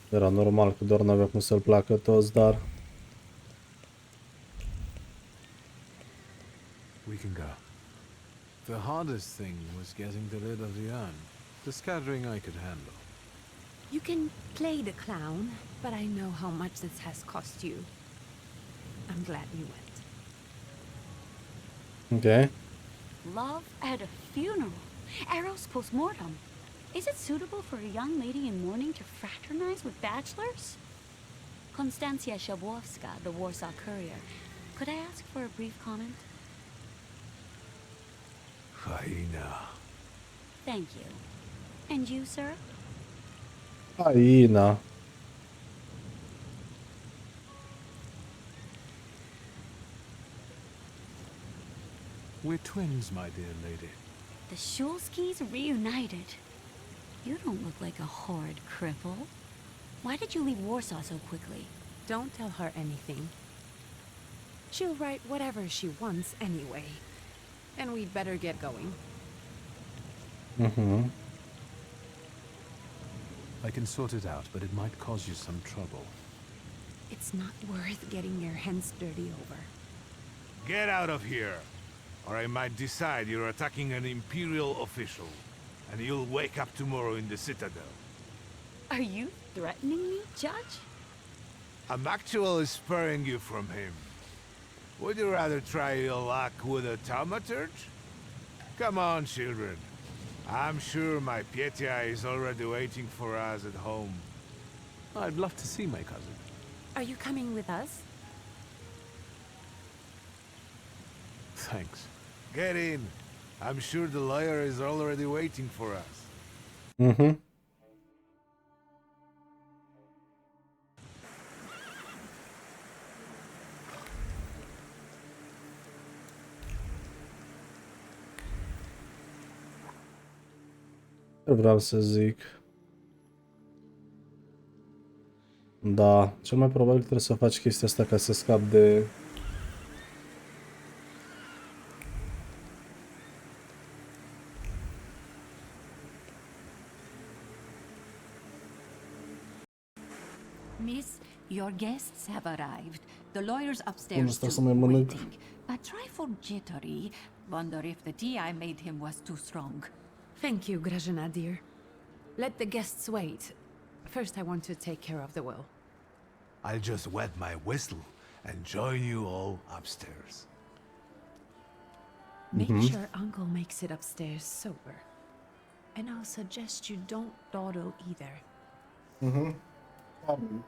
Era normal că doar n-avea cum să-l placă toți, dar... We can go. The hardest thing was getting the lid of the urn. The scattering I could handle. You can play the clown, but I know how much this has cost you. I'm glad you went. Okay. Love at a funeral. Eros post-mortem. Is it suitable for a young lady in mourning to fraternize with bachelors? Konstancja Shabowska, the Warsaw Courier. Could I ask for a brief comment? Hyena. Thank you. And you, sir? Hyena. We're twins, my dear lady. The Shulskis reunited. You don't look like a horrid cripple. Why did you leave Warsaw so quickly? Don't tell her anything. She'll write whatever she wants anyway. And we'd better get going. Mm-hmm. I can sort it out, but it might cause you some trouble. It's not worth getting your hands dirty over. Get out of here, or I might decide you're attacking an Imperial official, and you'll wake up tomorrow in the Citadel. Are you threatening me, Judge? I'm actually spurring you from him. Would you rather try your luck with a Thaumaturge? Come on, children. I'm sure my Pietia is already waiting for us at home. I'd love to see my cousin. Are you coming with us? Thanks. Get in. I'm sure the lawyer is already waiting for us. Mm-hmm. Vreau să zic. Da, cel mai probabil trebuie să faci chestia asta ca să scap de... Miss, your guests have arrived. The lawyer's Cum upstairs stau să too, mai mănânc? waiting. But trifle jittery. Wonder if the tea I made him was too strong. Thank you, Grajana dear. Let the guests wait. First, I want to take care of the will. I'll just wet my whistle and join you all upstairs. Make sure Uncle makes it upstairs sober. And I'll suggest you don't dawdle either. Mm-hmm.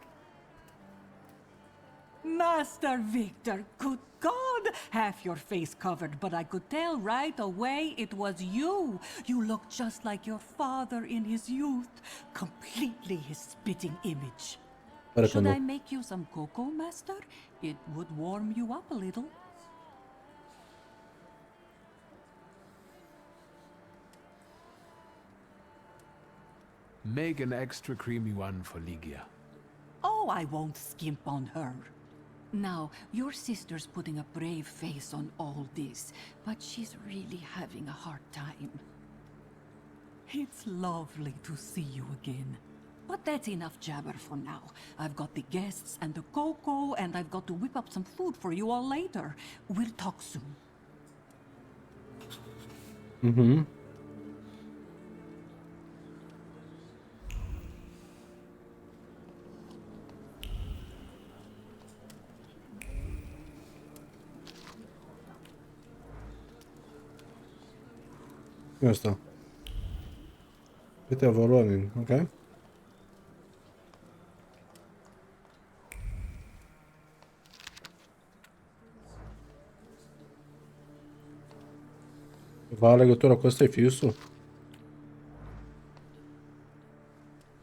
Master Victor, good God! Half your face covered, but I could tell right away it was you. You look just like your father in his youth. Completely his spitting image. Should I make you some cocoa, Master? It would warm you up a little. Make an extra creamy one for Ligia. Oh, I won't skimp on her. Now, your sister's putting a brave face on all this, but she's really having a hard time. It's lovely to see you again. But that's enough jabber for now. I've got the guests and the cocoa, and I've got to whip up some food for you all later. We'll talk soon. Mm-hmm. Ăsta. Câte running, ok? Va legătura cu ăsta e fiusul?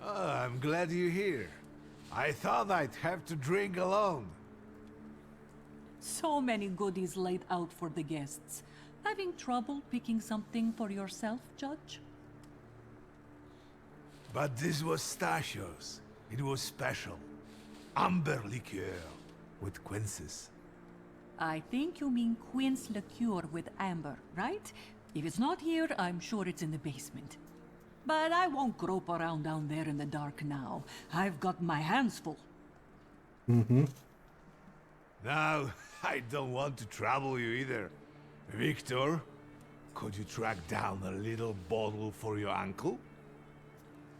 I'm glad you're here. I thought I'd have to drink alone. So many goodies laid out for the guests. Having trouble picking something for yourself, Judge? But this was Stachio's. It was special. Amber liqueur with quinces. I think you mean quince liqueur with amber, right? If it's not here, I'm sure it's in the basement. But I won't grope around down there in the dark now. I've got my hands full. Mm-hmm. Now, I don't want to trouble you either. Victor, could you track down a little bottle for your uncle?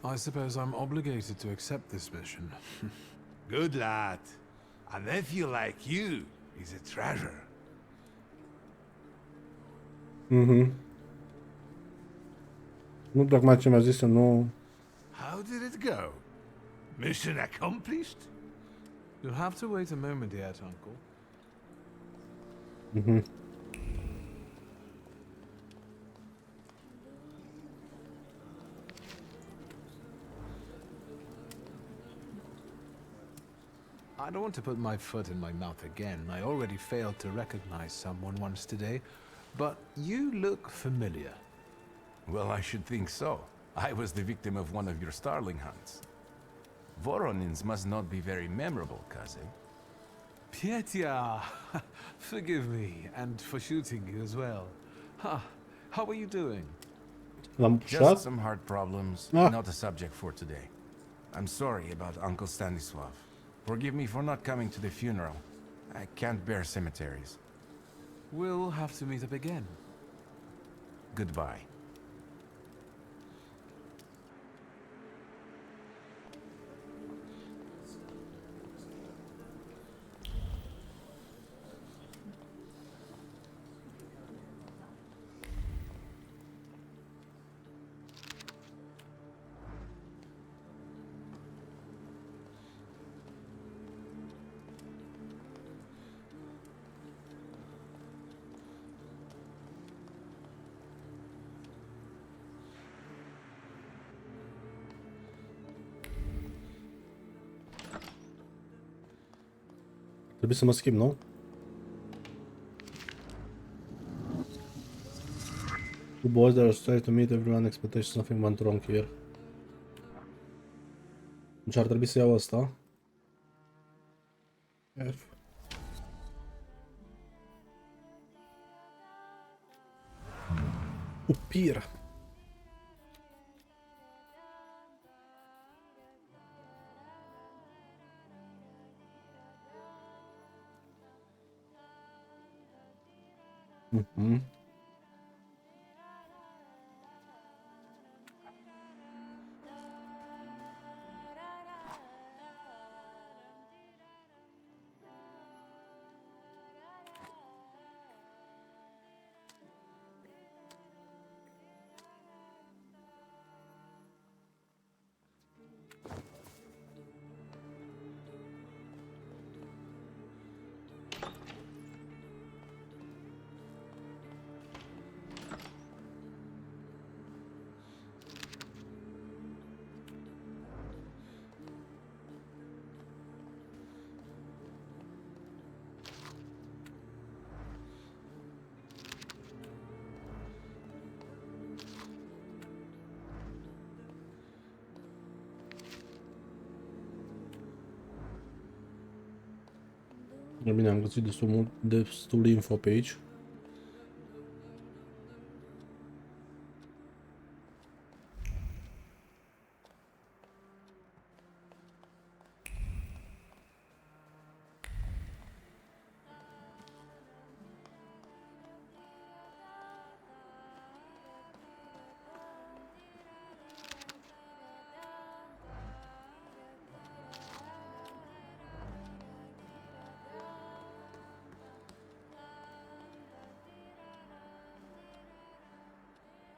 I suppose I'm obligated to accept this mission. Good lad. A nephew like you is a treasure. Mhm. Nu tocmai ce mi-a zis să nu... How did it go? Mission accomplished? You'll have to wait a moment yet, Uncle. Mhm. I don't want to put my foot in my mouth again. I already failed to recognize someone once today, but you look familiar. Well, I should think so. I was the victim of one of your starling hunts. Voronins must not be very memorable, cousin. Pietia! Forgive me, and for shooting you as well. How are you doing? Just some heart problems, Ah. not a subject for today. I'm sorry about Uncle Stanislav. Forgive me for not coming to the funeral. I can't bear cemeteries. We'll have to meet up again. Goodbye. Trebuie să mă schimb, nu? Two boys that are trying to meet everyone expectations, nothing went wrong here. Deci ar trebui să iau ăsta. F. Upir. Mhm. E bine, am găsit destul info pe aici.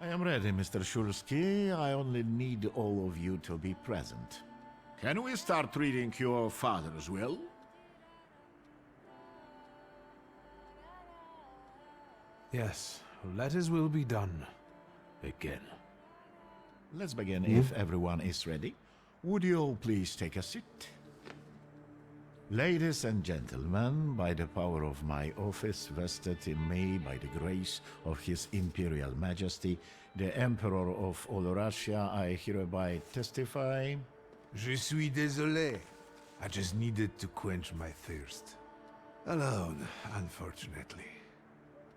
I am ready, Mr. Shulsky. I only need all of you to be present. Can we start reading your father's will? Yes, let his will be done. Again. Let's begin if everyone is ready. Would you all please take a seat? Ladies and gentlemen, by the power of my office vested in me by the grace of His Imperial Majesty, the Emperor of all Russia, I hereby testify... Je suis désolé. I just needed to quench my thirst. Alone, unfortunately.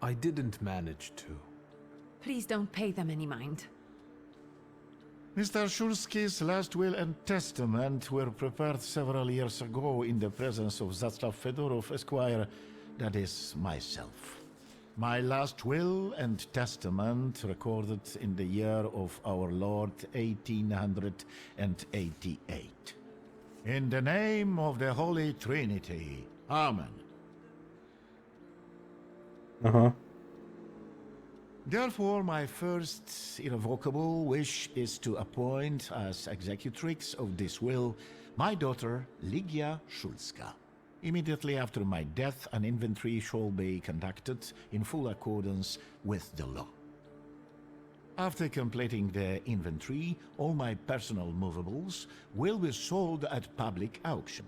I didn't manage to. Please don't pay them any mind. Mr. Shulski's last will and testament were prepared several years ago in the presence of Zaslav Fedorov, Esquire, that is, myself. My last will and testament recorded in the year of our Lord 1888. In the name of the Holy Trinity. Amen. Therefore, my first irrevocable wish is to appoint as executrix of this will my daughter, Ligia Shulska. Immediately after my death, an inventory shall be conducted in full accordance with the law. After completing the inventory, all my personal movables will be sold at public auction.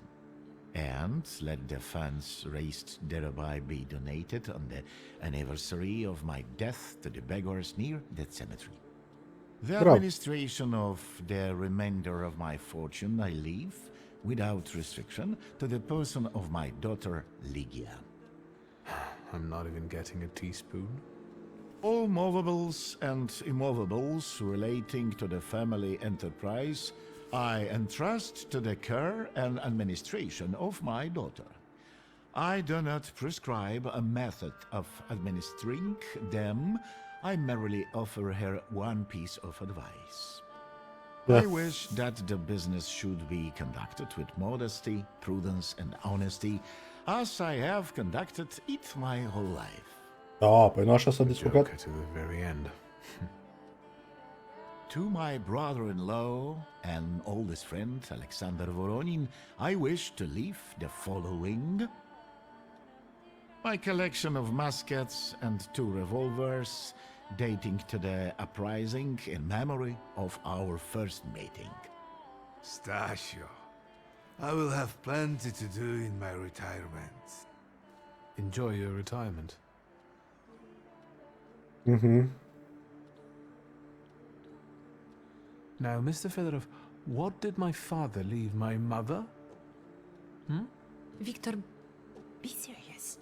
And let the funds raised thereby be donated on the anniversary of my death to the beggars near that cemetery. The administration of the remainder of my fortune I leave, without restriction, to the person of my daughter Ligia. I'm not even getting a teaspoon. All movables and immovables relating to the family enterprise I entrust to the care and administration of my daughter. I do not prescribe a method of administering them. I merely offer her one piece of advice. I wish that the business should be conducted with modesty, prudence, and honesty, as I have conducted it my whole life. Da, păi nu așa s-a descurcat. To the very end. To my brother-in-law and oldest friend, Alexander Voronin, I wish to leave the following: my collection of muskets and 2 revolvers dating to the uprising in memory of our first meeting. Stasio, I will have plenty to do in my retirement. Enjoy your retirement. Now, Mr. Fedorov, what did my father leave my mother? Victor, be serious.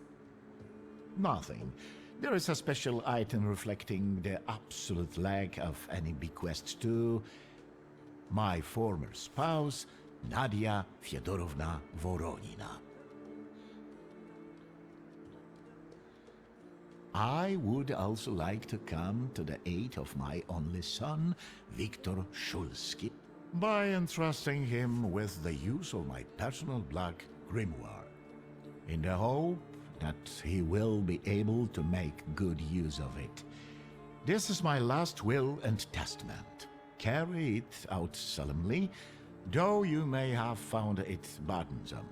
Nothing. There is a special item reflecting the absolute lack of any bequest to my former spouse, Nadia Fyodorovna Voronina. I would also like to come to the aid of my only son, Viktor Shulski, by entrusting him with the use of my personal black grimoire, in the hope that he will be able to make good use of it. This is my last will and testament. Carry it out solemnly, though you may have found it burdensome.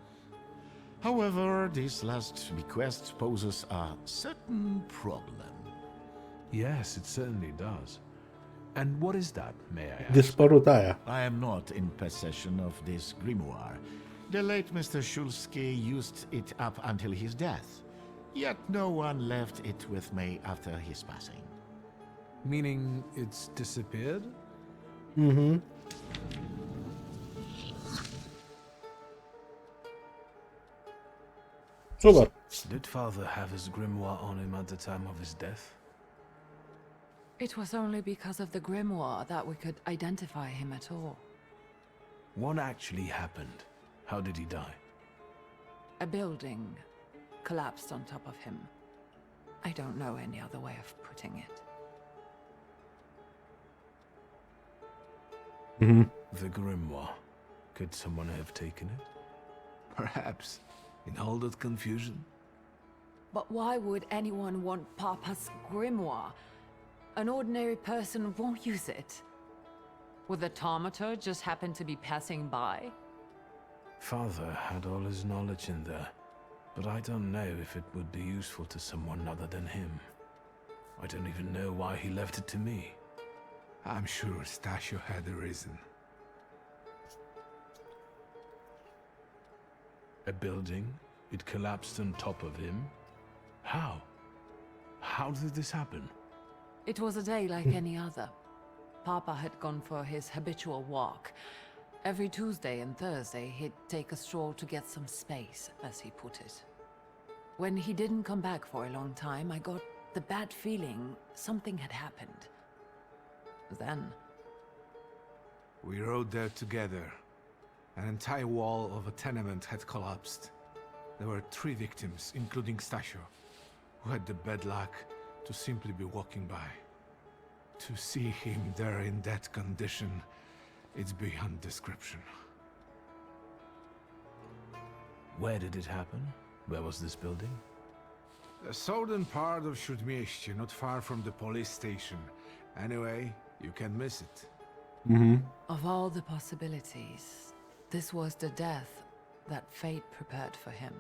However, this last bequest poses a certain problem. Yes, it certainly does. And what is that, may I ask? Dispărut aia. I am not in possession of this grimoire. The late Mr. Shulski used it up until his death, yet no one left it with me after his passing. Meaning it's disappeared? Super. Did father have his grimoire on him at the time of his death? It was only because of the grimoire that we could identify him at all. What actually happened? How did he die? A building collapsed on top of him. I don't know any other way of putting it. The grimoire. Could someone have taken it? Perhaps. In all that confusion? But why would anyone want Papa's grimoire? An ordinary person won't use it. Would the Thaumaturge just happen to be passing by? Father had all his knowledge in there, but I don't know if it would be useful to someone other than him. I don't even know why he left it to me. I'm sure Stasio had a reason. A building? It collapsed on top of him? How? How did this happen? It was a day like any other. Papa had gone for his habitual walk. Every Tuesday and Thursday, he'd take a stroll to get some space, as he put it. When he didn't come back for a long time, I got the bad feeling something had happened. Then, We rode there together. An entire wall of a tenement had collapsed. There were 3 victims, including Stasio, who had the bad luck to simply be walking by. To see him there in that condition, it's beyond description. Where did it happen? Where was this building? The southern part of Śródmieście, not far from the police station. Anyway, you can miss it. Of all the possibilities, this was the death that fate prepared for him.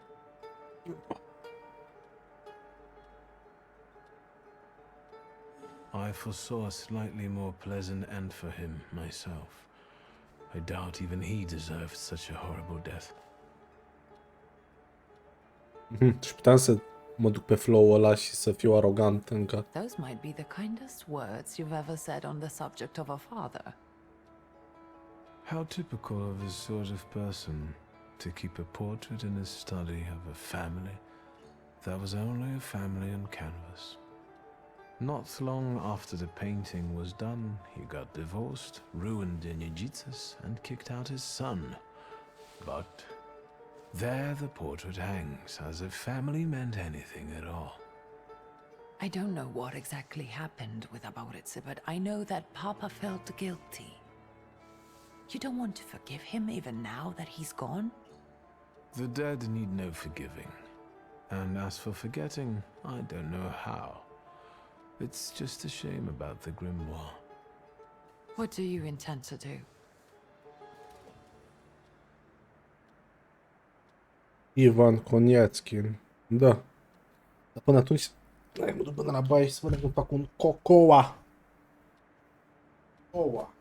I foresaw a slightly more pleasant end for him, myself. I doubt even he deserved such a horrible death. Și puteam să mă duc pe flow-ul ăla și să fiu arogant încă. Those might be the kindest words you've ever said on the subject of a father. How typical of his sort of person to keep a portrait in his study of a family that was only a family on canvas. Not long after the painting was done, he got divorced, ruined in Yejitsas, and kicked out his son. But there the portrait hangs, as if family meant anything at all. I don't know what exactly happened with Abauritse, but I know that Papa felt guilty. You don't want to forgive him even now that he's gone? The dead need no forgiving. And as for forgetting, I don't know how. It's just a shame about the grimoire. What do you intend to do? Ivan Koniecki. Da. Dar până atunci, hai mă duc până la baie și să vedem cum fac un cocoa. Cocoa.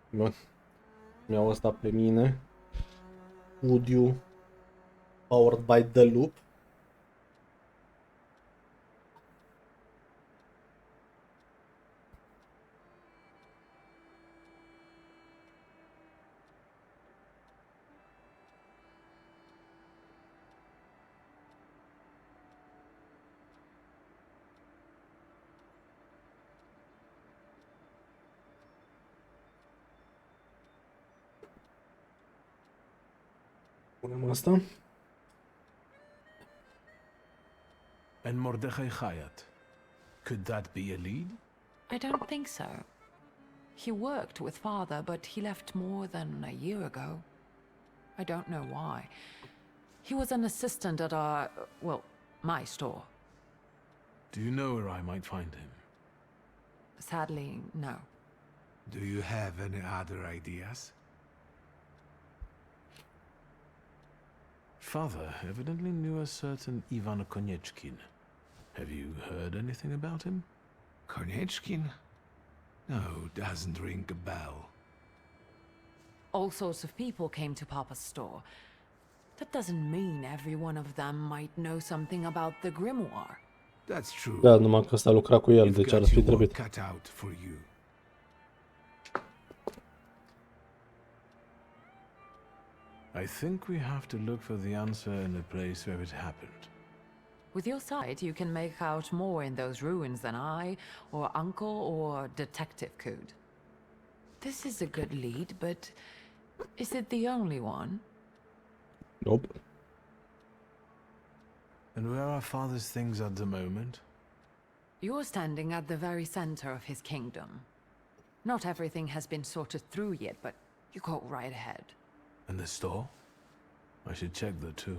Bun. Mi-au ăsta pe mine. Would you powered by the loop? Punem asta. And Mordechai Chayat. Could that be a lead? I don't think so. He worked with father, but he left more than a year ago. I don't know why. He was an assistant at our, well, my store. Do you know where I might find him? Sadly, no. Do you have any other ideas? Father evidently knew a certain Ivan Konieczkin. Have you heard anything about him? Konieczkin? No, doesn't ring a bell. All sorts of people came to Papa's store. That doesn't mean every one of them might know something about the grimoire. That's true. Da, numai că ăsta lucra cu el, You've deci ar got fi your trebuit. work cut out for you. I think we have to look for the answer in the place where it happened. With your sight, you can make out more in those ruins than I, or Uncle, or Detective could. This is a good lead, but is it the only one? Nope. And where are Father's things at the moment? You're standing at the very center of his kingdom. Not everything has been sorted through yet, but you go right ahead. And the store? I should check there too.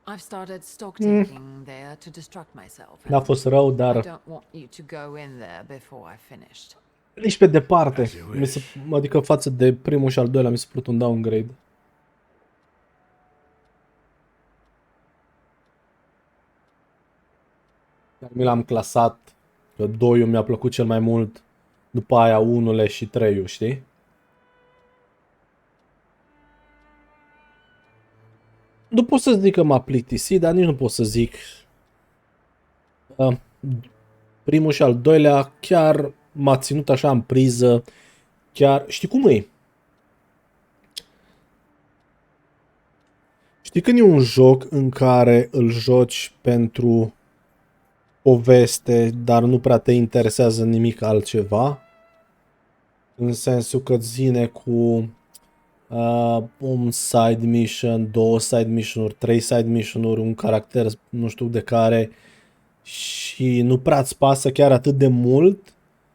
I've started stock taking there to distract myself. N-a fost rău, I dar don't want you to go in there before I've finished. nici pe departe. Adică față de primul și al doilea mi s-a părut un downgrade. Mi l-am clasat, că 2-ul mi-a plăcut cel mai mult, după aia 1-le și 3-ul, știi? Nu pot să zic că m-a plictisit, dar nici nu pot să zic. Primul și al doilea chiar m-a ținut așa în priză. Chiar, știi cum e? Știi când e un joc în care îl joci pentru poveste, dar nu prea te interesează nimic altceva? În sensul că îți vine cu un side mission, 2 side mission-uri, 3 side mission-uri, un caracter nu știu de care și nu prea îți pasă chiar atât de mult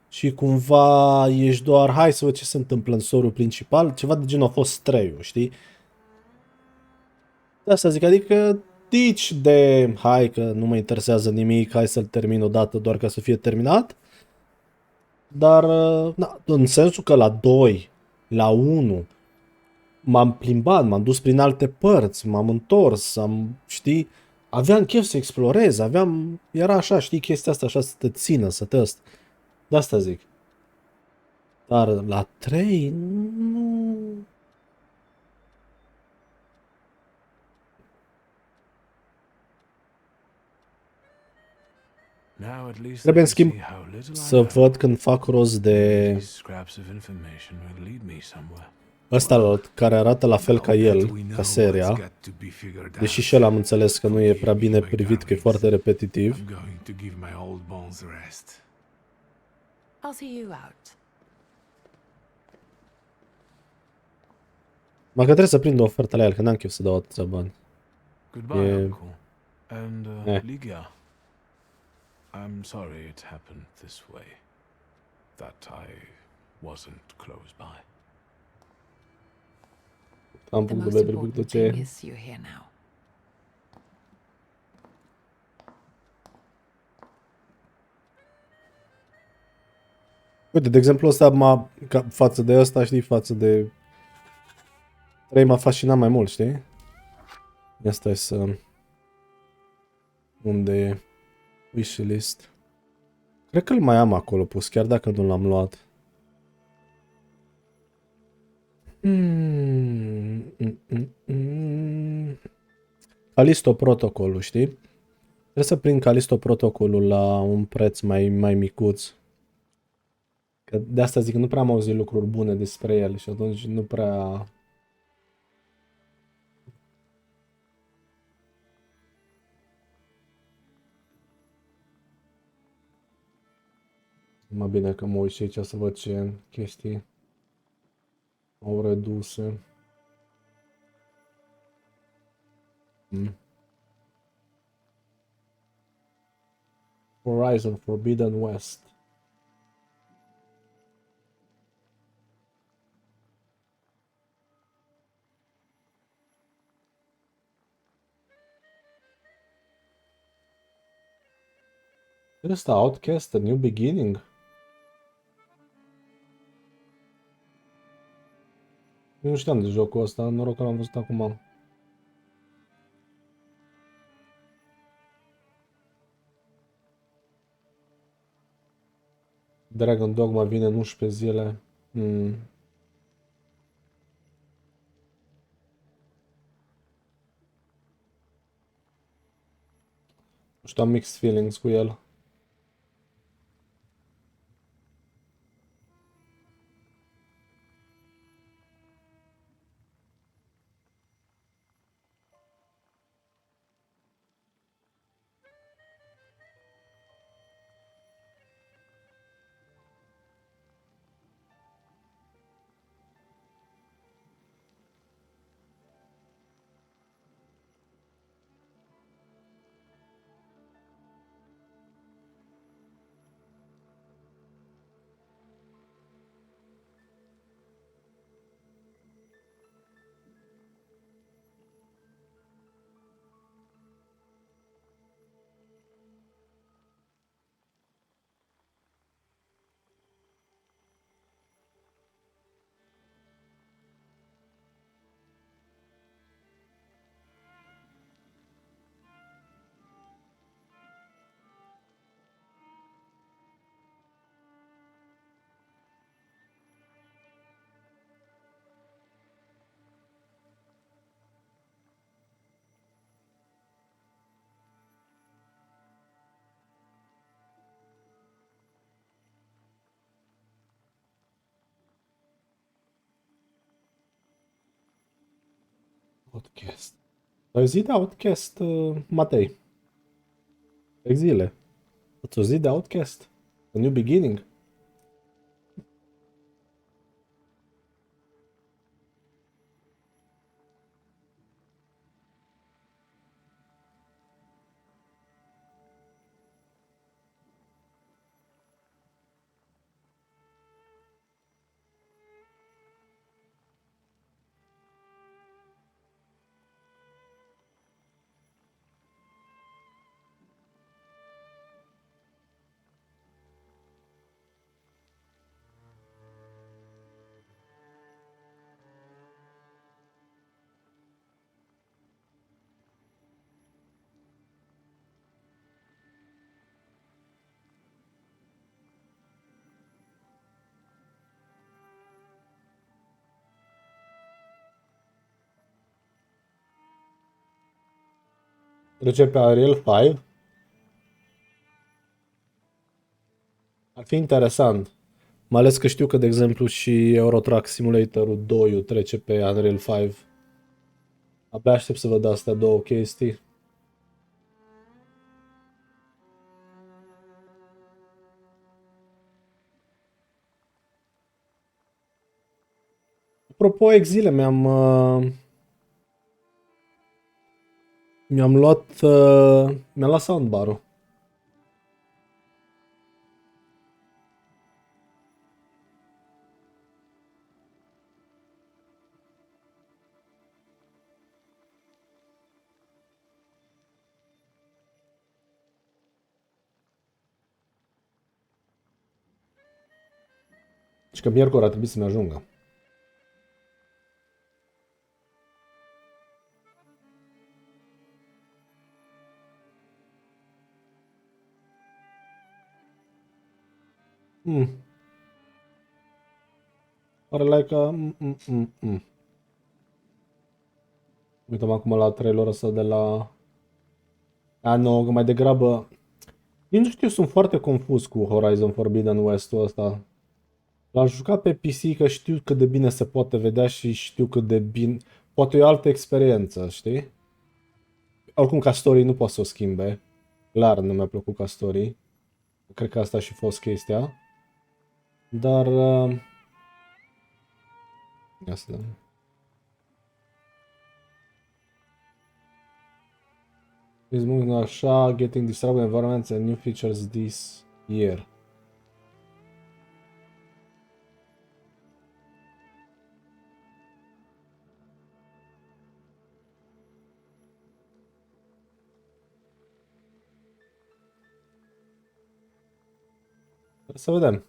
și cumva ești doar hai să văd ce se întâmplă în sorul principal, ceva de genul a fost Stray-ul, știi? De asta zic, adică nici de hai că nu mă interesează nimic, hai să-l termin odată doar ca să fie terminat, dar na, în sensul că la 2, la 1 m-am plimbat, m-am dus prin alte părți, m-am întors, știi, aveam chef să explorez, era așa, știi, chestia asta așa să te țină, să te ăsta. De asta zic. Dar la 3, nu... Now at least Trebuie, I în can schimb, see how little I să know. văd când fac rost de These scraps of information will lead me somewhere. ăsta care arată la fel ca el, ca seria, deși și el am înțeles că nu e prea bine privit, că e foarte repetitiv. I'm going to give my old bones a rest. I'll see you out. Mă că trebuie să prind o ofertă la el, că n-am chef să dau atâția bani. Goodbye, Uncle. And, Eh. Ligia. I'm sorry it happened this way. That I wasn't close by. Am The punct most de vedere important ce... thing is you're here now. Uite, de exemplu ăsta față de ăsta, știi, față de 3 m-a fascinat mai mult, știi? Ia stai să... Unde e? Wishlist. Cred că îl mai am acolo pus, chiar dacă nu l-am luat. Callisto protocolul, știi? Trebuie să prind Callisto protocolul la un preț mai micuț. Că de asta zic, nu prea am auzit lucruri bune despre el și atunci nu prea... Mai bine că mă uit și aici să văd ce chestii au reduse. Horizon Forbidden West. Ăsta Outcast, A New Beginning? Eu nu știam de jocul ăsta, noroc că l-am văzut acum. Dragon Dogma vine în 11 zile. Nu știu, am mixed feelings cu el. Outcast. Ai zi de Outcast, Matei. Exile. Ați o zi de Outcast? A New Beginning? Trece pe Unreal 5? Ar fi interesant. Mai ales că știu că, de exemplu, și Euro Truck Simulator 2 trece pe Unreal 5. Abia aștept să văd astea două chestii. Apropo, Exile, mi-am luat soundbar-ul. Și că miercuri ar trebui să-mi ajungă. Are like a... Uităm acum la trailerul ăsta de la... Nu, că mai degrabă... Nici nu știu, sunt foarte confuz cu Horizon Forbidden West-ul ăsta. L-am jucat pe PC că știu cât de bine se poate vedea și știu cât de bine... Poate e o altă experiență, știi? Oricum ca story nu poate să o schimbe. Clar nu mi-a plăcut ca story. Cred că asta a și fost chestia. Dar... Asta. Is moving așa, getting disturbed environments and new features this year. Să vedem.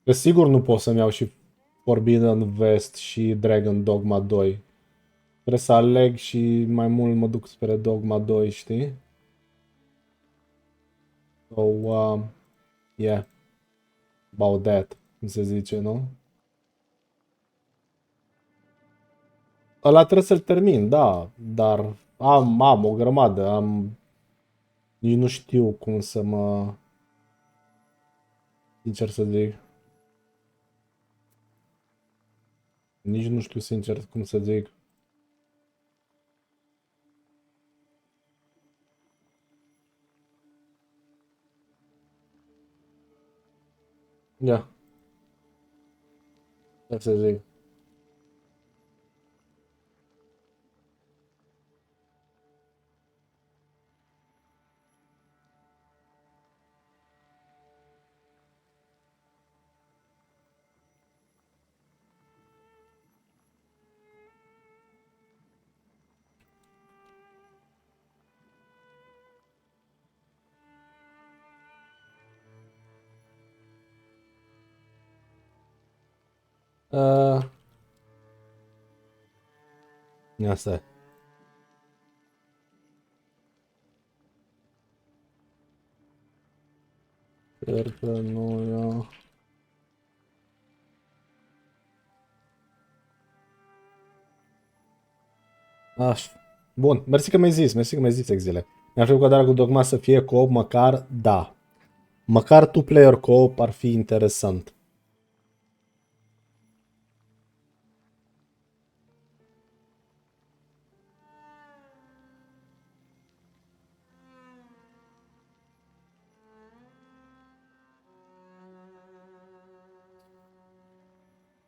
Că sigur nu pot să-mi iau și Forbidden West și Dragon Dogma 2. Trebuie să aleg și mai mult mă duc spre Dogma 2, știi? So, yeah. About that, cum se zice, nu? Ăla trebuie să-l termin, da, dar am o grămadă, nici nu știu cum să mă... Sincer să zic. Nici nu știu sincer cum să zic. Ia. Ce să zic. Asta e. Sper că nu ia... Așa. Bun, mersi că mi-ai zis, Exile. Mi-ar fi cu cu Dogma să fie co-op măcar, da. Măcar two-player co-op ar fi interesant.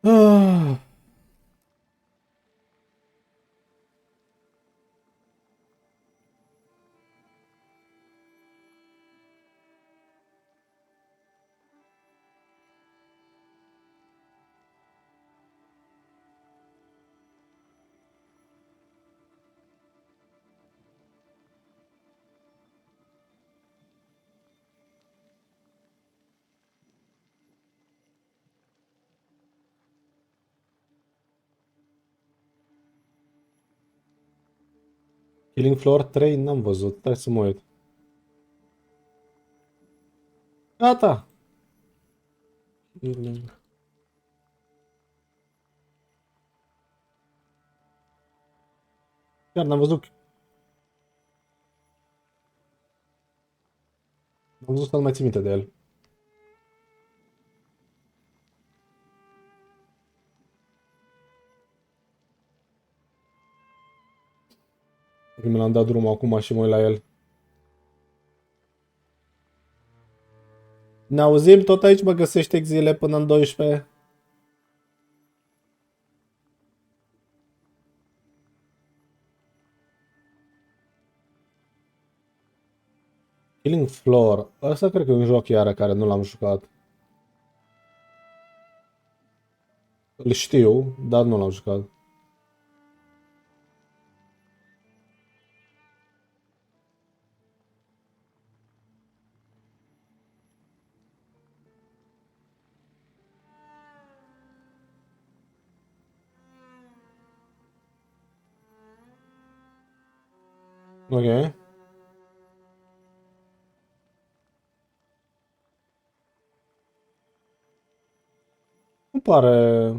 Ah. Killing Floor 3 n-am văzut, trebuie să mă uit. Gata! Chiar n-am văzut. Am văzut să nu mai țin minte de el. Mi l-am dat drumul acum și mă uit la el. Ne auzim, tot aici mă găsești Exile până în 12. Killing Floor. Asta cred că e un joc iară care nu l-am jucat. Îl știu, dar nu l-am jucat. Ok. pare...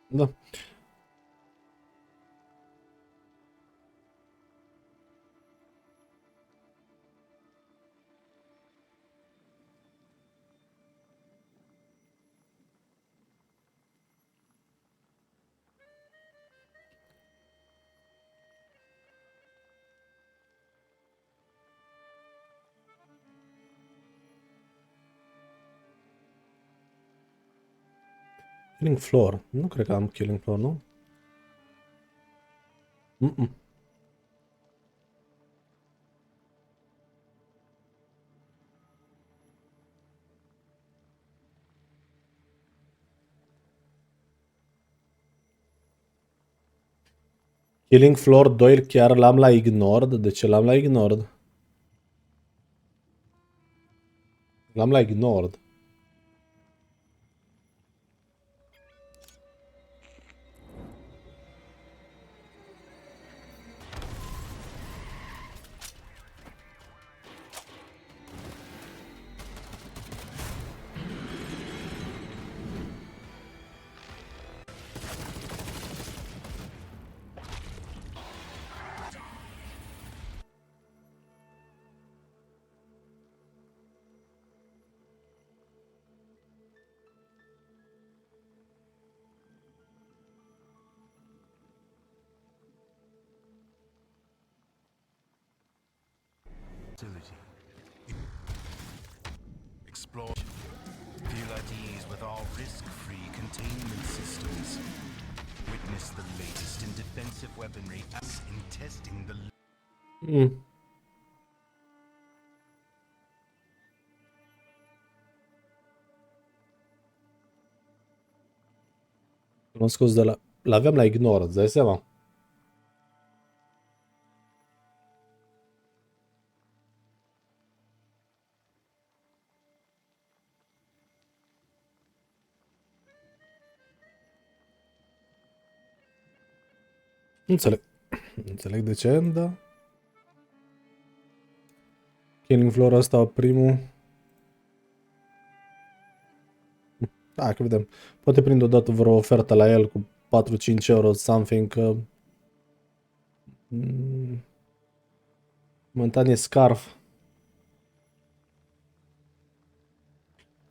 Da. Killing Floor. Nu cred că am Killing Floor, nu? Mm-mm. Killing Floor 2 chiar l-am la ignored. De ce l-am la ignored? L-am la ignored. Explore. Feel at ease with all risk-free containment systems. Witness the latest in defensive weaponry as in testing the... M-am scos de la... L-aveam la ignored, îți dai seama? Nu înțeleg. Nu înțeleg de ce, da. Killing Floor ăsta, primul. Da, că vedem. Poate prind odată vreo ofertă la el cu 4-5 euro something, că... Momentan e Scarf.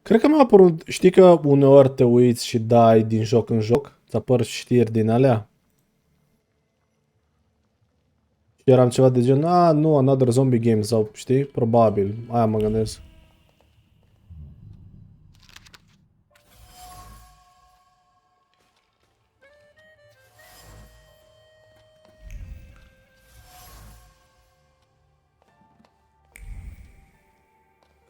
Cred că mi-a apărut... Știi că uneori te uiți și dai din joc în joc? Ți apar știri din alea? Și eram ceva de gen, nu, Another Zombie Game sau, știi? Probabil. Aia mă gândesc.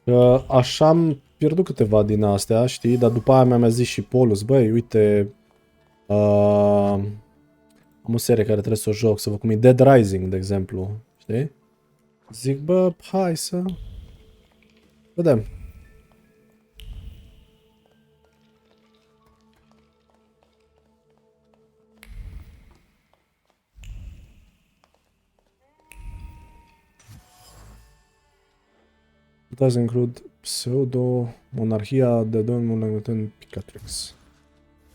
Că așa am pierdut câteva din astea, știi? Dar după aia mi-a zis și Polus, băi, uite, am o serie care trebuie să o joc, să văd cum e Dead Rising, de exemplu, știi? Zic, bă, hai să vedem. It does include pseudo-monarhia de domnul în Picatrix.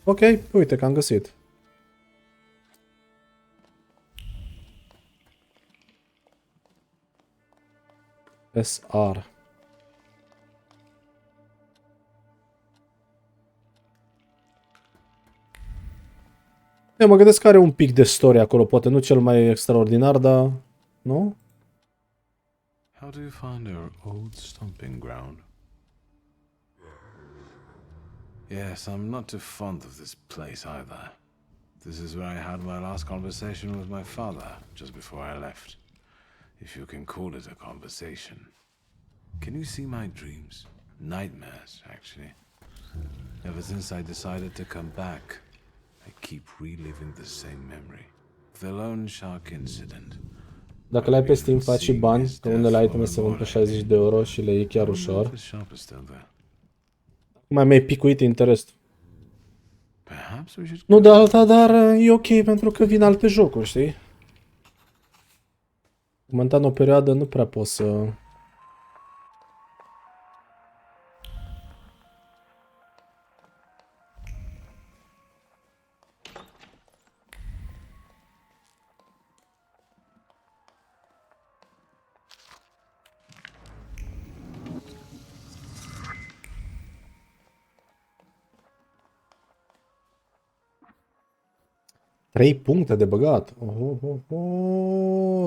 Ok, uite că am găsit. SR. Eu mă gândesc că are un pic de story acolo, poate nu cel mai extraordinar, dar... Nu? How do you find our old stomping ground? Yes, I'm not too fond of this place either. This is where I had my last conversation with my father, just before I left. If you can call it a conversation. Can you see my dreams? Nightmares, actually. Ever since I decided to come back, I keep reliving the same memory. The loan shark incident. Dacă le ai pe Steam, faci și bani, că unele iteme se vând pe 60 de euro și le iei chiar ușor. Mai mi-ai picuit interesul. Nu de alta, dar e ok pentru că vin alte jocuri, știi? Momentan o perioadă nu prea pot să... 3 puncte de băgat.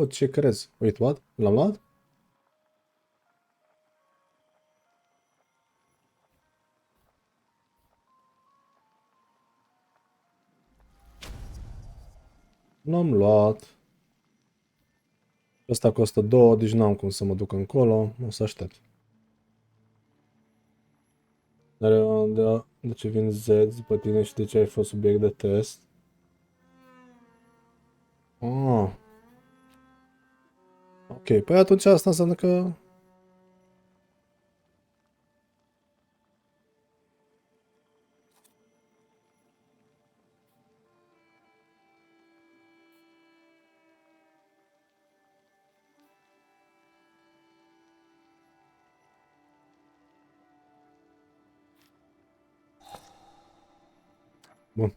Ce crezi? Wait, what? L-am luat? L-am luat. Ăsta costă 2, deci n-am cum să mă duc încolo. O să aștept. Dar de ce vin Z după tine și de ce ai fost subiect de test? Ah. Ok, păi atunci asta înseamnă că... Bun.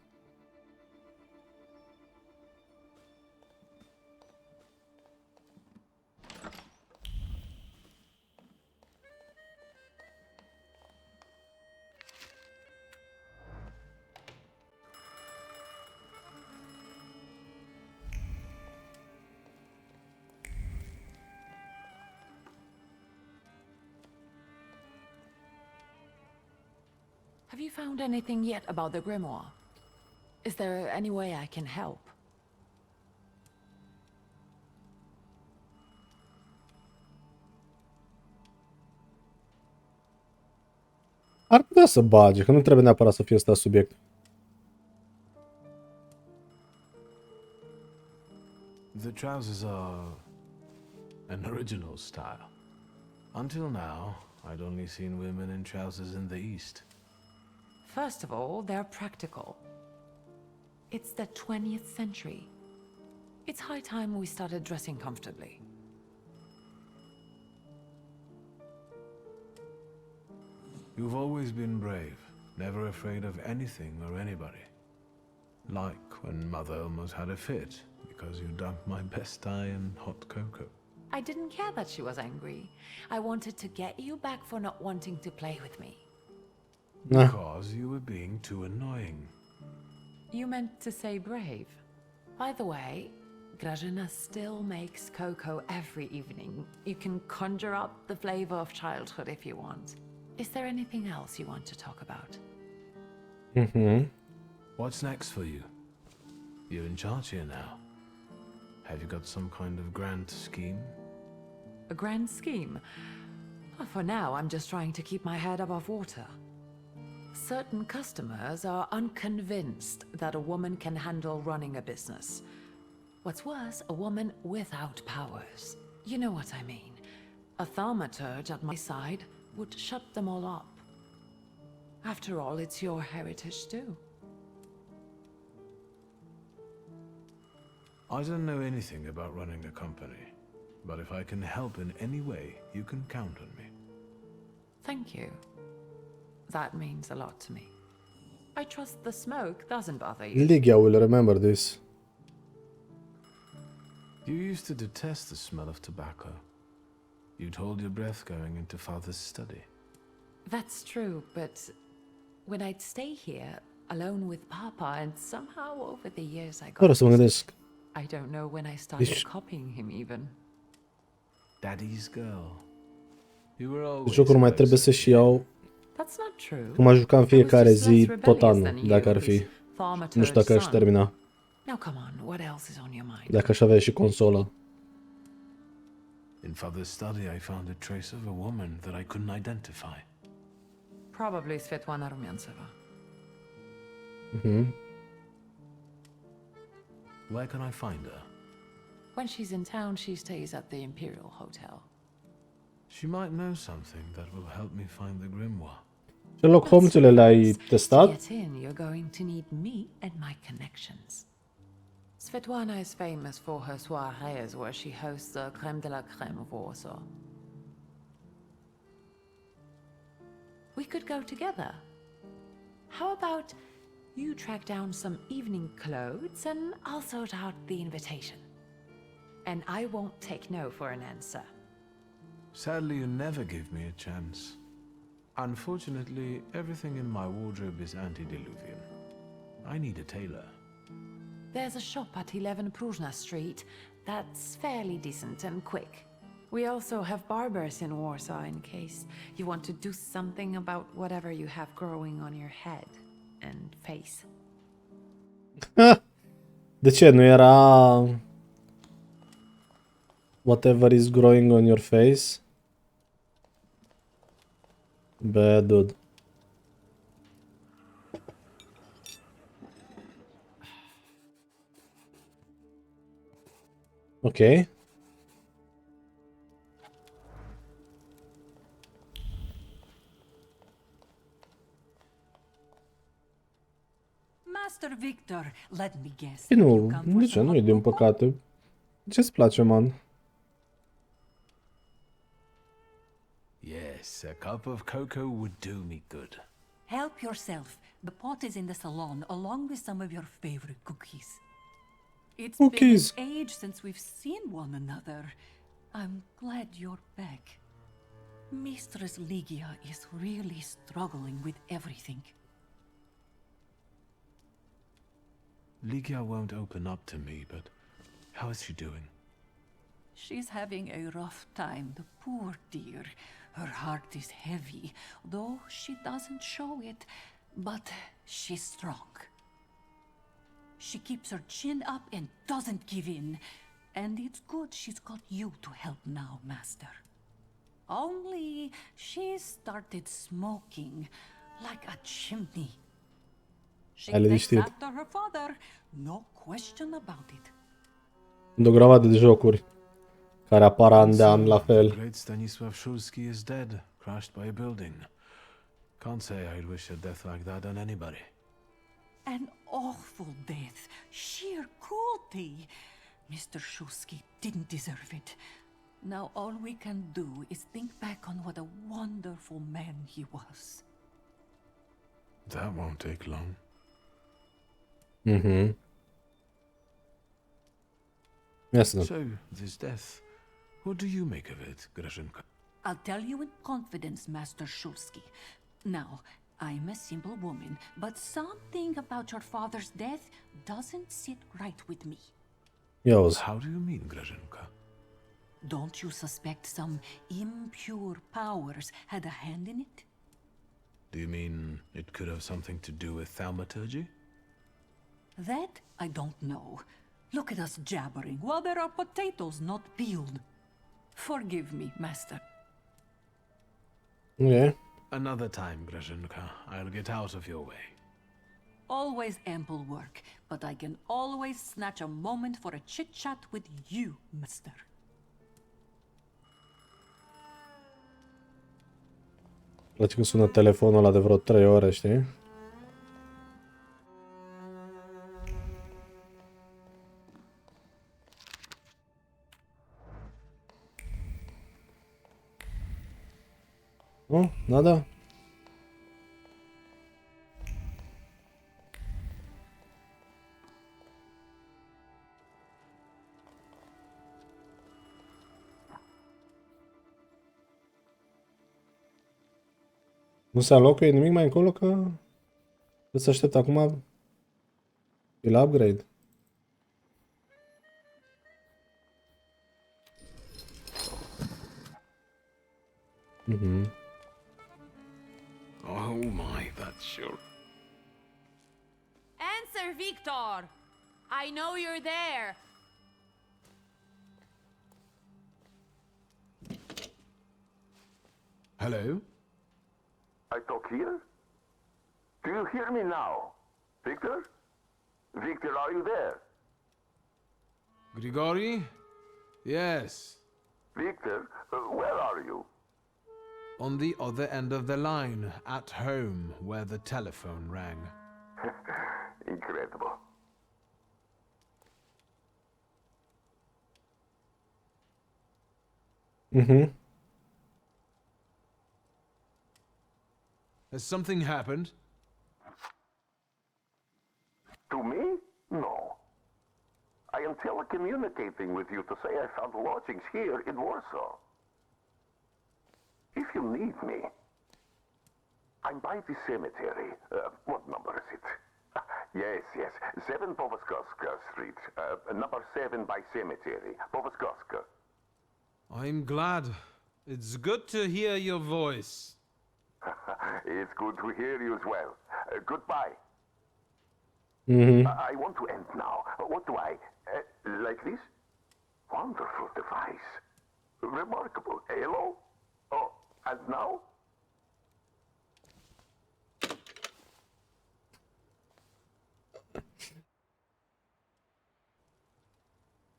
Have you found anything yet about the grimoire? Is there any way I can help? Ar putea să bage, că nu trebuie neapărat să fie ăsta subiect. The trousers are an original style. Until now, I'd only seen women in trousers in the East. First of all, they're practical. It's the 20th century. It's high time we started dressing comfortably. You've always been brave, never afraid of anything or anybody. Like when Mother almost had a fit because you dumped my best tie in hot cocoa. I didn't care that she was angry. I wanted to get you back for not wanting to play with me. Because you were being too annoying. You meant to say brave. By the way, Grażyna still makes cocoa every evening. You can conjure up the flavor of childhood if you want. Is there anything else you want to talk about? What's next for you? You're in charge here now. Have you got some kind of grand scheme? A grand scheme? Well, for now, I'm just trying to keep my head above water. Certain customers are unconvinced that a woman can handle running a business. What's worse, a woman without powers. You know what I mean. A thaumaturge at my side would shut them all up. After all, it's your heritage too. I don't know anything about running a company, but if I can help in any way, you can count on me. Thank you. That means a lot to me. I trust the smoke doesn't bother you. Ligia will remember this. You used to detest the smell of tobacco. You'd hold your breath going into Father's study. That's true, but when I'd stay here, alone with Papa, and somehow over the years I got Fără să mă gândesc. I don't know when I started Deci- copying him even. Daddy's girl. You were Deci always jocul mai trebuie să și iau. That's not true. Cum aș juca în fiecare I was just zi less tot rebellious anul, than dacă you, ar fi. his Nu thaumaturge știu dacă aș son. termina. Now come on, what else is on your mind? Dacă aș avea și consolă. In Father's study, I found a trace of a woman that I couldn't identify. Probably Svetlana Rumyantseva. Where can I find her? When she's in town, she stays at the Imperial Hotel. She might know something that will help me find the grimoire. Sherlock Holmes-urile le-ai To testat? get in, you're going to need me and my connections. Svetlana is famous for her soirees where she hosts the creme de la creme of Warsaw. We could go together. How about you track down some evening clothes and I'll sort out the invitation? And I won't take no for an answer. Sadly, you never give me a chance. Unfortunately, everything in my wardrobe is antediluvian. I need a tailor. There's a shop at 11 Pruzhna Street that's fairly decent and quick. We also have barbers in Warsaw in case you want to do something about whatever you have growing on your head and face. De ce nu era whatever is growing on your face? Bad dude. Okay. Master Victor, let me guess. Nu, de ce? Nu e din păcate. Ce-ți place, man? Yes, a cup of cocoa would do me good. Help yourself. The pot is in the salon, along with some of your favorite cookies. It's Cookies. been an age since we've seen one another. I'm glad you're back. Mistress Ligia is really struggling with everything. Ligia won't open up to me, but how is she doing? She's having a rough time, the poor dear. Her heart is heavy, though she doesn't show it, but she's strong. She keeps her chin up and doesn't give in. And it's good she's got you to help now, Master. Only she started smoking like a chimney. She Hai takes liniștit. after her father, no question about it. Sunt o grămadă de jocuri care apar an de an la The fel. great Stanisław Szulski is dead, crashed by a building. Can't say I'd wish a death like that on anybody. An awful death, sheer cruelty. Mr. Szulski didn't deserve it. Now all we can do is think back on what a wonderful man he was. That won't take long. Mhm. Jasne. So, this death, what do you make of it, Grażynka? I'll tell you in confidence, Master Szulski. Now, I'm a simple woman, but something about your father's death doesn't sit right with me. Iauzi. How do you mean, Grażynka? Don't you suspect some impure powers had a hand in it? Do you mean it could have something to do with thaumaturgy? That I don't know. Look at us jabbering while there are potatoes not peeled. Forgive me, Master. Okay. Another time, Grażynka. I'll get out of your way. Always ample work, but I can always snatch a moment for a chit-chat with you, Master. Place că sună telefonul ăla de vreo 3 ore, știi? Nu? Nada? Nu se alocuie nimic mai încolo că... Trebuie să aștept acum la upgrade. Mhm. Oh my, that's sure. Answer, Victor! I know you're there. Hello? I talk here? Do you hear me now? Victor? Victor, are you there? Grigori? Yes. Victor, where are you? On the other end of the line, at home, where the telephone rang. Incredible. Mhm. Has something happened? To me? No. I am telecommunicating with you to say I found lodgings here in Warsaw. If you need me, I'm by the cemetery. What number is it? Yes, 7 Powaskowska Street. Number 7 by cemetery. Powaskowska. I'm glad. It's good to hear your voice. It's good to hear you as well. Goodbye. Mhm. I want to end now. What do I... like this? Wonderful device. Remarkable. Hello? Oh, and now?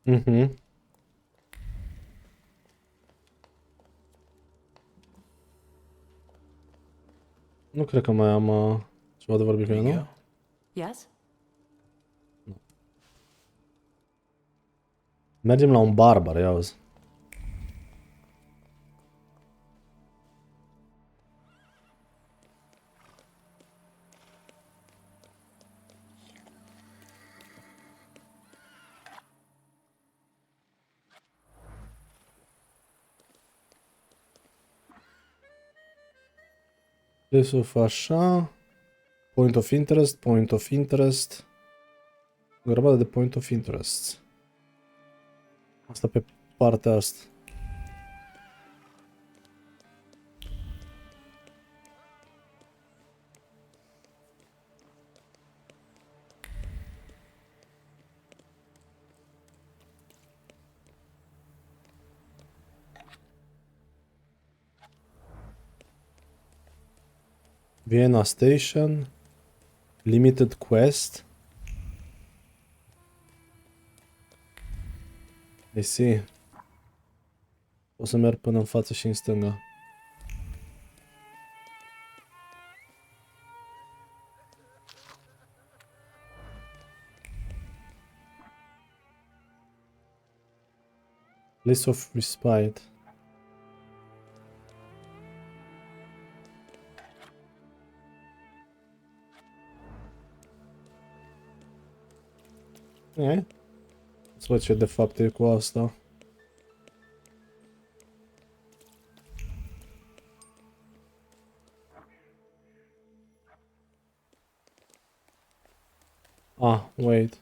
Mhm. Nu cred că mai am ceva de vorbit cu ea, nu? Yes? Mergem la un barbar, ia uzi. Plesuf așa. Point of interest, point of interest. O grămadă de point of interest. Asta pe partea asta. Vienna Station. Limited quest. I see. O să merg până în față și în stânga. Place of respite. Să văd ce de fapt e cu asta. Ah, wait.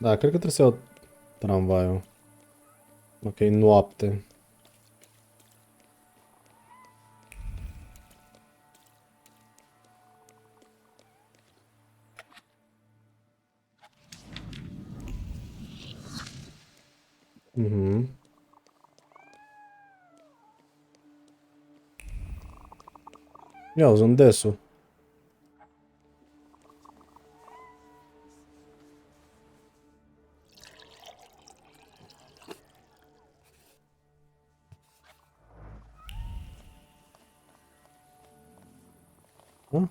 Da, cred că trebuie să iau tramvaiul. Ok, noapte. Mhm. Ia uzi un desu. Da?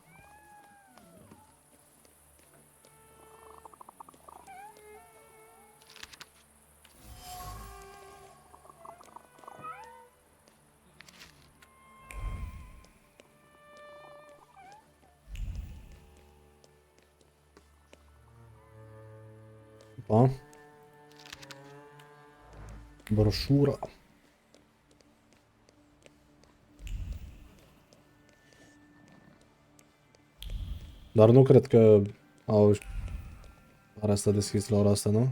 Da. Broșura. Dar nu cred că au are asta deschis la ora asta, nu?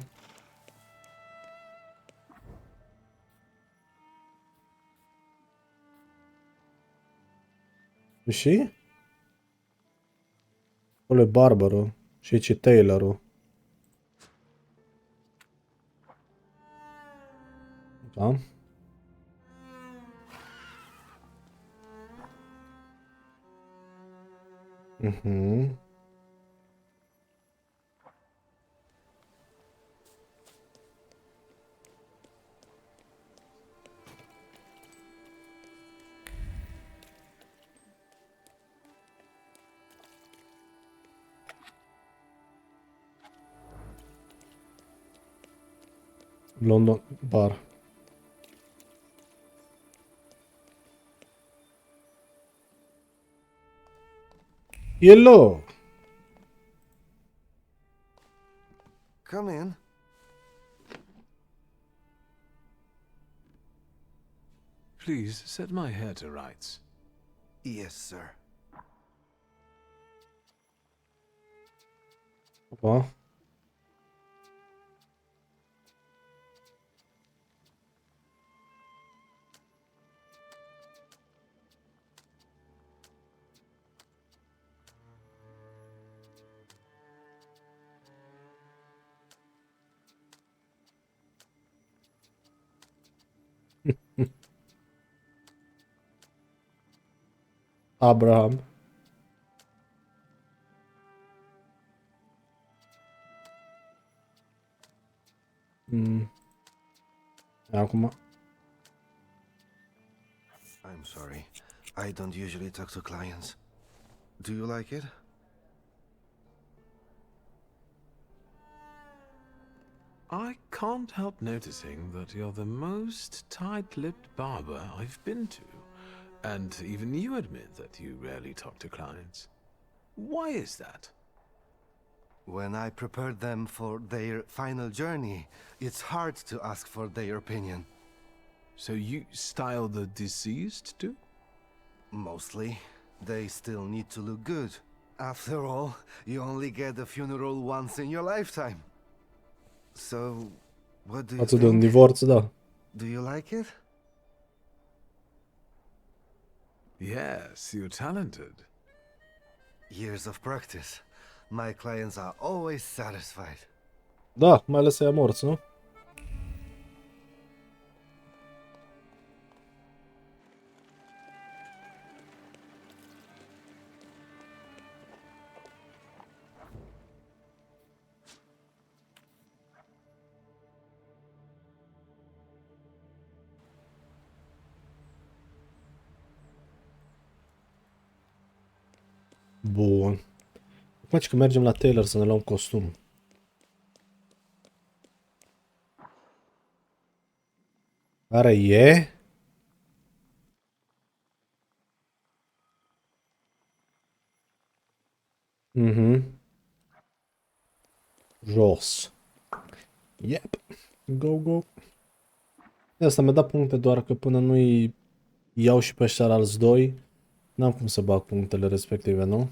Și? Ăla e barbarul. Și aici e Taylorul. Da? Mhm. London bar. Hello. Come in. Please set my hair to rights. Yes, sir. Opa. Abraham. Acum. I'm sorry. I don't usually talk to clients. Do you like it? I can't help noticing that you're the most tight-lipped barber I've been to. And even you admit that you rarely talk to clients. Why is that? When I prepared them for their final journey, it's hard to ask for their opinion. So you style the deceased too? Mostly. They still need to look good. After all, you only get a funeral once in your lifetime. So, what do you Față de un think? divorț, da. Do you like it? Yes, you're talented. Years of practice. My clients are always satisfied. Da, mai ales ăia morți, nu? Bun. Acum că mergem la tailor să ne luăm costum. Care e? Jos. Yep. Go, go. De asta mi-a dat puncte, doar că până nu-i iau și pe ăștia alți doi, n-am cum să bag punctele respective, nu?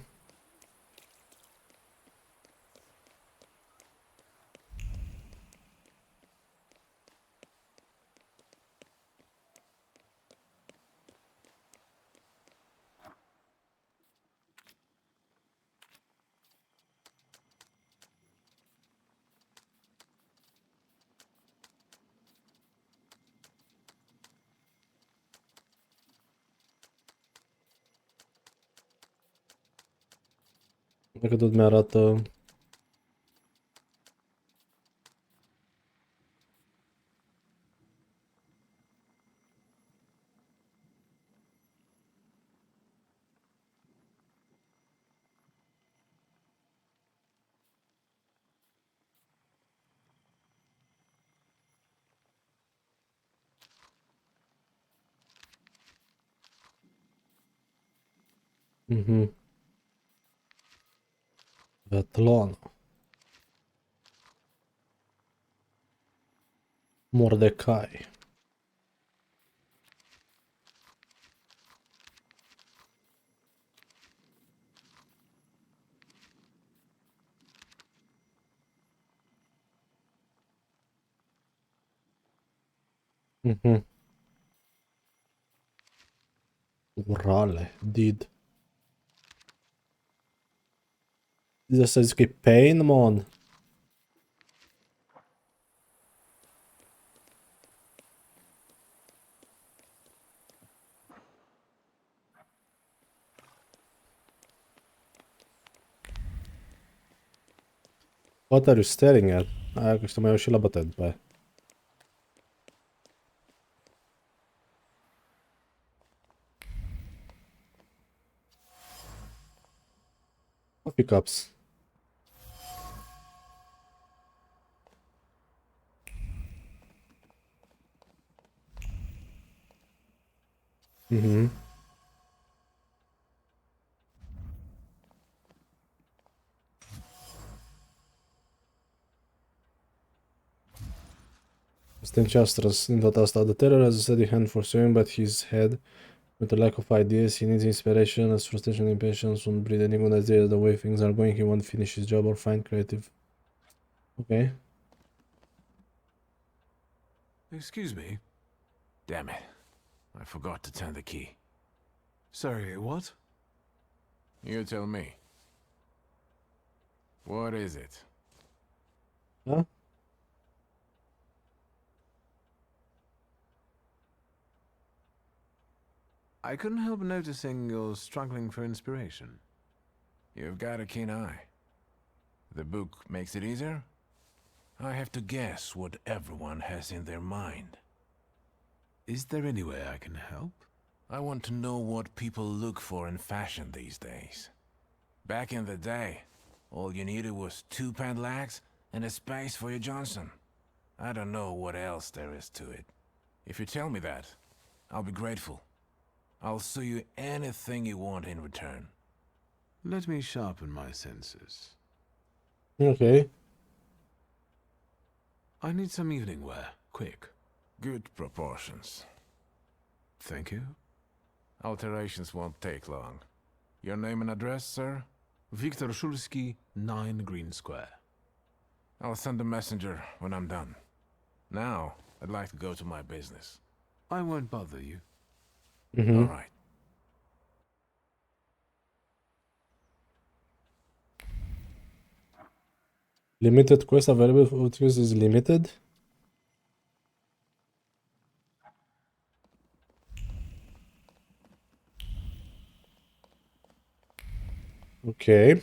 Dacă tot mi-arată... Svetlana. Mordecai. Urale. Did. De să zic că e pain, mon. What are you staring at? Aia că mai iau și la bătaie după aia. Pickups. Mm-hmm. Stincastras didn't asta. The terror has a steady hand for swimming, but his head, with a lack of ideas, he needs inspiration. As frustration and impatience won't breed any good ideas. The way things are going, he won't finish his job or find creative. Okay. Excuse me. Damn it. I forgot to turn the key. Sorry, what? You tell me. What is it? Huh? I couldn't help noticing you're struggling for inspiration. You've got a keen eye. The book makes it easier? I have to guess what everyone has in their mind. Is there any way I can help? I want to know what people look for in fashion these days. Back in the day, all you needed was 2 pant legs and a space for your Johnson. I don't know what else there is to it. If you tell me that, I'll be grateful. I'll sew you anything you want in return. Let me sharpen my senses. Okay. I need some evening wear, quick. Good proportions. Thank you. Alterations won't take long. Your name and address, sir? Viktor Shulsky, 9 Green Square. I'll send a messenger when I'm done. Now, I'd like to go to my business. I won't bother you. Mm-hmm. All right. Limited quest available for use is limited. Okay.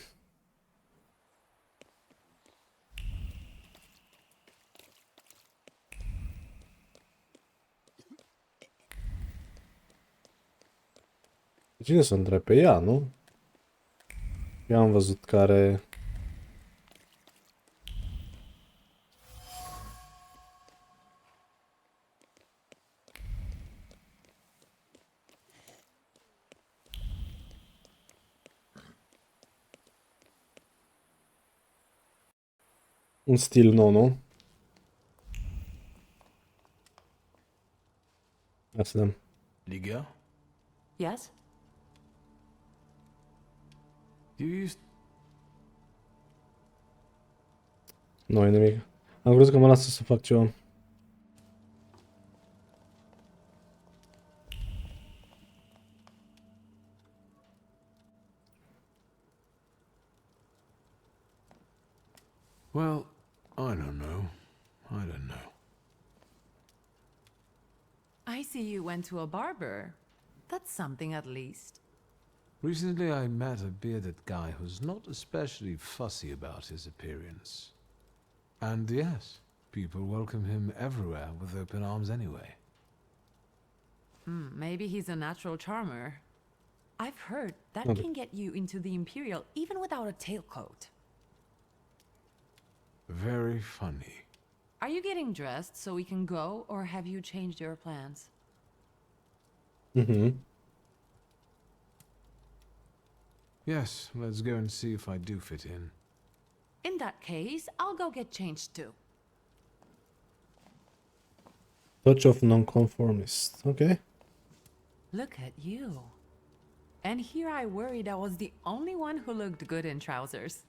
Cine sunt pe ea, nu? Eu am văzut care... Un stil nou, nu? Hai să dăm. Liga? Yes? You used... Nu e nimic. Am crezut că mă lasă să fac ceva. Well, I don't know. I don't know. I see you went to a barber. That's something at least. Recently I met a bearded guy who's not especially fussy about his appearance. And yes, people welcome him everywhere with open arms anyway. Maybe he's a natural charmer. I've heard that Okay. can get you into the Imperial even without a tailcoat. Very funny. Are you getting dressed so we can go, or have you changed your plans? Mm-hmm. Yes, let's go and see if I do fit in. In that case, I'll go get changed too. Touch of nonconformist. Okay. Look at you. And here I worried I was the only one who looked good in trousers.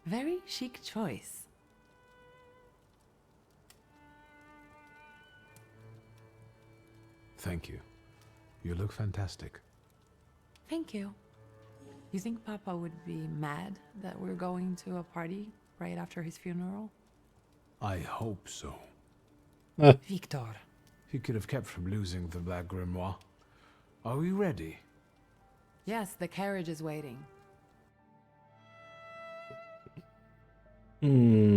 Very chic choice. Thank you. You look fantastic. Thank you. You think Papa would be mad that we're going to a party right after his funeral? I hope so. Victor. He could have kept from losing the Black Grimoire. Are we ready? Yes, the carriage is waiting. Hmm.